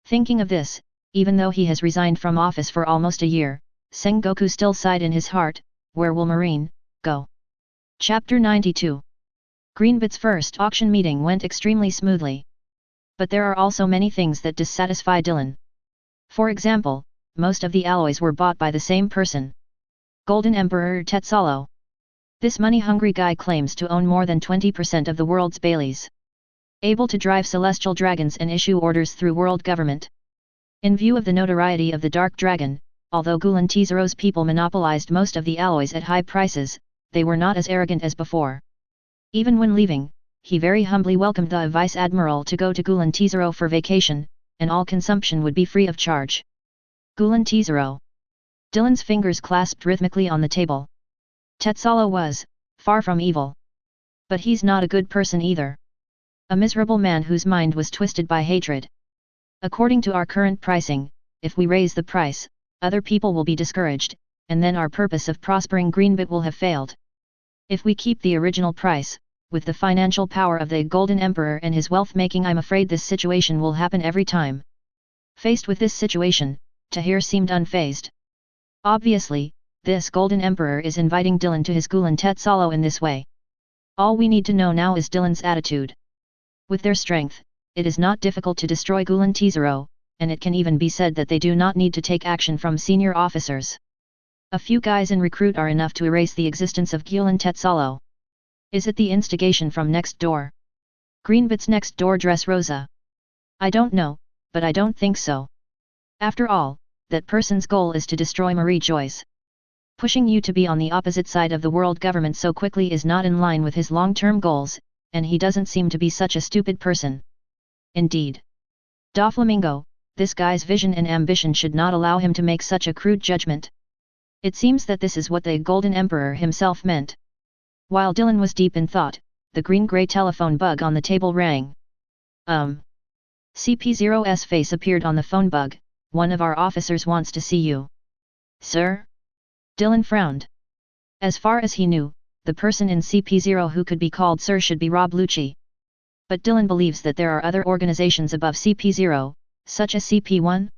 Thinking of this, even though he has resigned from office for almost a year, Sengoku still sighed in his heart, where will Marine go? Chapter 92. Greenbit's first auction meeting went extremely smoothly. But there are also many things that dissatisfy Dillon. For example, most of the alloys were bought by the same person. Golden Emperor Tetsalo. This money-hungry guy claims to own more than 20% of the world's Baileys. Able to drive celestial dragons and issue orders through world government. In view of the notoriety of the Dark Dragon, although Gulen Tezero's people monopolized most of the alloys at high prices, they were not as arrogant as before. Even when leaving, he very humbly welcomed the Vice Admiral to go to Gulen Tezero for vacation, and all consumption would be free of charge. Gulen Tezero. Dillon's fingers clasped rhythmically on the table. Tetsalo was far from evil. But he's not a good person either. A miserable man whose mind was twisted by hatred. According to our current pricing, if we raise the price, other people will be discouraged, and then our purpose of prospering Greenbit will have failed. If we keep the original price, with the financial power of the Golden Emperor and his wealth-making, I'm afraid this situation will happen every time. Faced with this situation, Tahir seemed unfazed. Obviously, this Golden Emperor is inviting Dillon to his Gulen Tetsalo in this way. All we need to know now is Dillon's attitude. With their strength, it is not difficult to destroy Gulen Tezero, and it can even be said that they do not need to take action from senior officers. A few guys in recruit are enough to erase the existence of Gulen Tetsalo. Is it the instigation from next door? Greenbit's next door Dressrosa? I don't know, but I don't think so. After all, that person's goal is to destroy Marie Joyce. Pushing you to be on the opposite side of the world government so quickly is not in line with his long-term goals, and he doesn't seem to be such a stupid person. Indeed. Doflamingo, this guy's vision and ambition should not allow him to make such a crude judgment. It seems that this is what the Golden Emperor himself meant. While Dillon was deep in thought, the green-gray telephone bug on the table rang. CP0's face appeared on the phone bug. One of our officers wants to see you. Sir? Dillon frowned. As far as he knew, the person in CP0 who could be called Sir should be Rob Lucci. But Dillon believes that there are other organizations above CP0, such as CP1?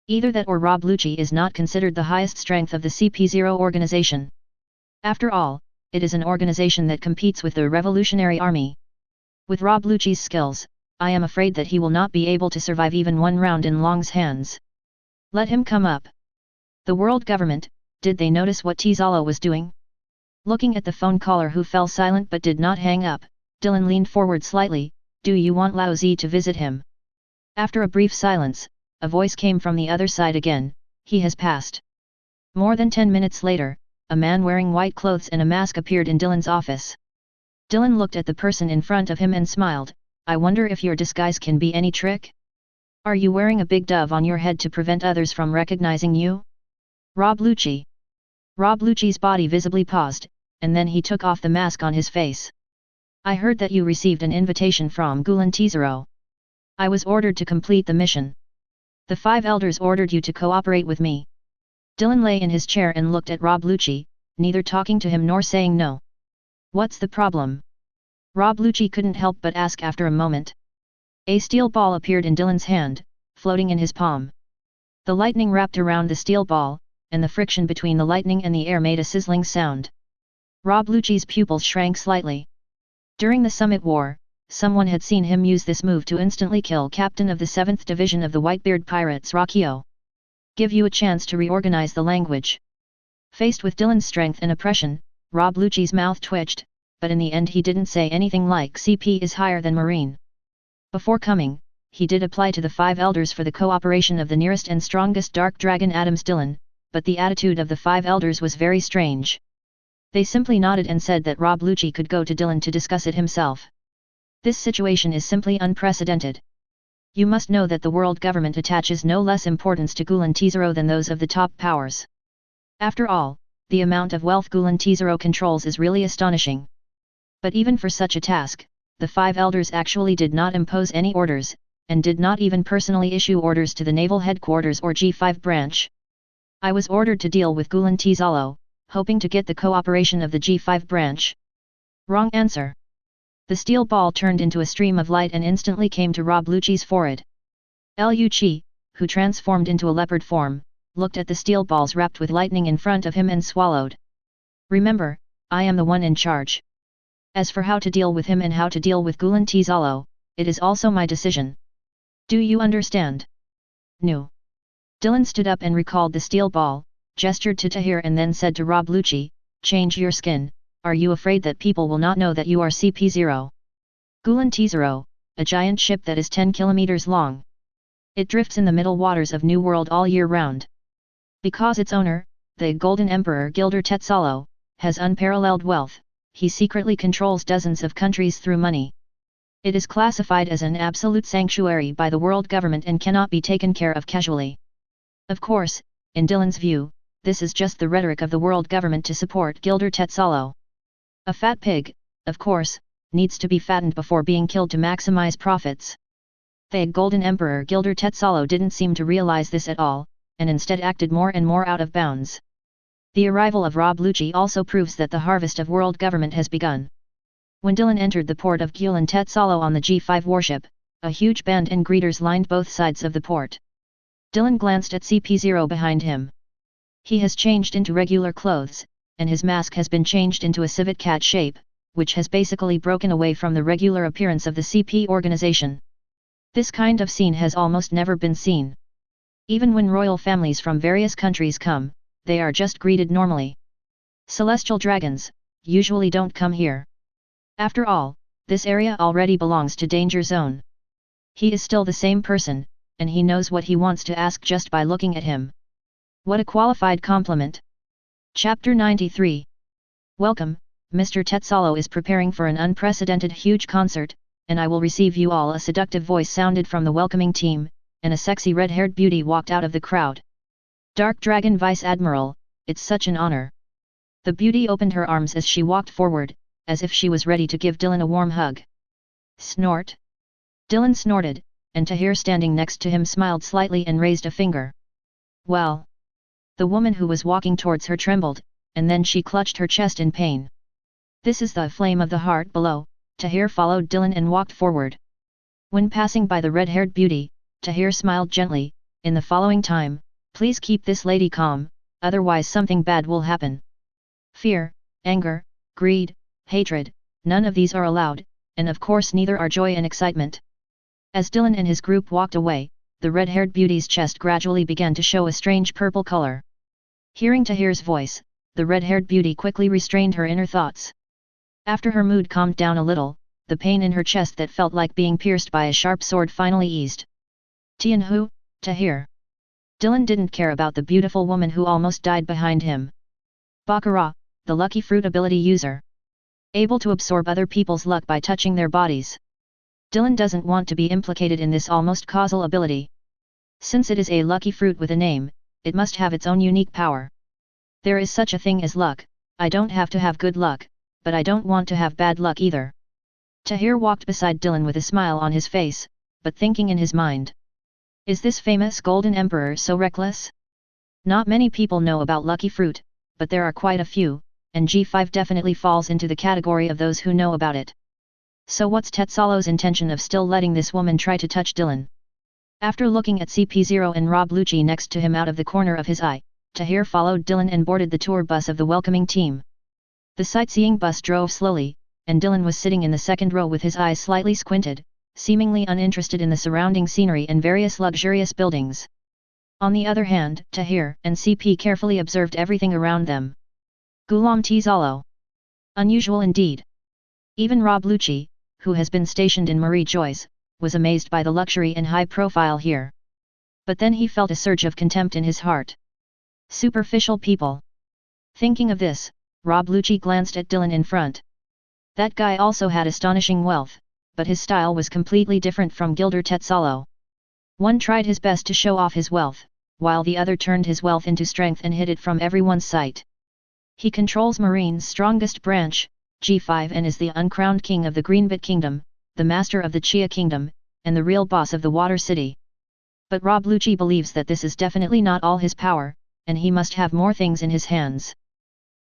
Either that or Rob Lucci is not considered the highest strength of the CP0 organization. After all, it is an organization that competes with the Revolutionary Army. With Rob Lucci's skills, I am afraid that he will not be able to survive even one round in Long's hands. Let him come up. The world government, did they notice what Tizalo was doing? Looking at the phone caller who fell silent but did not hang up, Dylan leaned forward slightly. Do you want Lao Zi to visit him? After a brief silence, a voice came from the other side again. He has passed. More than 10 minutes later, a man wearing white clothes and a mask appeared in Dylan's office. Dylan looked at the person in front of him and smiled. I wonder if your disguise can be any trick? Are you wearing a big dove on your head to prevent others from recognizing you? Rob Lucci. Rob Lucci's body visibly paused, and then he took off the mask on his face. I heard that you received an invitation from Gol D. I was ordered to complete the mission. The 5 elders ordered you to cooperate with me. Dylan lay in his chair and looked at Rob Lucci, neither talking to him nor saying no. What's the problem? Rob Lucci couldn't help but ask after a moment. A steel ball appeared in Dylan's hand, floating in his palm. The lightning wrapped around the steel ball, and the friction between the lightning and the air made a sizzling sound. Rob Lucci's pupils shrank slightly. During the Summit War, someone had seen him use this move to instantly kill Captain of the 7th Division of the Whitebeard Pirates Rockio. Give you a chance to reorganize the language. Faced with Dylan's strength and oppression, Rob Lucci's mouth twitched, but in the end he didn't say anything like CP is higher than Marine. Before coming, he did apply to the 5 elders for the cooperation of the nearest and strongest dark dragon Adams Dylan, but the attitude of the 5 elders was very strange. They simply nodded and said that Rob Lucci could go to Dylan to discuss it himself. This situation is simply unprecedented. You must know that the world government attaches no less importance to Gol D than those of the top powers. After all, the amount of wealth Gol D controls is really astonishing. But even for such a task, the 5 elders actually did not impose any orders, and did not even personally issue orders to the naval headquarters or G5 branch. I was ordered to deal with Gol D, hoping to get the cooperation of the G5 branch. Wrong answer. The steel ball turned into a stream of light and instantly came to Rob Lucci's forehead. Liu Qi, who transformed into a leopard form, looked at the steel balls wrapped with lightning in front of him and swallowed. Remember, I am the one in charge. As for how to deal with him and how to deal with Gol D, it is also my decision. Do you understand? No. Dylan stood up and recalled the steel ball, gestured to Tahir and then said to Rob Lucci, change your skin. Are you afraid that people will not know that you are CP0? Gol D, a giant ship that is 10 kilometers long. It drifts in the middle waters of New World all year round. Because its owner, the Golden Emperor Gilder Tetzalo, has unparalleled wealth, he secretly controls dozens of countries through money. It is classified as an absolute sanctuary by the world government and cannot be taken care of casually. Of course, in Dylan's view, this is just the rhetoric of the world government to support Gilder Tetzalo. A fat pig, of course, needs to be fattened before being killed to maximize profits. The Golden Emperor Gilder Tetzalo didn't seem to realize this at all, and instead acted more and more out of bounds. The arrival of Rob Lucci also proves that the harvest of world government has begun. When Dylan entered the port of Gol D on the G5 warship, a huge band and greeters lined both sides of the port. Dylan glanced at CP0 behind him. He has changed into regular clothes, and his mask has been changed into a civet cat shape, which has basically broken away from the regular appearance of the CP organization. This kind of scene has almost never been seen. Even when royal families from various countries come, they are just greeted normally. Celestial dragons usually don't come here. After all, this area already belongs to Danger Zone. He is still the same person, and he knows what he wants to ask just by looking at him. What a qualified compliment! Chapter 93. Welcome, Mr. Tetzalo is preparing for an unprecedented huge concert, and I will receive you all. A seductive voice sounded from the welcoming team, and a sexy red-haired beauty walked out of the crowd. Dark Dragon Vice Admiral, it's such an honor. The beauty opened her arms as she walked forward, as if she was ready to give Dylan a warm hug. Snort. Dylan snorted, and Tahir standing next to him smiled slightly and raised a finger. Well. The woman who was walking towards her trembled, and then she clutched her chest in pain. This is the flame of the heart below. Tahir followed Dylan and walked forward. When passing by the red-haired beauty, Tahir smiled gently, in the following time, please keep this lady calm, otherwise something bad will happen. Fear, anger, greed, hatred, none of these are allowed, and of course neither are joy and excitement. As Dylan and his group walked away, the red-haired beauty's chest gradually began to show a strange purple color. Hearing Tahir's voice, the red-haired beauty quickly restrained her inner thoughts. After her mood calmed down a little, the pain in her chest that felt like being pierced by a sharp sword finally eased. Tianhu, Tahir. Dylan didn't care about the beautiful woman who almost died behind him. Baccarat, the lucky fruit ability user. Able to absorb other people's luck by touching their bodies. Dylan doesn't want to be implicated in this almost causal ability. Since it is a lucky fruit with a name, it must have its own unique power. There is such a thing as luck. I don't have to have good luck, but I don't want to have bad luck either. Tahir walked beside Dylan with a smile on his face, but thinking in his mind. Is this famous Golden Emperor so reckless? Not many people know about lucky fruit, but there are quite a few, and G5 definitely falls into the category of those who know about it. So what's Tetsalo's intention of still letting this woman try to touch Dylan? After looking at CP0 and Rob Lucci next to him out of the corner of his eye, Tahir followed Dylan and boarded the tour bus of the welcoming team. The sightseeing bus drove slowly, and Dylan was sitting in the second row with his eyes slightly squinted, seemingly uninterested in the surrounding scenery and various luxurious buildings. On the other hand, Tahir and CP carefully observed everything around them. Gulam Tzalo. Unusual indeed. Even Rob Lucci, who has been stationed in Marie Joyce, was amazed by the luxury and high profile here. But then he felt a surge of contempt in his heart. Superficial people. Thinking of this, Rob Lucci glanced at Dylan in front. That guy also had astonishing wealth, but his style was completely different from Gilder Tetsalo. One tried his best to show off his wealth, while the other turned his wealth into strength and hid it from everyone's sight. He controls Marine's strongest branch, G5, and is the uncrowned king of the Greenbit Kingdom, the master of the Chia Kingdom, and the real boss of the Water City. But Rob Lucci believes that this is definitely not all his power, and he must have more things in his hands.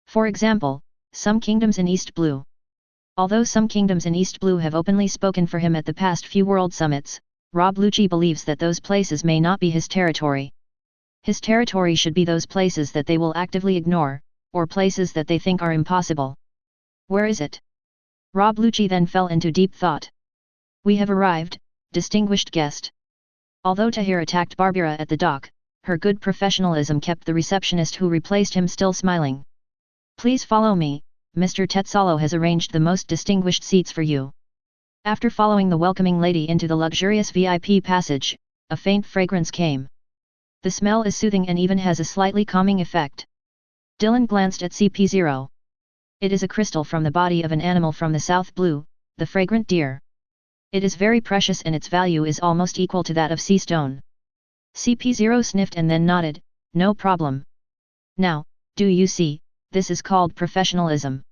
For example, some kingdoms in East Blue. Although some kingdoms in East Blue have openly spoken for him at the past few World Summits, Rob Lucci believes that those places may not be his territory. His territory should be those places that they will actively ignore, or places that they think are impossible. Where is it? Rob Lucci then fell into deep thought. We have arrived, distinguished guest. Although Tahir attacked Barbara at the dock, her good professionalism kept the receptionist who replaced him still smiling. Please follow me, Mr. Tetsalo has arranged the most distinguished seats for you. After following the welcoming lady into the luxurious VIP passage, a faint fragrance came. The smell is soothing and even has a slightly calming effect. Dylan glanced at CP0. It is a crystal from the body of an animal from the South Blue, the fragrant deer. It is very precious and its value is almost equal to that of sea stone. CP0 sniffed and then nodded, no problem. Now, do you see, this is called professionalism.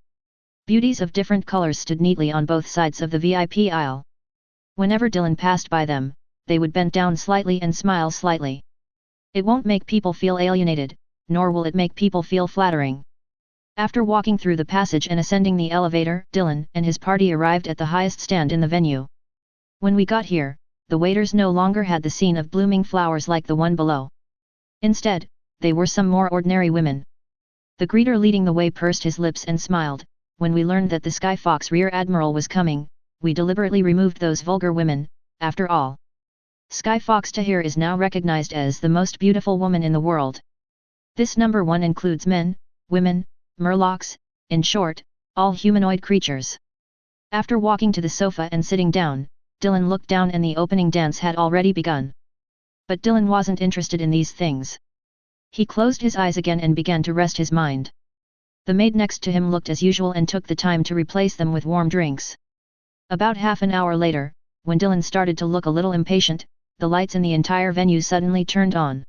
Beauties of different colors stood neatly on both sides of the VIP aisle. Whenever Dylan passed by them, they would bend down slightly and smile slightly. It won't make people feel alienated, nor will it make people feel flattering. After walking through the passage and ascending the elevator, Dylan and his party arrived at the highest stand in the venue. When we got here, the waiters no longer had the scene of blooming flowers like the one below. Instead, they were some more ordinary women. The greeter leading the way pursed his lips and smiled. When we learned that the Skyfox Rear Admiral was coming, we deliberately removed those vulgar women. After all, Skyfox Tahir is now recognized as the most beautiful woman in the world. This number one includes men, women, murlocs, in short, all humanoid creatures. After walking to the sofa and sitting down, Dylan looked down and the opening dance had already begun. But Dylan wasn't interested in these things. He closed his eyes again and began to rest his mind. The maid next to him looked as usual and took the time to replace them with warm drinks. About half an hour later, when Dylan started to look a little impatient, the lights in the entire venue suddenly turned on.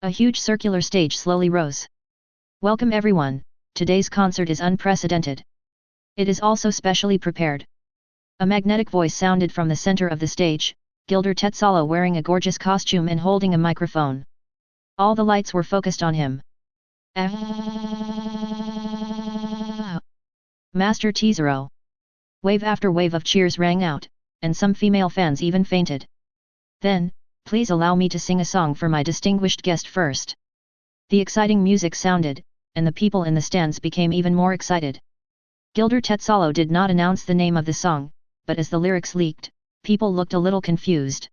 A huge circular stage slowly rose. Welcome everyone, today's concert is unprecedented. It is also specially prepared. A magnetic voice sounded from the center of the stage, Gilder Tetsalo wearing a gorgeous costume and holding a microphone. All the lights were focused on him. Master Tzaro. Wave after wave of cheers rang out, and some female fans even fainted. Then, please allow me to sing a song for my distinguished guest first. The exciting music sounded, and the people in the stands became even more excited. Gilder Tetzalo did not announce the name of the song, but as the lyrics leaked, people looked a little confused.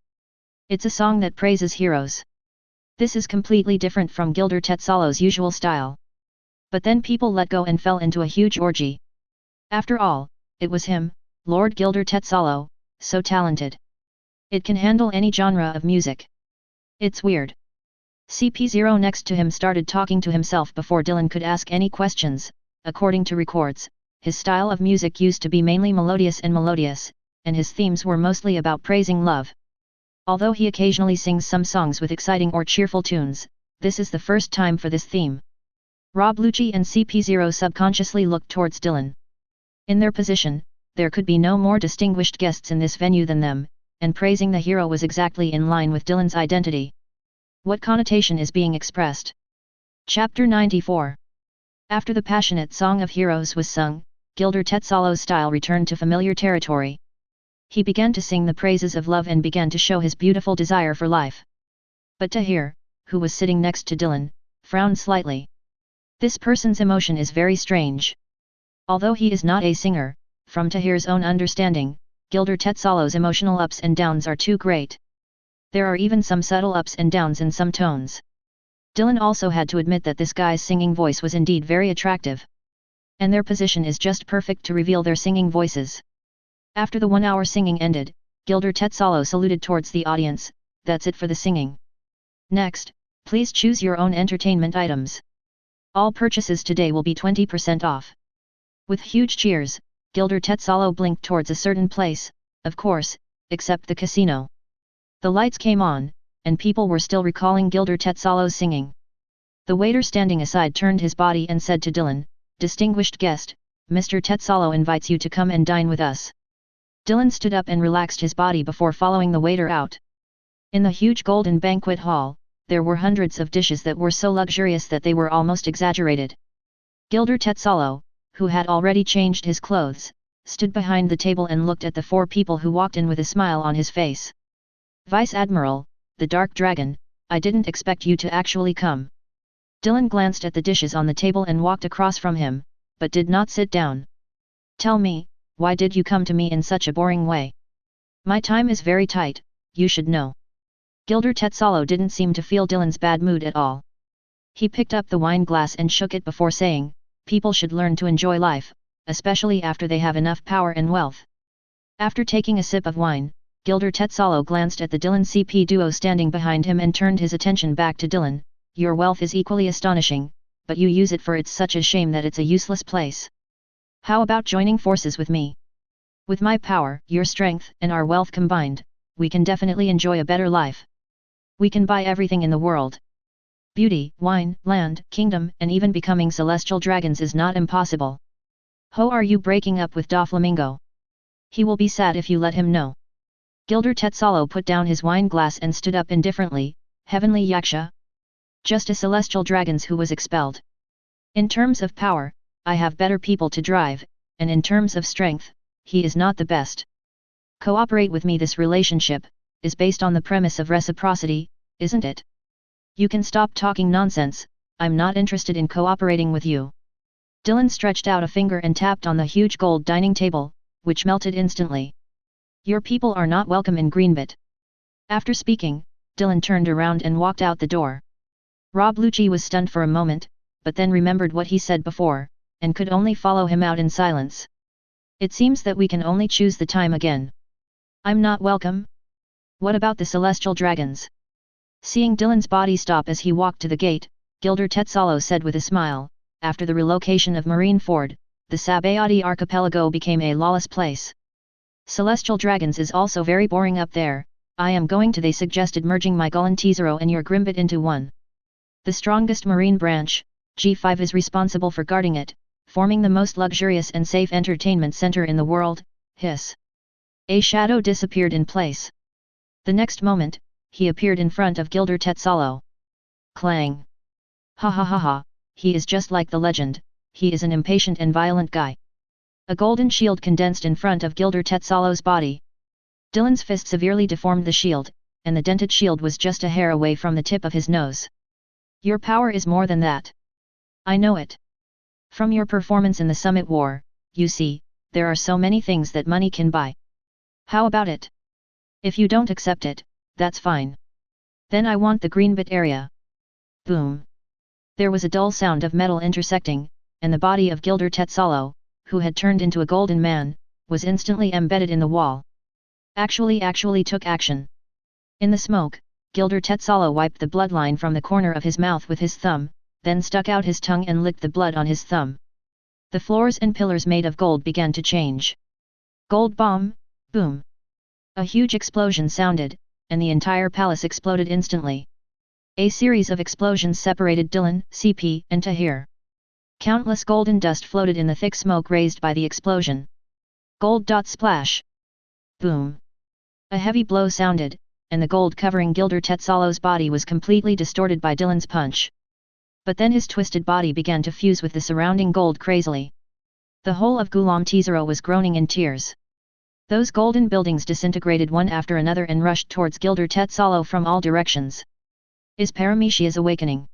It's a song that praises heroes. This is completely different from Gilder Tetzalo's usual style. But then people let go and fell into a huge orgy. After all, it was him, Lord Gilder Tetzalo, so talented. It can handle any genre of music. It's weird. CP0 next to him started talking to himself before Dylan could ask any questions. According to records, his style of music used to be mainly melodious, and his themes were mostly about praising love. Although he occasionally sings some songs with exciting or cheerful tunes, this is the first time for this theme. Rob Lucci and CP0 subconsciously looked towards Dylan. In their position, there could be no more distinguished guests in this venue than them, and praising the hero was exactly in line with Dylan's identity. What connotation is being expressed? Chapter 94. After the passionate Song of Heroes was sung, Gilder Tetzalo's style returned to familiar territory. He began to sing the praises of love and began to show his beautiful desire for life. But Tahir, who was sitting next to Dylan, frowned slightly. This person's emotion is very strange. Although he is not a singer, from Tahir's own understanding, Gilder Tetzalo's emotional ups and downs are too great. There are even some subtle ups and downs in some tones. Dylan also had to admit that this guy's singing voice was indeed very attractive. And their position is just perfect to reveal their singing voices. After the 1 hour singing ended, Gilder Tetzalo saluted towards the audience. That's it for the singing. Next, please choose your own entertainment items. All purchases today will be 20% off. With huge cheers, Gilder Tetzalo blinked towards a certain place, of course, except the casino. The lights came on, and people were still recalling Gilder Tetzalo's singing. The waiter standing aside turned his body and said to Dylan, "Distinguished guest, Mr. Tetzalo invites you to come and dine with us." Dylan stood up and relaxed his body before following the waiter out. In the huge golden banquet hall, there were hundreds of dishes that were so luxurious that they were almost exaggerated. Gilder Tetzalo, who had already changed his clothes, stood behind the table and looked at the 4 people who walked in with a smile on his face. "Vice Admiral, the Dark Dragon, I didn't expect you to actually come." Dylan glanced at the dishes on the table and walked across from him, but did not sit down. "Tell me, why did you come to me in such a boring way? My time is very tight, you should know." Gilder Tetzalo didn't seem to feel Dylan's bad mood at all. He picked up the wine glass and shook it before saying, "People should learn to enjoy life, especially after they have enough power and wealth." After taking a sip of wine, Gilder Tetzalo glanced at the Dylan CP duo standing behind him and turned his attention back to Dylan. "Your wealth is equally astonishing, but you use it for it's such a shame that it's a useless place. How about joining forces with me? With my power, your strength, and our wealth combined, we can definitely enjoy a better life. We can buy everything in the world. Beauty, wine, land, kingdom, and even becoming celestial dragons is not impossible. How are you breaking up with Doflamingo? He will be sad if you let him know." Gilder Tetzalo put down his wine glass and stood up indifferently. "Heavenly Yaksha? Just a celestial dragons who was expelled. In terms of power, I have better people to drive, and in terms of strength, he is not the best. Cooperate with me. This relationship is based on the premise of reciprocity, isn't it? You can stop talking nonsense, I'm not interested in cooperating with you." Dylan stretched out a finger and tapped on the huge gold dining table, which melted instantly. "Your people are not welcome in Greenbit." After speaking, Dylan turned around and walked out the door. Rob Lucci was stunned for a moment, but then remembered what he said before, and could only follow him out in silence. "It seems that we can only choose the time again. I'm not welcome? What about the celestial dragons?" Seeing Dylan's body stop as he walked to the gate, Gilder Tetzalo said with a smile, "After the relocation of Marineford, the Sabayati archipelago became a lawless place. Celestial dragons is also very boring up there. I am going to. They suggested merging my Gol D and your Grimbit into one. The strongest marine branch, G5, is responsible for guarding it, forming the most luxurious and safe entertainment center in the world." Hiss. A shadow disappeared in place. The next moment, he appeared in front of Gilder Tetzalo. Clang. "Ha ha ha ha, he is just like the legend, he is an impatient and violent guy." A golden shield condensed in front of Gilder Tetzalo's body. Dylan's fist severely deformed the shield, and the dented shield was just a hair away from the tip of his nose. "Your power is more than that. I know it. From your performance in the Summit War, you see, there are so many things that money can buy. How about it? If you don't accept it, that's fine. Then I want the green bit area. Boom. There was a dull sound of metal intersecting, and the body of Gilder Tetzalo, who had turned into a golden man, was instantly embedded in the wall. Actually took action. In the smoke, Gilder Tetzalo wiped the bloodline from the corner of his mouth with his thumb, then stuck out his tongue and licked the blood on his thumb. The floors and pillars made of gold began to change. Gold bomb, boom. A huge explosion sounded, and the entire palace exploded instantly. A series of explosions separated Dylan, CP, and Tahir. Countless golden dust floated in the thick smoke raised by the explosion. Gold dot splash. Boom. A heavy blow sounded, and the gold covering Gilder Tetzalo's body was completely distorted by Dylan's punch. But then his twisted body began to fuse with the surrounding gold crazily. The whole of Gulam Tzero was groaning in tears. Those golden buildings disintegrated one after another and rushed towards Gilder Tetzalo from all directions. Is Paramecia's awakening?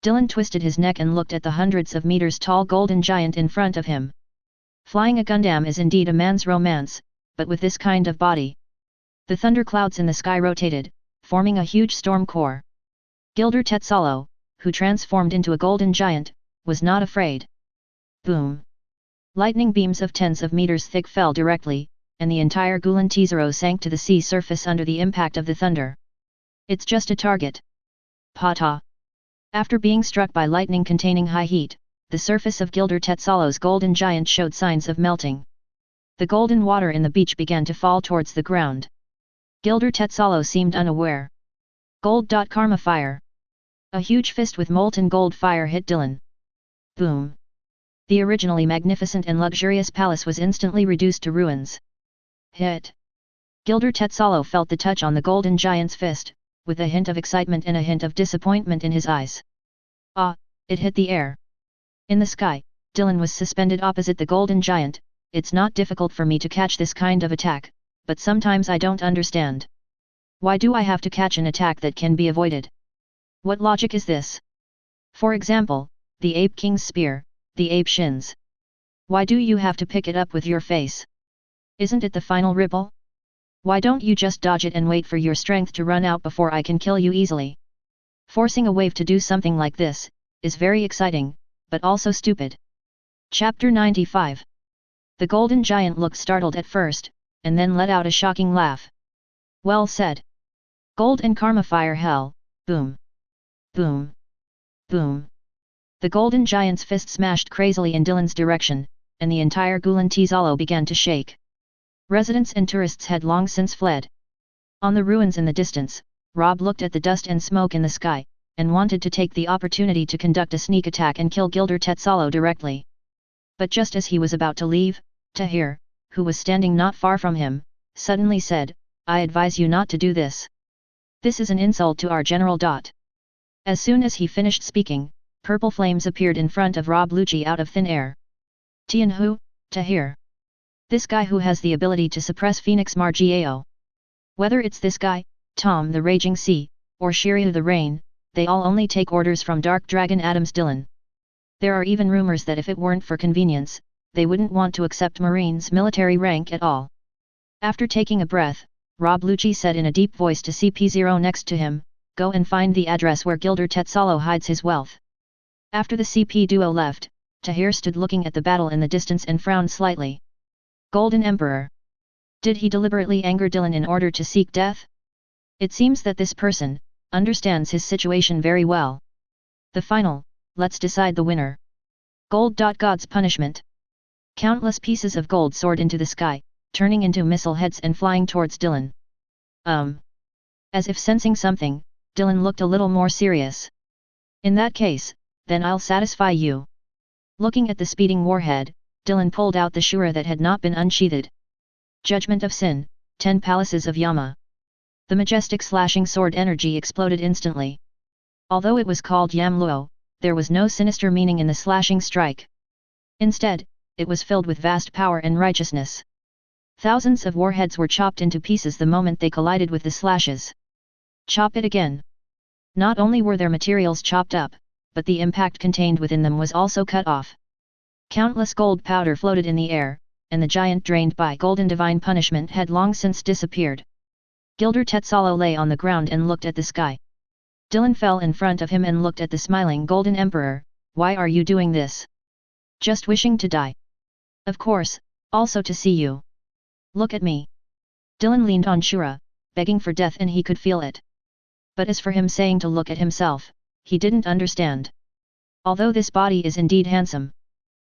Dylan twisted his neck and looked at the hundreds of meters tall golden giant in front of him. Flying a Gundam is indeed a man's romance, but with this kind of body. The thunderclouds in the sky rotated, forming a huge storm core. Gilder Tetzalo, who transformed into a golden giant, was not afraid. Boom! Lightning beams of tens of meters thick fell directly, and the entire Gulan Tzero sank to the sea surface under the impact of the thunder. It's just a target. Pata! After being struck by lightning containing high heat, the surface of Gilder Tetzalo's golden giant showed signs of melting. The golden water in the beach began to fall towards the ground. Gilder Tetzalo seemed unaware. Gold dot karma fire. A huge fist with molten gold fire hit Dylan. Boom! The originally magnificent and luxurious palace was instantly reduced to ruins. Hit! Gilder Tetzalo felt the touch on the golden giant's fist, with a hint of excitement and a hint of disappointment in his eyes. Ah, it hit the air. In the sky, Dylan was suspended opposite the golden giant. It's not difficult for me to catch this kind of attack, but sometimes I don't understand. Why do I have to catch an attack that can be avoided? What logic is this? For example, the Ape King's spear, the ape shins. Why do you have to pick it up with your face? Isn't it the final ripple? Why don't you just dodge it and wait for your strength to run out before I can kill you easily? Forcing a wave to do something like this is very exciting, but also stupid. Chapter 95. The golden giant looked startled at first, and then let out a shocking laugh. Well said. Gold and karma fire hell, boom. Boom. Boom. The golden giant's fist smashed crazily in Dylan's direction, and the entire Gulan Tzalo began to shake. Residents and tourists had long since fled. On the ruins in the distance, Rob looked at the dust and smoke in the sky, and wanted to take the opportunity to conduct a sneak attack and kill Gilder Tetzalo directly. But just as he was about to leave, Tahir, who was standing not far from him, suddenly said, I advise you not to do this. This is an insult to our general. As soon as he finished speaking, purple flames appeared in front of Rob Lucci out of thin air. Tianhu, Tahir. This guy who has the ability to suppress Phoenix Margiao. Whether it's this guy, Tom the Raging Sea, or Shiryu the Rain, they all only take orders from Dark Dragon Adams Dylan. There are even rumors that if it weren't for convenience, they wouldn't want to accept Marine's military rank at all. After taking a breath, Rob Lucci said in a deep voice to CP0 next to him, go and find the address where Gilder Tetzalo hides his wealth. After the CP duo left, Tahir stood looking at the battle in the distance and frowned slightly. Golden Emperor. Did he deliberately anger Dylan in order to seek death? It seems that this person understands his situation very well. The final, let's decide the winner. Gold. God's punishment. Countless pieces of gold soared into the sky, turning into missile heads and flying towards Dylan. As if sensing something, Dylan looked a little more serious. In that case, then I'll satisfy you. Looking at the speeding warhead, Dylan pulled out the shura that had not been unsheathed. Judgment of Sin, 10 Palaces of Yama. The majestic slashing sword energy exploded instantly. Although it was called Yamluo, there was no sinister meaning in the slashing strike. Instead, it was filled with vast power and righteousness. Thousands of warheads were chopped into pieces the moment they collided with the slashes. Chop it again. Not only were their materials chopped up, but the impact contained within them was also cut off. Countless gold powder floated in the air, and the giant drained by golden divine punishment had long since disappeared. Gilder Tetzalo lay on the ground and looked at the sky. Dylan fell in front of him and looked at the smiling golden emperor. Why are you doing this? Just wishing to die. Of course, also to see you. Look at me. Dylan leaned on Shura, begging for death, and he could feel it. But as for him saying to look at himself, he didn't understand. Although this body is indeed handsome.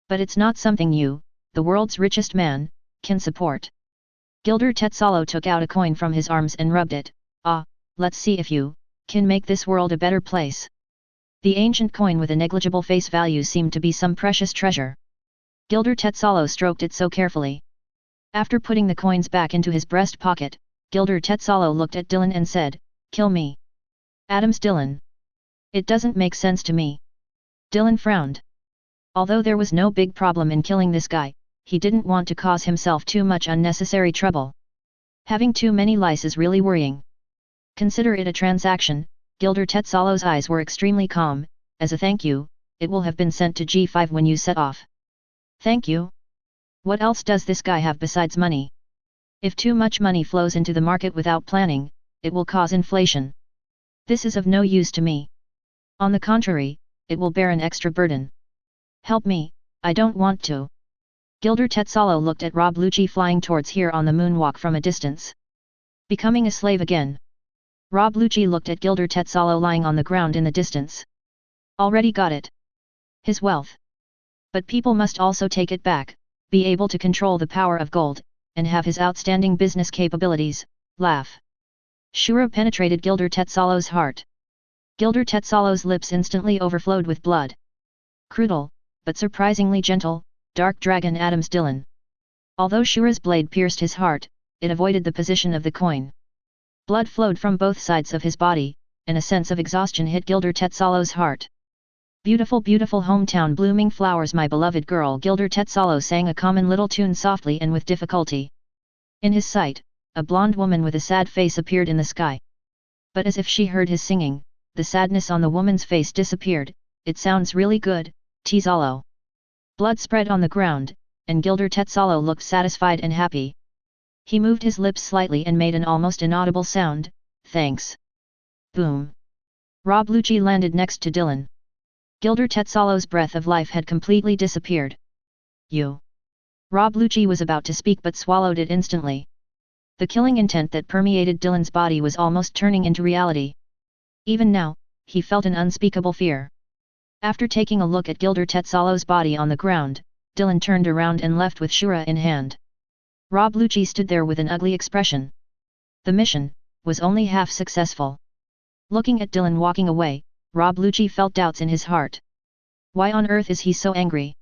But it's not something you, the world's richest man, can support. Gilder Tetzalo took out a coin from his arms and rubbed it. Ah, let's see if you can make this world a better place. The ancient coin with a negligible face value seemed to be some precious treasure. Gilder Tetzalo stroked it so carefully. After putting the coins back into his breast pocket, Gilder Tetzalo looked at Dylan and said, "Kill me." Adams Dylan. It doesn't make sense to me. Dylan frowned. Although there was no big problem in killing this guy, he didn't want to cause himself too much unnecessary trouble. Having too many lice is really worrying. Consider it a transaction. Gilder Tetzalo's eyes were extremely calm. As a thank you, it will have been sent to G5 when you set off. Thank you? What else does this guy have besides money? If too much money flows into the market without planning, it will cause inflation. This is of no use to me. On the contrary, it will bear an extra burden. Help me, I don't want to. Gilder Tetzalo looked at Rob Lucci flying towards here on the moonwalk from a distance. Becoming a slave again. Rob Lucci looked at Gilder Tetzalo lying on the ground in the distance. Already got it. His wealth. But people must also take it back, be able to control the power of gold, and have his outstanding business capabilities. Laugh. Shura penetrated Gilder Tetzalo's heart. Gilder Tetzalo's lips instantly overflowed with blood. Cruel, but surprisingly gentle, dark dragon Adams Dylan. Although Shura's blade pierced his heart, it avoided the position of the coin. Blood flowed from both sides of his body, and a sense of exhaustion hit Gilder Tetzalo's heart. Beautiful, beautiful hometown blooming flowers, my beloved girl. Gilder Tetzalo sang a common little tune softly and with difficulty. In his sight, a blonde woman with a sad face appeared in the sky. But as if she heard his singing, the sadness on the woman's face disappeared. It sounds really good, Tetzalo. Blood spread on the ground, and Gilder Tetzalo looked satisfied and happy. He moved his lips slightly and made an almost inaudible sound, thanks. Boom. Rob Lucci landed next to Dylan. Gilder Tetzalo's breath of life had completely disappeared. You. Rob Lucci was about to speak but swallowed it instantly. The killing intent that permeated Dylan's body was almost turning into reality. Even now, he felt an unspeakable fear. After taking a look at Gilder Tetzalo's body on the ground, Dylan turned around and left with Shura in hand. Rob Lucci stood there with an ugly expression. The mission was only half successful. Looking at Dylan walking away, Rob Lucci felt doubts in his heart. Why on earth is he so angry?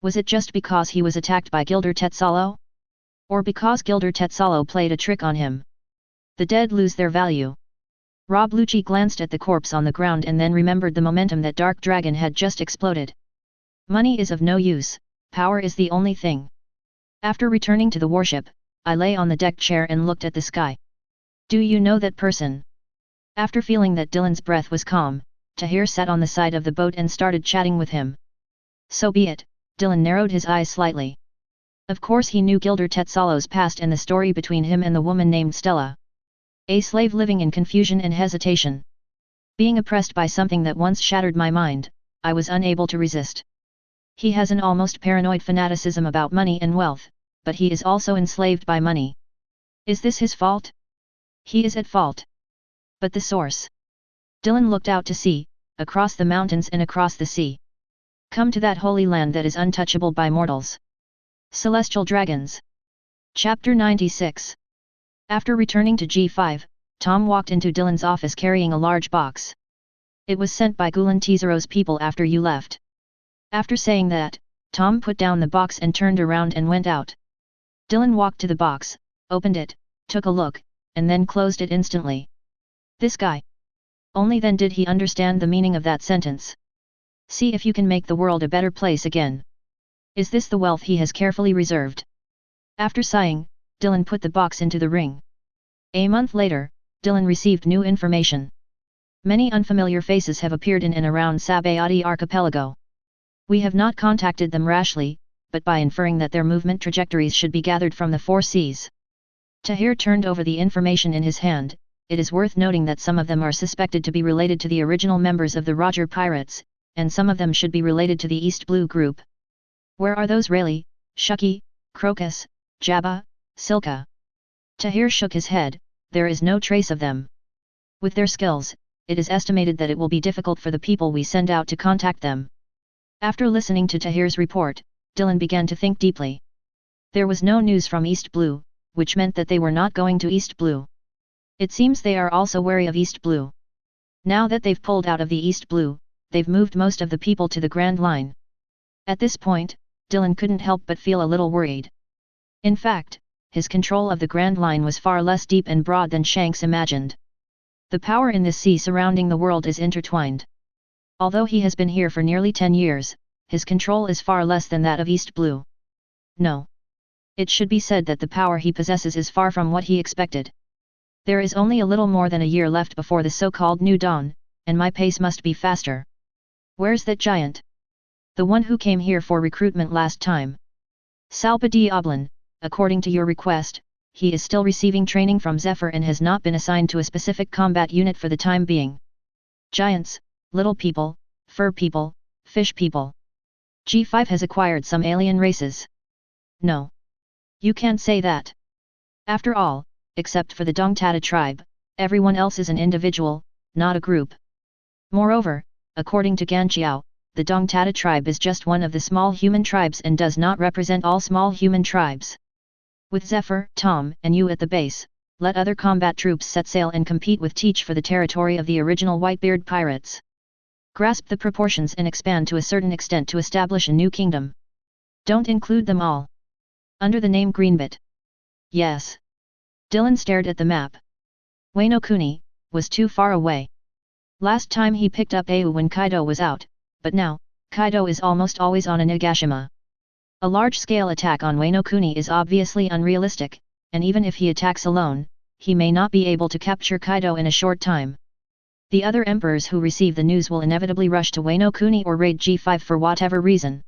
Was it just because he was attacked by Gilder Tetzalo? Or because Gilder Tetzalo played a trick on him? The dead lose their value. Rob Lucci glanced at the corpse on the ground and then remembered the momentum that Dark Dragon had just exploded. Money is of no use, power is the only thing. After returning to the warship, I lay on the deck chair and looked at the sky. Do you know that person? After feeling that Dylan's breath was calm, Tahir sat on the side of the boat and started chatting with him. So be it, Dylan narrowed his eyes slightly. Of course he knew Gilder Tetzalo's past and the story between him and the woman named Stella. A slave living in confusion and hesitation. Being oppressed by something that once shattered my mind, I was unable to resist. He has an almost paranoid fanaticism about money and wealth, but he is also enslaved by money. Is this his fault? He is at fault. But the source? Dylan looked out to sea, across the mountains and across the sea. Come to that holy land that is untouchable by mortals. Celestial Dragons. Chapter 96. After returning to G5, Tom walked into Dylan's office carrying a large box. It was sent by Gulen Tezero's people after you left. After saying that, Tom put down the box and turned around and went out. Dylan walked to the box, opened it, took a look, and then closed it instantly. This guy. Only then did he understand the meaning of that sentence. See if you can make the world a better place again. Is this the wealth he has carefully reserved? After sighing, Dylan put the box into the ring. A month later, Dylan received new information. Many unfamiliar faces have appeared in and around Sabayati archipelago. We have not contacted them rashly, but by inferring that their movement trajectories should be gathered from the 4 seas. Tahir turned over the information in his hand. It is worth noting that some of them are suspected to be related to the original members of the Roger Pirates, and some of them should be related to the East Blue group. Where are those Rayleigh, Shucky, Crocus, Jabba, Silka? Tahir shook his head. There is no trace of them. With their skills, it is estimated that it will be difficult for the people we send out to contact them. After listening to Tahir's report, Dylan began to think deeply. There was no news from East Blue, which meant that they were not going to East Blue. It seems they are also wary of East Blue. Now that they've pulled out of the East Blue, they've moved most of the people to the Grand Line. At this point, Dylan couldn't help but feel a little worried. In fact, his control of the Grand Line was far less deep and broad than Shanks imagined. The power in this sea surrounding the world is intertwined. Although he has been here for nearly 10 years, his control is far less than that of East Blue. No. It should be said that the power he possesses is far from what he expected. There is only a little more than a year left before the so-called New Dawn, and my pace must be faster. Where's that giant? The one who came here for recruitment last time. Salpa Diablin, according to your request, he is still receiving training from Zephyr and has not been assigned to a specific combat unit for the time being. Giants, little people, fur people, fish people. G5 has acquired some alien races. No. You can't say that. After all, except for the Dongtata tribe, everyone else is an individual, not a group. Moreover, according to Ganqiao, the Dongtata tribe is just one of the small human tribes and does not represent all small human tribes. With Zephyr, Tom, and you at the base, let other combat troops set sail and compete with Teach for the territory of the original Whitebeard pirates. Grasp the proportions and expand to a certain extent to establish a new kingdom. Don't include them all. Under the name Greenbit. Yes. Dylan stared at the map. Wano Kuni was too far away. Last time he picked up Au when Kaido was out, but now, Kaido is almost always on Onigashima. A large-scale attack on Wano Kuni is obviously unrealistic, and even if he attacks alone, he may not be able to capture Kaido in a short time. The other emperors who receive the news will inevitably rush to Wano Kuni or raid G5 for whatever reason.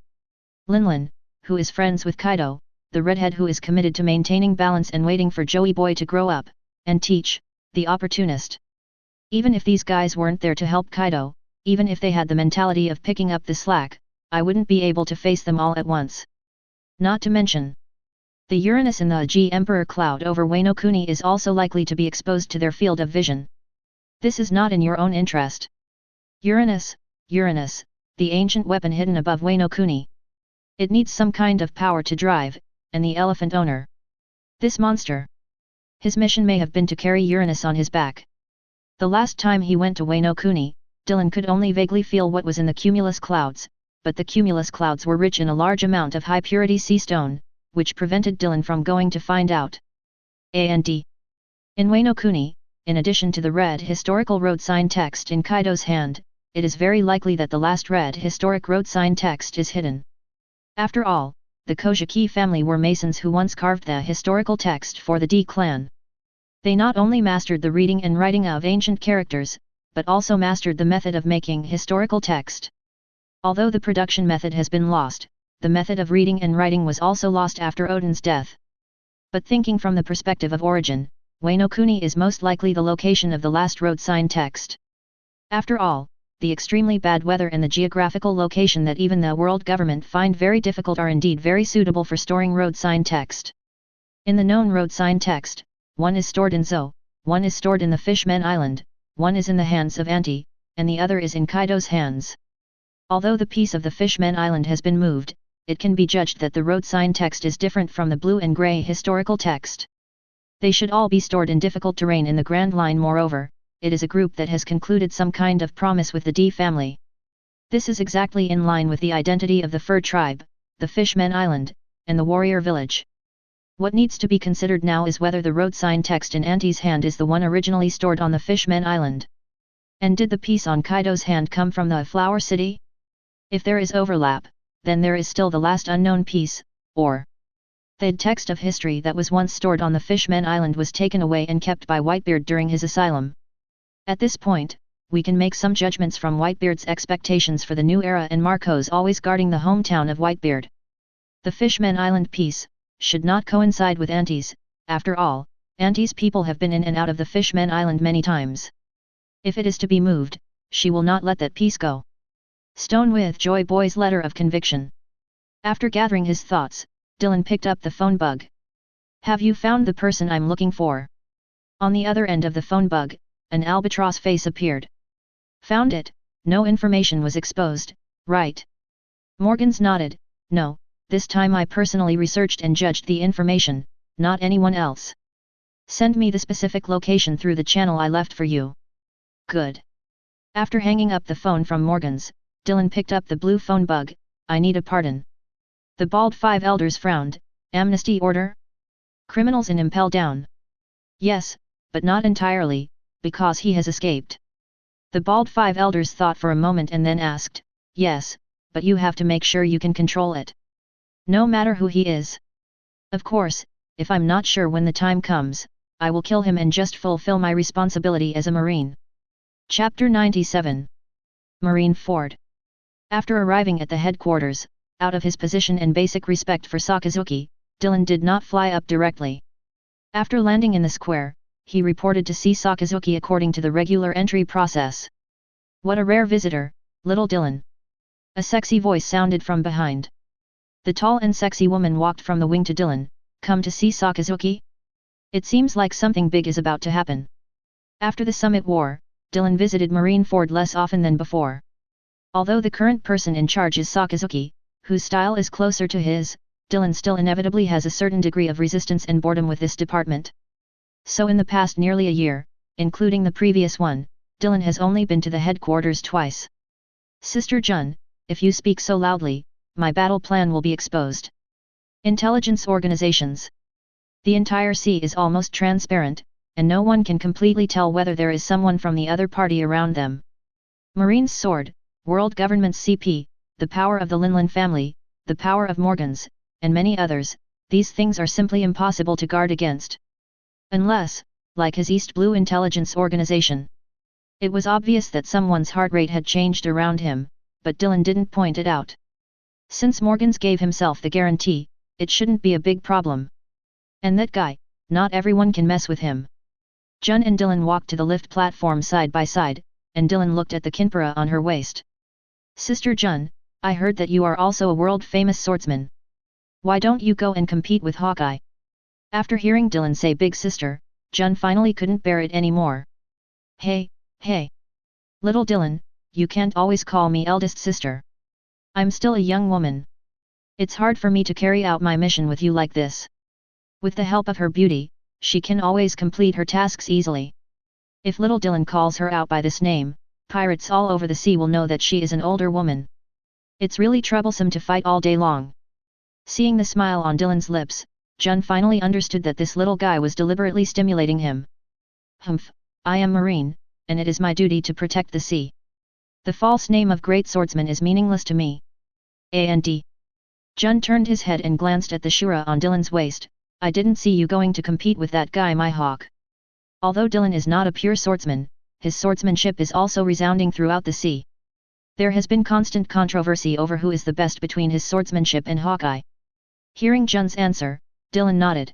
Linlin, who is friends with Kaido, the redhead who is committed to maintaining balance and waiting for Joey Boy to grow up, and Teach, the opportunist. Even if these guys weren't there to help Kaido, even if they had the mentality of picking up the slack, I wouldn't be able to face them all at once. Not to mention, the Uranus in the G Emperor cloud over Wano Kuni is also likely to be exposed to their field of vision. This is not in your own interest. Uranus, the ancient weapon hidden above Wano Kuni. It needs some kind of power to drive, and the elephant owner. This monster. His mission may have been to carry Uranus on his back. The last time he went to Wano Kuni, Dylan could only vaguely feel what was in the cumulus clouds, but the cumulus clouds were rich in a large amount of high-purity sea stone, which prevented Dylan from going to find out. And in Wano Kuni, in addition to the red historical road sign text in Kaido's hand, it is very likely that the last red historic road sign text is hidden. After all, the Kojiki family were masons who once carved the historical text for the D clan. They not only mastered the reading and writing of ancient characters, but also mastered the method of making historical text. Although the production method has been lost, the method of reading and writing was also lost after Odin's death. But thinking from the perspective of origin, Wano Kuni is most likely the location of the last road sign text. After all, the extremely bad weather and the geographical location that even the world government find very difficult are indeed very suitable for storing road sign text. In the known road sign text, one is stored in Zou, one is stored in the Fishmen Island, one is in the hands of Anti, and the other is in Kaido's hands. Although the piece of the Fishmen Island has been moved, it can be judged that the road sign text is different from the blue and grey historical text. They should all be stored in difficult terrain in the Grand Line. Moreover, it is a group that has concluded some kind of promise with the D family. This is exactly in line with the identity of the Fur tribe, the Fishmen Island, and the warrior village. What needs to be considered now is whether the road sign text in Anti's hand is the one originally stored on the Fishmen Island. And did the piece on Kaido's hand come from the Flower City? If there is overlap, then there is still the last unknown piece, or the text of history that was once stored on the Fishmen Island was taken away and kept by Whitebeard during his asylum. At this point, we can make some judgments from Whitebeard's expectations for the new era and Marco's always guarding the hometown of Whitebeard. The Fishmen Island peace should not coincide with Auntie's. After all, Auntie's people have been in and out of the Fishmen Island many times. If it is to be moved, she will not let that peace go. Stone with Joy Boy's letter of conviction. After gathering his thoughts, Dylan picked up the phone bug. Have you found the person I'm looking for? On the other end of the phone bug, an albatross face appeared. Found it, no information was exposed, right? Morgans nodded. No, this time I personally researched and judged the information, not anyone else. Send me the specific location through the channel I left for you. Good. After hanging up the phone from Morgans, Dylan picked up the blue phone bug. I need a pardon. The bald five elders frowned. Amnesty order? Criminals in Impel down. Yes, but not entirely, because he has escaped. The bald five elders thought for a moment and then asked, yes, but you have to make sure you can control it. No matter who he is. Of course, if I'm not sure when the time comes, I will kill him and just fulfill my responsibility as a Marine. Chapter 97. Marine Ford. After arriving at the headquarters, out of his position and basic respect for Sakazuki, Dylan did not fly up directly. After landing in the square, he reported to see Sakazuki according to the regular entry process. What a rare visitor, little Dylan. A sexy voice sounded from behind. The tall and sexy woman walked from the wing to Dylan. Come to see Sakazuki? It seems like something big is about to happen. After the Summit War, Dylan visited Marine Ford less often than before. Although the current person in charge is Sakazuki, whose style is closer to his, Dylan still inevitably has a certain degree of resistance and boredom with this department. So in the past nearly a year, including the previous one, Dylan has only been to the headquarters twice. Sister Jun, if you speak so loudly, my battle plan will be exposed. Intelligence organizations. The entire sea is almost transparent, and no one can completely tell whether there is someone from the other party around them. Marine's Sword, World Government's CP, the power of the Linlin family, the power of Morgans, and many others, these things are simply impossible to guard against. Unless, like his East Blue Intelligence Organization. It was obvious that someone's heart rate had changed around him, but Dylan didn't point it out. Since Morgans gave himself the guarantee, it shouldn't be a big problem. And that guy, not everyone can mess with him. Jun and Dylan walked to the lift platform side by side, and Dylan looked at the kinpara on her waist. Sister Jun, I heard that you are also a world-famous swordsman. Why don't you go and compete with Hawkeye? After hearing Dylan say big sister, Jun finally couldn't bear it anymore. Hey, hey. Little Dylan, you can't always call me eldest sister. I'm still a young woman. It's hard for me to carry out my mission with you like this. With the help of her beauty, she can always complete her tasks easily. If little Dylan calls her out by this name, pirates all over the sea will know that she is an older woman. It's really troublesome to fight all day long. Seeing the smile on Dylan's lips, Jun finally understood that this little guy was deliberately stimulating him. Humph, I am Marine, and it is my duty to protect the sea. The false name of great swordsman is meaningless to me. And. Jun turned his head and glanced at the shura on Dylan's waist. I didn't see you going to compete with that guy, my hawk. Although Dylan is not a pure swordsman, his swordsmanship is also resounding throughout the sea. There has been constant controversy over who is the best between his swordsmanship and Hawkeye. Hearing Jun's answer, Dylan nodded.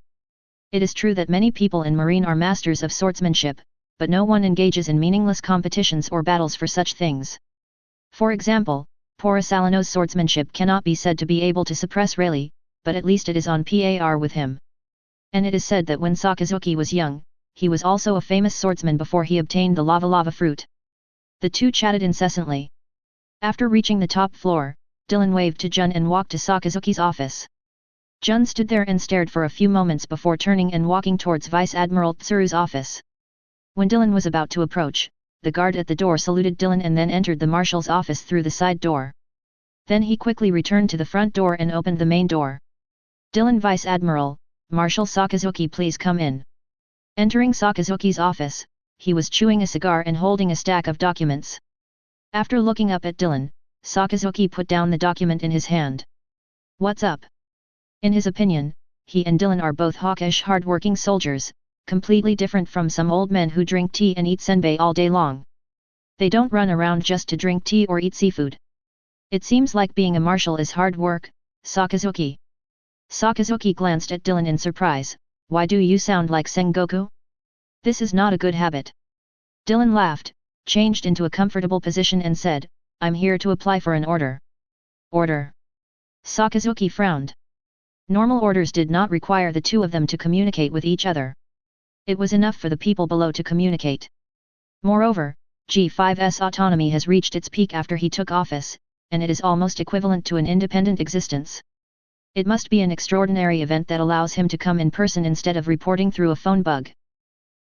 It is true that many people in Marine are masters of swordsmanship, but no one engages in meaningless competitions or battles for such things. For example, Porosalino's swordsmanship cannot be said to be able to suppress Rayleigh, but at least it is on par with him. And it is said that when Sakazuki was young, he was also a famous swordsman before he obtained the lava fruit. The two chatted incessantly. After reaching the top floor, Dylan waved to Jun and walked to Sakazuki's office. Jun stood there and stared for a few moments before turning and walking towards Vice Admiral Tsuru's office. When Dylan was about to approach, the guard at the door saluted Dylan and then entered the marshal's office through the side door. Then he quickly returned to the front door and opened the main door. Dylan, Vice Admiral, Marshal Sakazuki, please come in. Entering Sakazuki's office, he was chewing a cigar and holding a stack of documents. After looking up at Dylan, Sakazuki put down the document in his hand. What's up? In his opinion, he and Dylan are both hawkish, hard-working soldiers, completely different from some old men who drink tea and eat senbei all day long. They don't run around just to drink tea or eat seafood. It seems like being a marshal is hard work, Sakazuki. Sakazuki glanced at Dylan in surprise. Why do you sound like Sengoku? This is not a good habit. Dylan laughed, changed into a comfortable position and said, I'm here to apply for an order. Order? Sakazuki frowned. Normal orders did not require the two of them to communicate with each other. It was enough for the people below to communicate. Moreover, G5's autonomy has reached its peak after he took office, and it is almost equivalent to an independent existence. It must be an extraordinary event that allows him to come in person instead of reporting through a phone bug.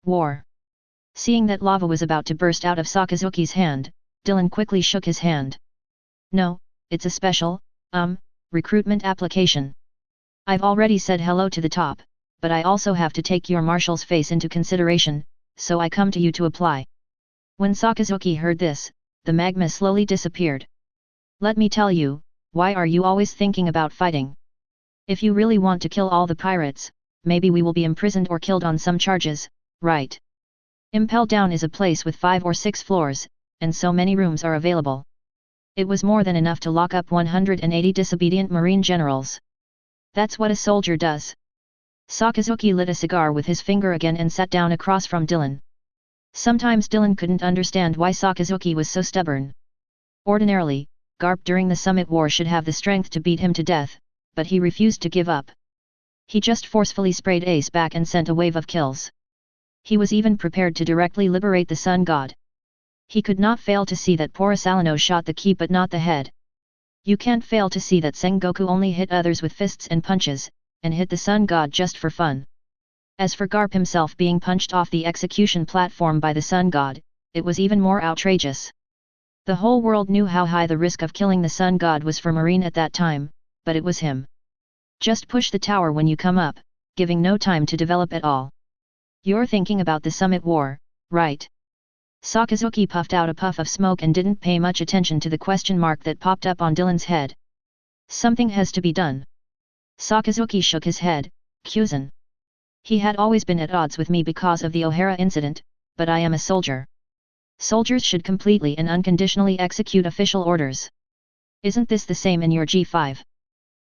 War. Seeing that lava was about to burst out of Sakazuki's hand, Dylan quickly shook his hand. No, it's a special, recruitment application. I've already said hello to the top, but I also have to take your marshal's face into consideration, so I come to you to apply. When Sakazuki heard this, the magma slowly disappeared. Let me tell you, why are you always thinking about fighting? If you really want to kill all the pirates, maybe we will be imprisoned or killed on some charges, right? Impel Down is a place with 5 or 6 floors, and so many rooms are available. It was more than enough to lock up 180 disobedient marine generals. That's what a soldier does. Sakazuki lit a cigar with his finger again and sat down across from Dylan. Sometimes Dylan couldn't understand why Sakazuki was so stubborn. Ordinarily, Garp during the Summit War should have the strength to beat him to death, but he refused to give up. He just forcefully sprayed Ace back and sent a wave of kills. He was even prepared to directly liberate the Sun God. He could not fail to see that Porosalino shot the key but not the head. You can't fail to see that Sengoku only hit others with fists and punches, and hit the Sun God just for fun. As for Garp himself being punched off the execution platform by the Sun God, it was even more outrageous. The whole world knew how high the risk of killing the Sun God was for Marine at that time, but it was him. Just push the tower when you come up, giving no time to develop at all. You're thinking about the Summit War, right? Sakazuki puffed out a puff of smoke and didn't pay much attention to the question mark that popped up on Dylan's head. Something has to be done. Sakazuki shook his head. Kyuzan. He had always been at odds with me because of the O'Hara incident, but I am a soldier. Soldiers should completely and unconditionally execute official orders. Isn't this the same in your G5?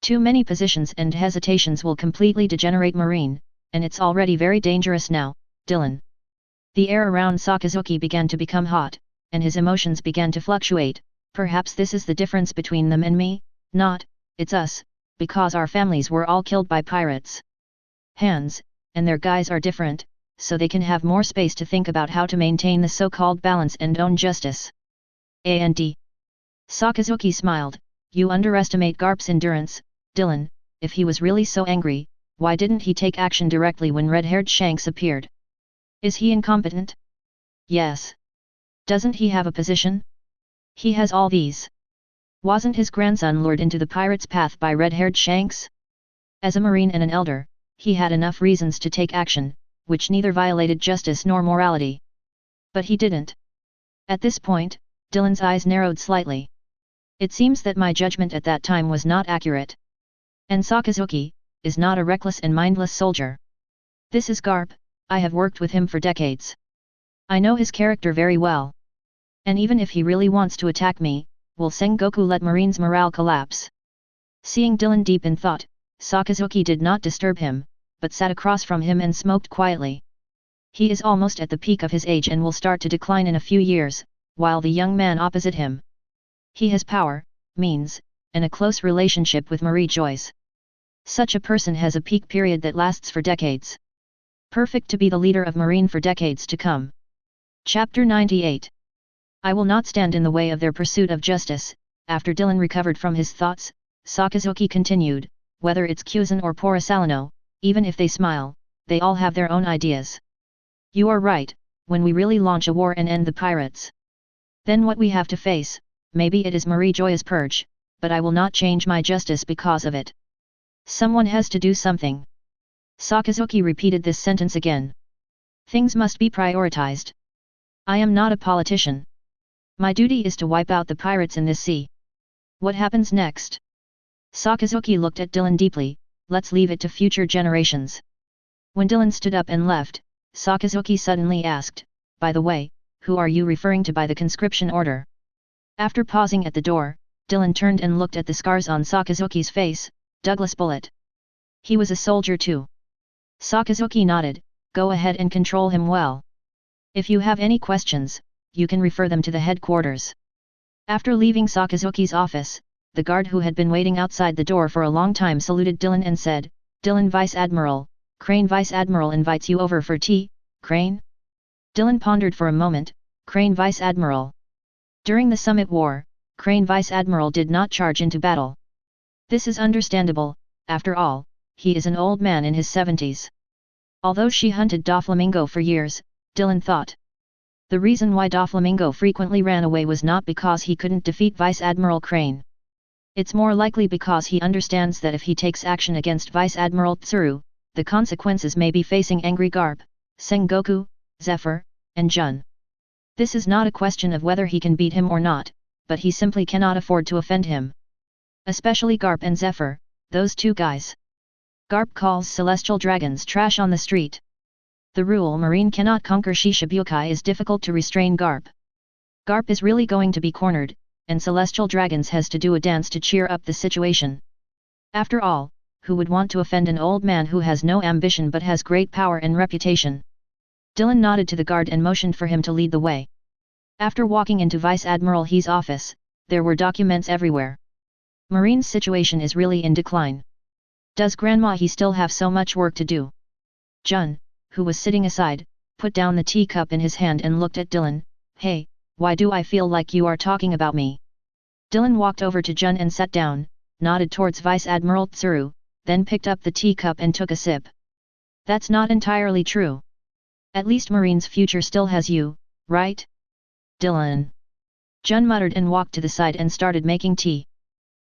Too many positions and hesitations will completely degenerate Marine, and it's already very dangerous now, Dylan. The air around Sakazuki began to become hot, and his emotions began to fluctuate. Perhaps this is the difference between them and me, not, it's us, because our families were all killed by pirates. Hands, and their guys are different, so they can have more space to think about how to maintain the so-called balance and own justice. And Sakazuki smiled. You underestimate Garp's endurance, Dylan. If he was really so angry, why didn't he take action directly when red-haired Shanks appeared? Is he incompetent? Yes. Doesn't he have a position? He has all these. Wasn't his grandson lured into the pirate's path by red-haired Shanks? As a Marine and an elder, he had enough reasons to take action, which neither violated justice nor morality. But he didn't. At this point, Dylan's eyes narrowed slightly. It seems that my judgment at that time was not accurate. And Sakazuki is not a reckless and mindless soldier. This is Garp. I have worked with him for decades. I know his character very well. And even if he really wants to attack me, will Sengoku let Marine's morale collapse? Seeing Dylan deep in thought, Sakazuki did not disturb him, but sat across from him and smoked quietly. He is almost at the peak of his age and will start to decline in a few years, while the young man opposite him. He has power, means, and a close relationship with Marie Joyce. Such a person has a peak period that lasts for decades. Perfect to be the leader of Marine for decades to come. Chapter 98. I will not stand in the way of their pursuit of justice. After Dylan recovered from his thoughts, Sakazuki continued, whether it's Kyuzan or Porosalino, even if they smile, they all have their own ideas. You are right, when we really launch a war and end the pirates. Then what we have to face, maybe it is Marie Joy's purge, but I will not change my justice because of it. Someone has to do something. Sakazuki repeated this sentence again. Things must be prioritized. I am not a politician. My duty is to wipe out the pirates in this sea. What happens next? Sakazuki looked at Dylan deeply. Let's leave it to future generations. When Dylan stood up and left, Sakazuki suddenly asked, by the way, who are you referring to by the conscription order? After pausing at the door, Dylan turned and looked at the scars on Sakazuki's face. Douglas Bullet. He was a soldier too. Sakazuki nodded. Go ahead and control him well. If you have any questions, you can refer them to the headquarters. After leaving Sakazuki's office, the guard who had been waiting outside the door for a long time saluted Dylan and said, Dylan Vice Admiral, Crane Vice Admiral invites you over for tea, Crane? Dylan pondered for a moment. Crane Vice Admiral. During the Summit War, Crane Vice Admiral did not charge into battle. This is understandable, after all, he is an old man in his 70s. Although she hunted Doflamingo for years, Dylan thought. The reason why Doflamingo frequently ran away was not because he couldn't defeat Vice Admiral Crane. It's more likely because he understands that if he takes action against Vice Admiral Tsuru, the consequences may be facing angry Garp, Sengoku, Zephyr, and Jun. This is not a question of whether he can beat him or not, but he simply cannot afford to offend him. Especially Garp and Zephyr, those two guys. Garp calls celestial dragons trash on the street. The rule Marine cannot conquer Shishibukai is difficult to restrain Garp. Garp is really going to be cornered, and celestial dragons has to do a dance to cheer up the situation. After all, who would want to offend an old man who has no ambition but has great power and reputation? Dylan nodded to the guard and motioned for him to lead the way. After walking into Vice Admiral He's office, there were documents everywhere. Marine's situation is really in decline. Does Grandma He still have so much work to do? Jun, who was sitting aside, put down the teacup in his hand and looked at Dylan. Hey, why do I feel like you are talking about me? Dylan walked over to Jun and sat down, nodded towards Vice Admiral Tsuru, then picked up the teacup and took a sip. That's not entirely true. At least Marine's future still has you, right? Dylan. Jun muttered and walked to the side and started making tea.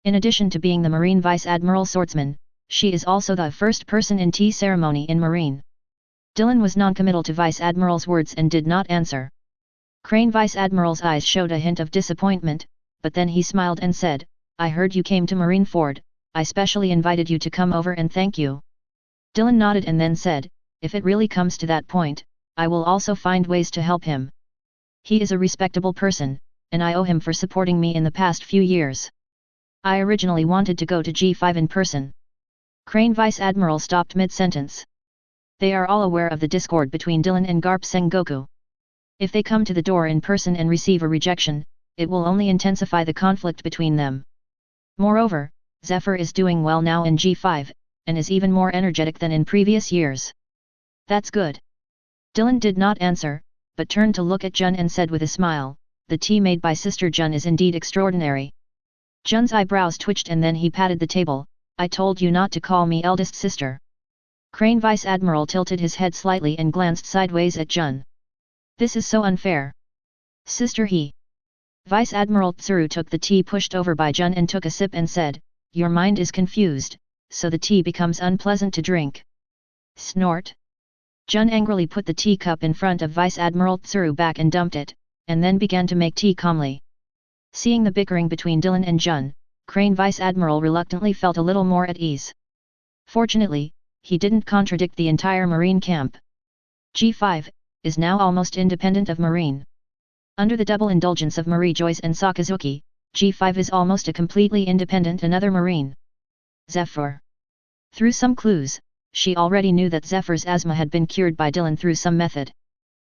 In addition to being the Marine Vice Admiral swordsman, she is also the first person in tea ceremony in Marine. Dylan was noncommittal to Vice Admiral's words and did not answer. Crane Vice Admiral's eyes showed a hint of disappointment, but then he smiled and said, I heard you came to Marineford, I specially invited you to come over and thank you. Dylan nodded and then said, if it really comes to that point, I will also find ways to help him. He is a respectable person, and I owe him for supporting me in the past few years. I originally wanted to go to G5 in person. Crane Vice Admiral stopped mid-sentence. They are all aware of the discord between Dylan and Garp Sengoku. If they come to the door in person and receive a rejection, it will only intensify the conflict between them. Moreover, Zephyr is doing well now in G5, and is even more energetic than in previous years. That's good. Dylan did not answer, but turned to look at Jun and said with a smile, the tea made by Sister Jun is indeed extraordinary. Jun's eyebrows twitched and then he patted the table. I told you not to call me eldest sister. Crane Vice Admiral tilted his head slightly and glanced sideways at Jun. This is so unfair. Sister He. Vice Admiral Tsuru took the tea pushed over by Jun and took a sip and said, your mind is confused, so the tea becomes unpleasant to drink. Snort. Jun angrily put the teacup in front of Vice Admiral Tsuru back and dumped it, and then began to make tea calmly. Seeing the bickering between Dylan and Jun, Crane Vice Admiral reluctantly felt a little more at ease. Fortunately, he didn't contradict the entire Marine camp. G5 is now almost independent of Marine. Under the double indulgence of Marie Joyce and Sakazuki, G5 is almost a completely independent another Marine. Zephyr. Through some clues, she already knew that Zephyr's asthma had been cured by Dylan through some method.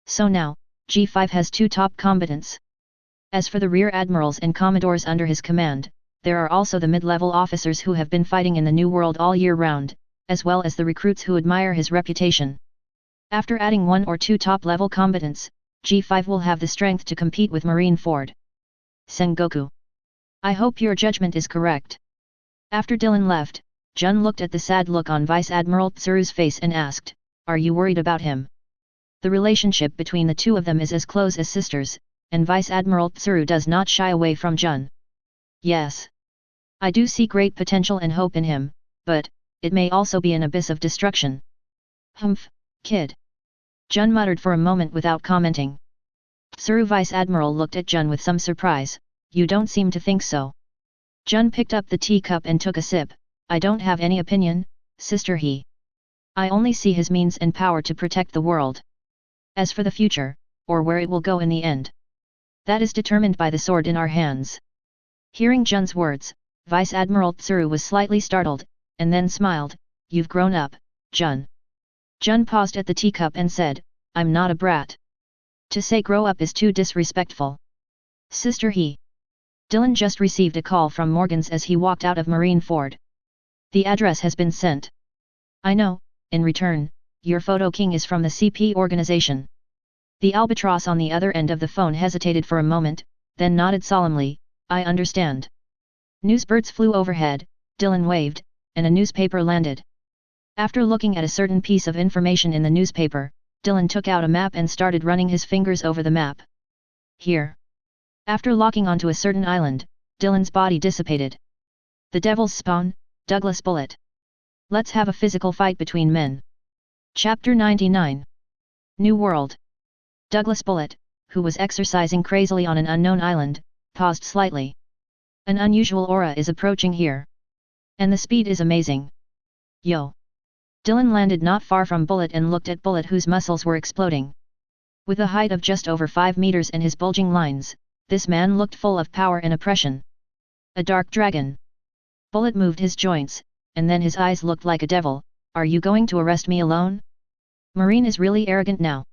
So now, G5 has two top combatants. As for the rear admirals and commodores under his command, there are also the mid-level officers who have been fighting in the New World all year round, as well as the recruits who admire his reputation. After adding one or two top-level combatants, G5 will have the strength to compete with Marineford. Sengoku. I hope your judgment is correct. After Dylan left, Jun looked at the sad look on Vice Admiral Tsuru's face and asked, are you worried about him? The relationship between the two of them is as close as sisters, and Vice Admiral Tsuru does not shy away from Jun. Yes. I do see great potential and hope in him, but it may also be an abyss of destruction. Humph, kid. Jun muttered for a moment without commenting. Tsuru Vice Admiral looked at Jun with some surprise. You don't seem to think so. Jun picked up the teacup and took a sip. I don't have any opinion, Sister He. I only see his means and power to protect the world. As for the future, or where it will go in the end. That is determined by the sword in our hands. Hearing Jun's words, Vice Admiral Tsuru was slightly startled, and then smiled. You've grown up, Jun. Jun paused at the teacup and said, I'm not a brat. To say grow up is too disrespectful. Sister he. Dylan just received a call from Morgan's as he walked out of Marineford. The address has been sent. I know, in return, your photo king is from the CP organization. The albatross on the other end of the phone hesitated for a moment, then nodded solemnly, I understand. Newsbirds flew overhead, Dylan waved, and a newspaper landed. After looking at a certain piece of information in the newspaper, Dylan took out a map and started running his fingers over the map. Here. After locking onto a certain island, Dylan's body dissipated. The Devil's Spawn, Douglas Bullet. Let's have a physical fight between men. Chapter 99. New World. Douglas Bullet, who was exercising crazily on an unknown island, paused slightly. An unusual aura is approaching here. And the speed is amazing. Yo. Dylan landed not far from Bullet and looked at Bullet, whose muscles were exploding. With a height of just over 5 meters and his bulging lines, this man looked full of power and oppression. A dark dragon. Bullet moved his joints, and then his eyes looked like a devil. Are you going to arrest me alone? Marine is really arrogant now.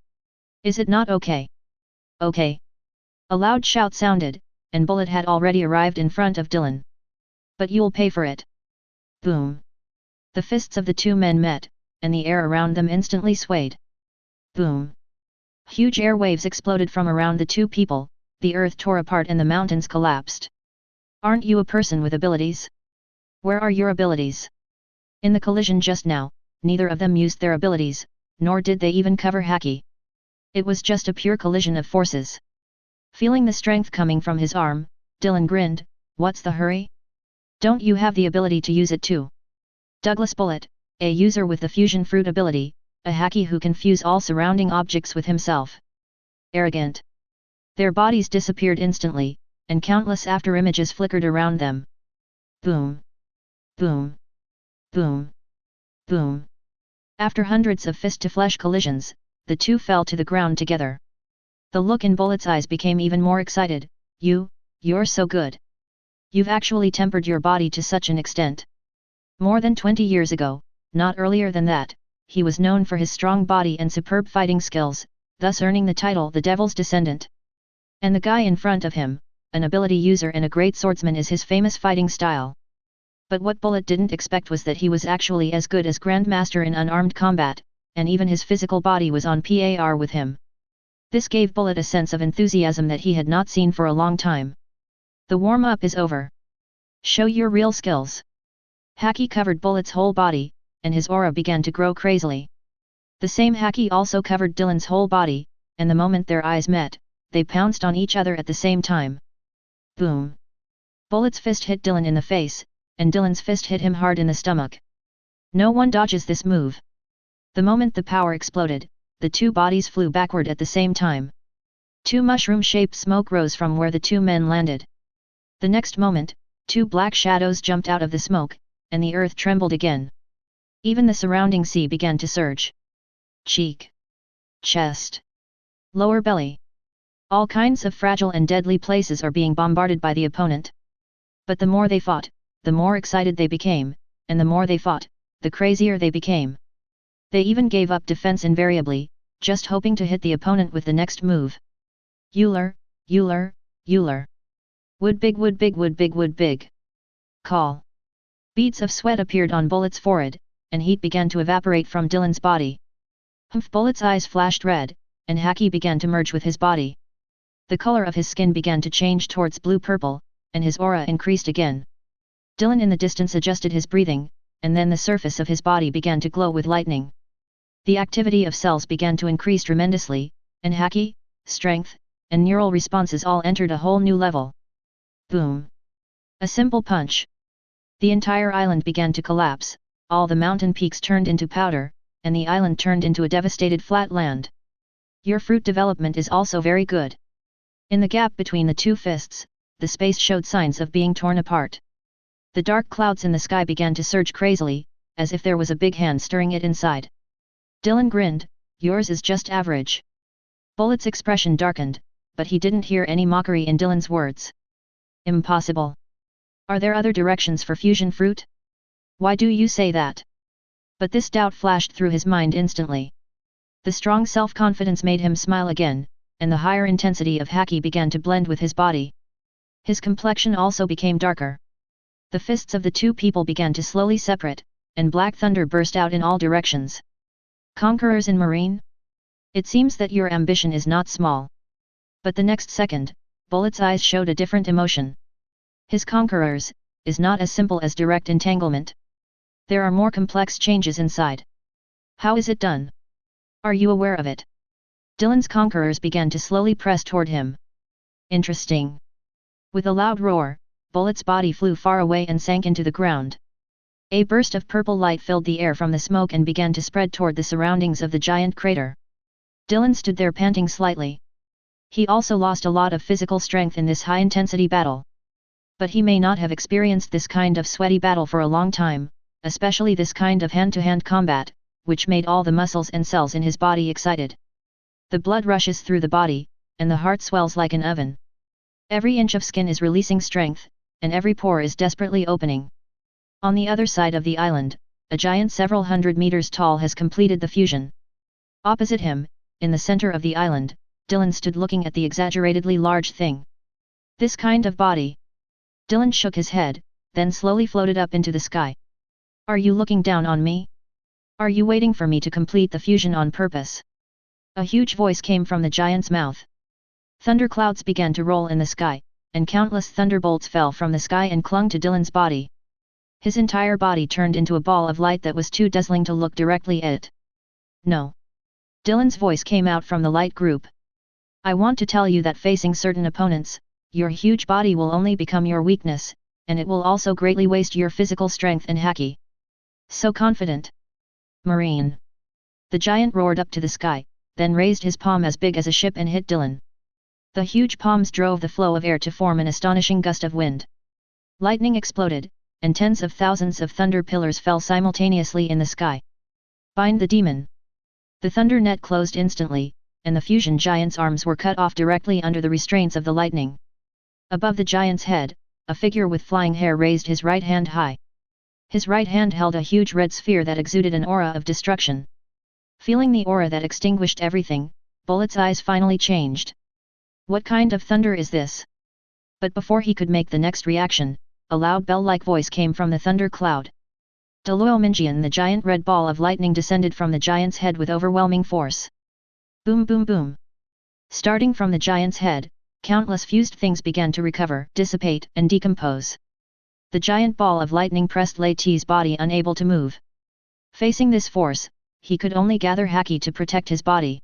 Is it not okay? Okay. A loud shout sounded, and Bullet had already arrived in front of Dylan. But you'll pay for it. Boom. The fists of the two men met, and the air around them instantly swayed. Boom. Huge air waves exploded from around the two people, the earth tore apart and the mountains collapsed. Aren't you a person with abilities? Where are your abilities? In the collision just now, neither of them used their abilities, nor did they even cover Haki. It was just a pure collision of forces. Feeling the strength coming from his arm, Dylan grinned, what's the hurry? Don't you have the ability to use it too? Douglas Bullet, a user with the fusion fruit ability, a Haki who can fuse all surrounding objects with himself. Arrogant. Their bodies disappeared instantly, and countless after-images flickered around them. Boom. Boom. Boom. Boom. After hundreds of fist-to-flesh collisions, the two fell to the ground together. The look in Bullet's eyes became even more excited. You're so good. You've actually tempered your body to such an extent. More than 20 years ago, not earlier than that, he was known for his strong body and superb fighting skills, thus earning the title the Devil's Descendant. And the guy in front of him, an ability user and a great swordsman, is his famous fighting style. But what Bullet didn't expect was that he was actually as good as Grandmaster in unarmed combat, and even his physical body was on par with him. This gave Bullet a sense of enthusiasm that he had not seen for a long time. The warm-up is over. Show your real skills. Haki covered Bullet's whole body, and his aura began to grow crazily. The same Haki also covered Dylan's whole body, and the moment their eyes met, they pounced on each other at the same time. Boom. Bullet's fist hit Dylan in the face, and Dylan's fist hit him hard in the stomach. No one dodges this move. The moment the power exploded, the two bodies flew backward at the same time. Two mushroom-shaped smoke rose from where the two men landed. The next moment, two black shadows jumped out of the smoke, and the earth trembled again. Even the surrounding sea began to surge. Cheek. Chest. Lower belly. All kinds of fragile and deadly places are being bombarded by the opponent. But the more they fought, the more excited they became, and the more they fought, the crazier they became. They even gave up defense invariably, just hoping to hit the opponent with the next move. Euler. Wood big. Call. Beads of sweat appeared on Bullet's forehead, and heat began to evaporate from Dylan's body. Bullet's eyes flashed red, and Haki began to merge with his body. The color of his skin began to change towards blue-purple, and his aura increased again. Dylan in the distance adjusted his breathing, and then the surface of his body began to glow with lightning. The activity of cells began to increase tremendously, and Haki, strength, and neural responses all entered a whole new level. Boom. A simple punch. The entire island began to collapse, all the mountain peaks turned into powder, and the island turned into a devastated flat land. Your fruit development is also very good. In the gap between the two fists, the space showed signs of being torn apart. The dark clouds in the sky began to surge crazily, as if there was a big hand stirring it inside. Dylan grinned, yours is just average. Bullet's expression darkened, but he didn't hear any mockery in Dylan's words. Impossible. Are there other directions for fusion fruit? Why do you say that? But this doubt flashed through his mind instantly. The strong self-confidence made him smile again, and the higher intensity of haki began to blend with his body. His complexion also became darker. The fists of the two people began to slowly separate, and black thunder burst out in all directions. Conquerors in Marine? It seems that your ambition is not small. But the next second, Bullet's eyes showed a different emotion. His conquerors is not as simple as direct entanglement. There are more complex changes inside. How is it done? Are you aware of it? Dylan's conquerors began to slowly press toward him. Interesting. With a loud roar, Bullet's body flew far away and sank into the ground. A burst of purple light filled the air from the smoke and began to spread toward the surroundings of the giant crater. Dylan stood there panting slightly. He also lost a lot of physical strength in this high-intensity battle. But he may not have experienced this kind of sweaty battle for a long time, especially this kind of hand-to-hand combat, which made all the muscles and cells in his body excited. The blood rushes through the body, and the heart swells like an oven. Every inch of skin is releasing strength, and every pore is desperately opening. On the other side of the island, a giant several hundred meters tall has completed the fusion. Opposite him, in the center of the island, Dylan stood looking at the exaggeratedly large thing. This kind of body. Dylan shook his head, then slowly floated up into the sky. Are you looking down on me? Are you waiting for me to complete the fusion on purpose? A huge voice came from the giant's mouth. Thunderclouds began to roll in the sky, and countless thunderbolts fell from the sky and clung to Dylan's body. His entire body turned into a ball of light that was too dazzling to look directly at it. No. Dylan's voice came out from the light group. I want to tell you that facing certain opponents, your huge body will only become your weakness, and it will also greatly waste your physical strength and haki. So confident. Marine. The giant roared up to the sky, then raised his palm as big as a ship and hit Dylan. The huge palms drove the flow of air to form an astonishing gust of wind. Lightning exploded, and tens of thousands of thunder pillars fell simultaneously in the sky. Bind the demon. The thunder net closed instantly, and the fusion giant's arms were cut off directly under the restraints of the lightning. Above the giant's head, a figure with flying hair raised his right hand high. His right hand held a huge red sphere that exuded an aura of destruction. Feeling the aura that extinguished everything, Bullet's eyes finally changed. What kind of thunder is this? But before he could make the next reaction, a loud bell-like voice came from the thunder cloud. Deluomingian, the giant red ball of lightning descended from the giant's head with overwhelming force. Boom boom boom. Starting from the giant's head, countless fused things began to recover, dissipate, and decompose. The giant ball of lightning pressed Lei-T's body, unable to move. Facing this force, he could only gather haki to protect his body.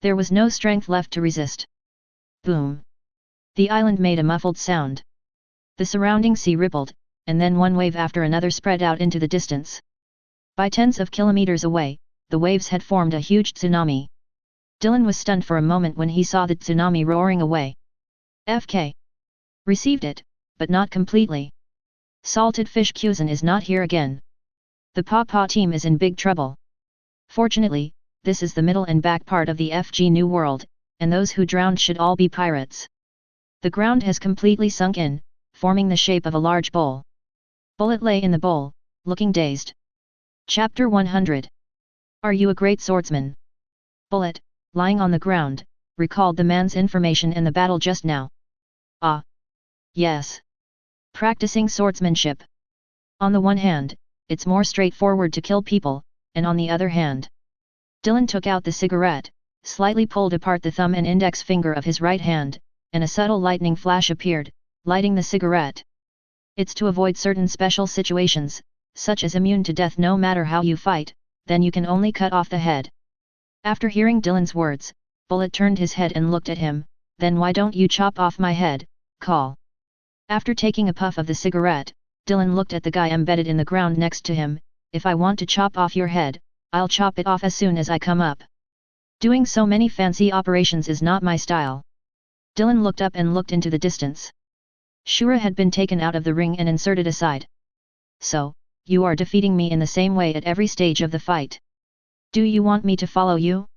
There was no strength left to resist. Boom. The island made a muffled sound. The surrounding sea rippled, and then one wave after another spread out into the distance. By tens of kilometers away, the waves had formed a huge tsunami. Dylan was stunned for a moment when he saw the tsunami roaring away. FK. Received it, but not completely. Salted fish cuisine is not here again. The Pawpaw team is in big trouble. Fortunately, this is the middle and back part of the FG New World, and those who drowned should all be pirates. The ground has completely sunk in, forming the shape of a large bowl. Bullet lay in the bowl, looking dazed. Chapter 100. Are you a great swordsman? Bullet, lying on the ground, recalled the man's information in the battle just now. Ah. Yes. Practicing swordsmanship. On the one hand, it's more straightforward to kill people, and on the other hand. Dylan took out the cigarette, slightly pulled apart the thumb and index finger of his right hand, and a subtle lightning flash appeared, lighting the cigarette. It's to avoid certain special situations, such as immune to death no matter how you fight, then you can only cut off the head. After hearing Dylan's words, Bullet turned his head and looked at him, then why don't you chop off my head, Call. After taking a puff of the cigarette, Dylan looked at the guy embedded in the ground next to him. If I want to chop off your head, I'll chop it off as soon as I come up. Doing so many fancy operations is not my style. Dylan looked up and looked into the distance. Shura had been taken out of the ring and inserted aside. So, you are defeating me in the same way at every stage of the fight. Do you want me to follow you?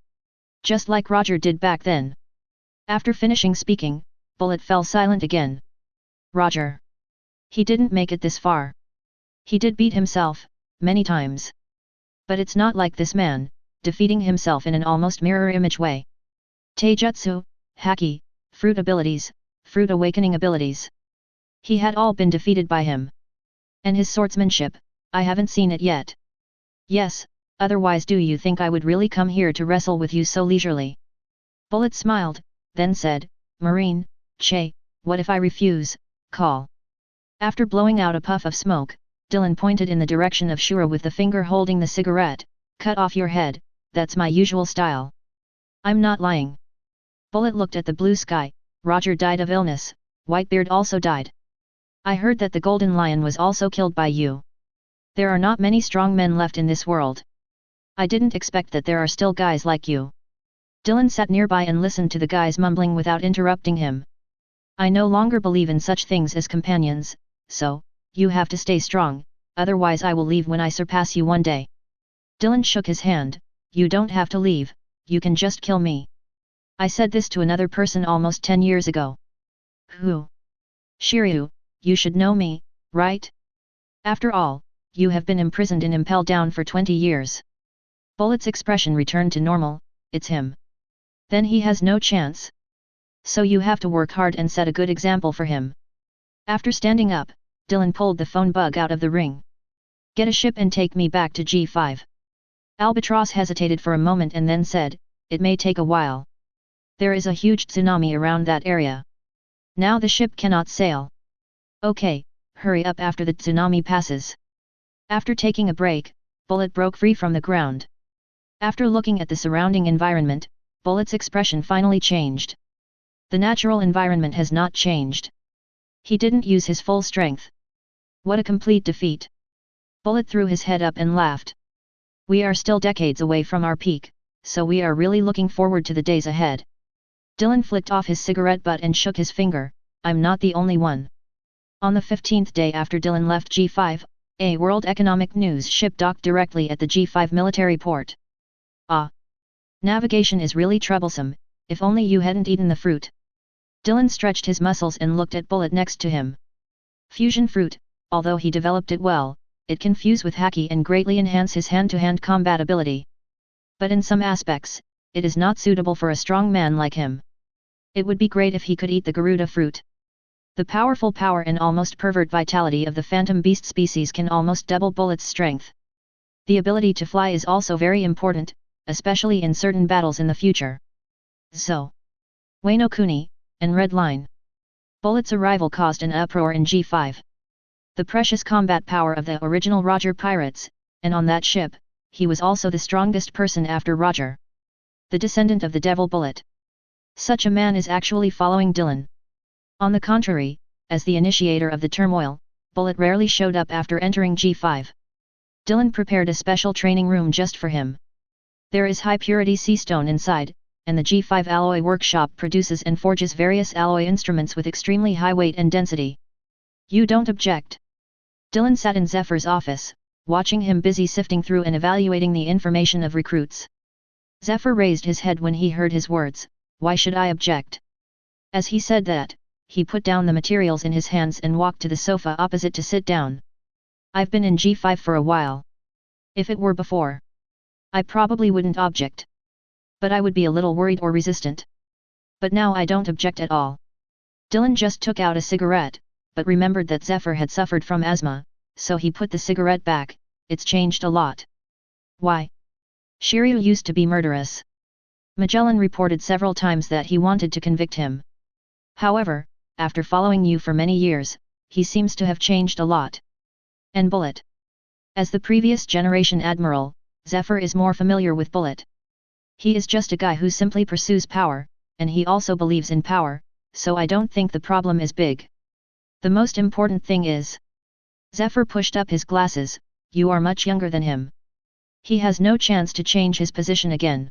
Just like Roger did back then. After finishing speaking, Bullet fell silent again. Roger. He didn't make it this far. He did beat himself, many times. But it's not like this man, defeating himself in an almost mirror image way. Taijutsu, Haki, fruit abilities, fruit awakening abilities. He had all been defeated by him. And his swordsmanship, I haven't seen it yet. Yes, otherwise do you think I would really come here to wrestle with you so leisurely? Bullet smiled, then said, Marine, Che, what if I refuse, call. After blowing out a puff of smoke, Dylan pointed in the direction of Shura with the finger holding the cigarette, cut off your head, that's my usual style. I'm not lying. Bullet looked at the blue sky, Roger died of illness, Whitebeard also died. I heard that the Golden Lion was also killed by you. There are not many strong men left in this world. I didn't expect that there are still guys like you. Dylan sat nearby and listened to the guys mumbling without interrupting him. I no longer believe in such things as companions, so, you have to stay strong, otherwise I will leave when I surpass you one day. Dylan shook his hand, you don't have to leave, you can just kill me. I said this to another person almost 10 years ago. Who? Shiryu, you should know me, right? After all, you have been imprisoned in Impel Down for 20 years. Bullet's expression returned to normal, it's him. Then he has no chance. So you have to work hard and set a good example for him. After standing up, Dylan pulled the phone bug out of the ring. Get a ship and take me back to G5. Albatross hesitated for a moment and then said, it may take a while. There is a huge tsunami around that area. Now the ship cannot sail. Okay, hurry up after the tsunami passes. After taking a break, Bullet broke free from the ground. After looking at the surrounding environment, Bullet's expression finally changed. The natural environment has not changed. He didn't use his full strength. What a complete defeat. Bullet threw his head up and laughed. We are still decades away from our peak, so we are really looking forward to the days ahead. Dylan flicked off his cigarette butt and shook his finger, I'm not the only one. On the 15th day after Dylan left G5, a World Economic News ship docked directly at the G5 military port. Ah! Navigation is really troublesome, if only you hadn't eaten the fruit. Dylan stretched his muscles and looked at Bullet next to him. Fusion fruit, although he developed it well, it can fuse with Haki and greatly enhance his hand-to-hand combat ability. But in some aspects, it is not suitable for a strong man like him. It would be great if he could eat the Garuda fruit. The powerful power and almost pervert vitality of the phantom beast species can almost double Bullet's strength. The ability to fly is also very important, especially in certain battles in the future. So, Wano Kuni, and Red Line. Bullet's arrival caused an uproar in G5. The precious combat power of the original Roger pirates, and on that ship, he was also the strongest person after Roger. The descendant of the Devil Bullet. Such a man is actually following Dylan. On the contrary, as the initiator of the turmoil, Bullet rarely showed up after entering G5. Dylan prepared a special training room just for him. There is high-purity sea stone inside, and the G5 alloy workshop produces and forges various alloy instruments with extremely high weight and density. You don't object? Dylan sat in Zephyr's office, watching him busy sifting through and evaluating the information of recruits. Zephyr raised his head when he heard his words, why should I object? As he said that, he put down the materials in his hands and walked to the sofa opposite to sit down. I've been in G5 for a while. If it were before, I probably wouldn't object. But I would be a little worried or resistant. But now I don't object at all. Dylan just took out a cigarette, but remembered that Zephyr had suffered from asthma, so he put the cigarette back. It's changed a lot. Why? Shiryu used to be murderous. Magellan reported several times that he wanted to convict him. However, after following you for many years, he seems to have changed a lot. And Bullet? As the previous generation admiral, Zephyr is more familiar with Bullet. He is just a guy who simply pursues power, and he also believes in power, so I don't think the problem is big. The most important thing is... Zephyr pushed up his glasses, you are much younger than him. He has no chance to change his position again.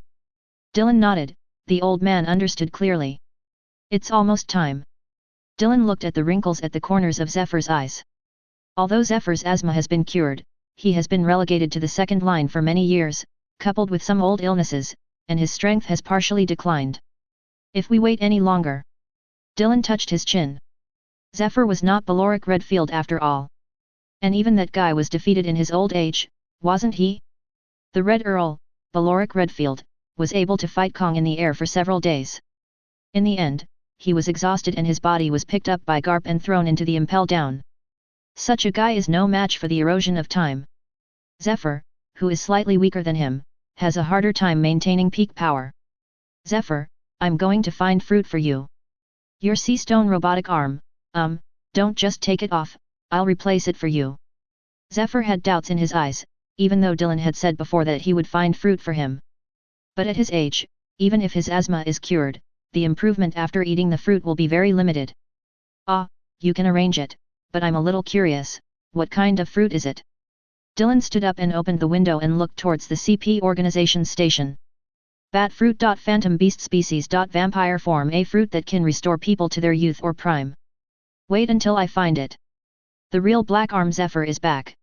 Dylan nodded, the old man understood clearly. It's almost time. Dylan looked at the wrinkles at the corners of Zephyr's eyes. Although Zephyr's asthma has been cured, he has been relegated to the second line for many years, coupled with some old illnesses, and his strength has partially declined. If we wait any longer. Dylan touched his chin. Zephyr was not Beloric Redfield after all. And even that guy was defeated in his old age, wasn't he? The Red Earl, Beloric Redfield, was able to fight Kong in the air for several days. In the end, he was exhausted and his body was picked up by Garp and thrown into the Impel Down. Such a guy is no match for the erosion of time. Zephyr, who is slightly weaker than him, has a harder time maintaining peak power. Zephyr, I'm going to find fruit for you. Your sea stone robotic arm, don't just take it off, I'll replace it for you. Zephyr had doubts in his eyes, even though Dylan had said before that he would find fruit for him. But at his age, even if his asthma is cured, the improvement after eating the fruit will be very limited. Ah, you can arrange it, but I'm a little curious, what kind of fruit is it? Dylan stood up and opened the window and looked towards the CP organization's station. Bat fruit. Phantom beast species. Vampire form, a fruit that can restore people to their youth or prime. Wait until I find it. The real Black Arm Zephyr is back.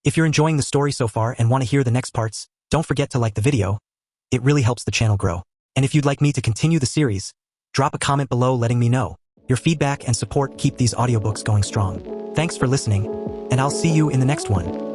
If you're enjoying the story so far and want to hear the next parts, don't forget to like the video. It really helps the channel grow. And if you'd like me to continue the series, drop a comment below letting me know. Your feedback and support keep these audiobooks going strong. Thanks for listening, and I'll see you in the next one.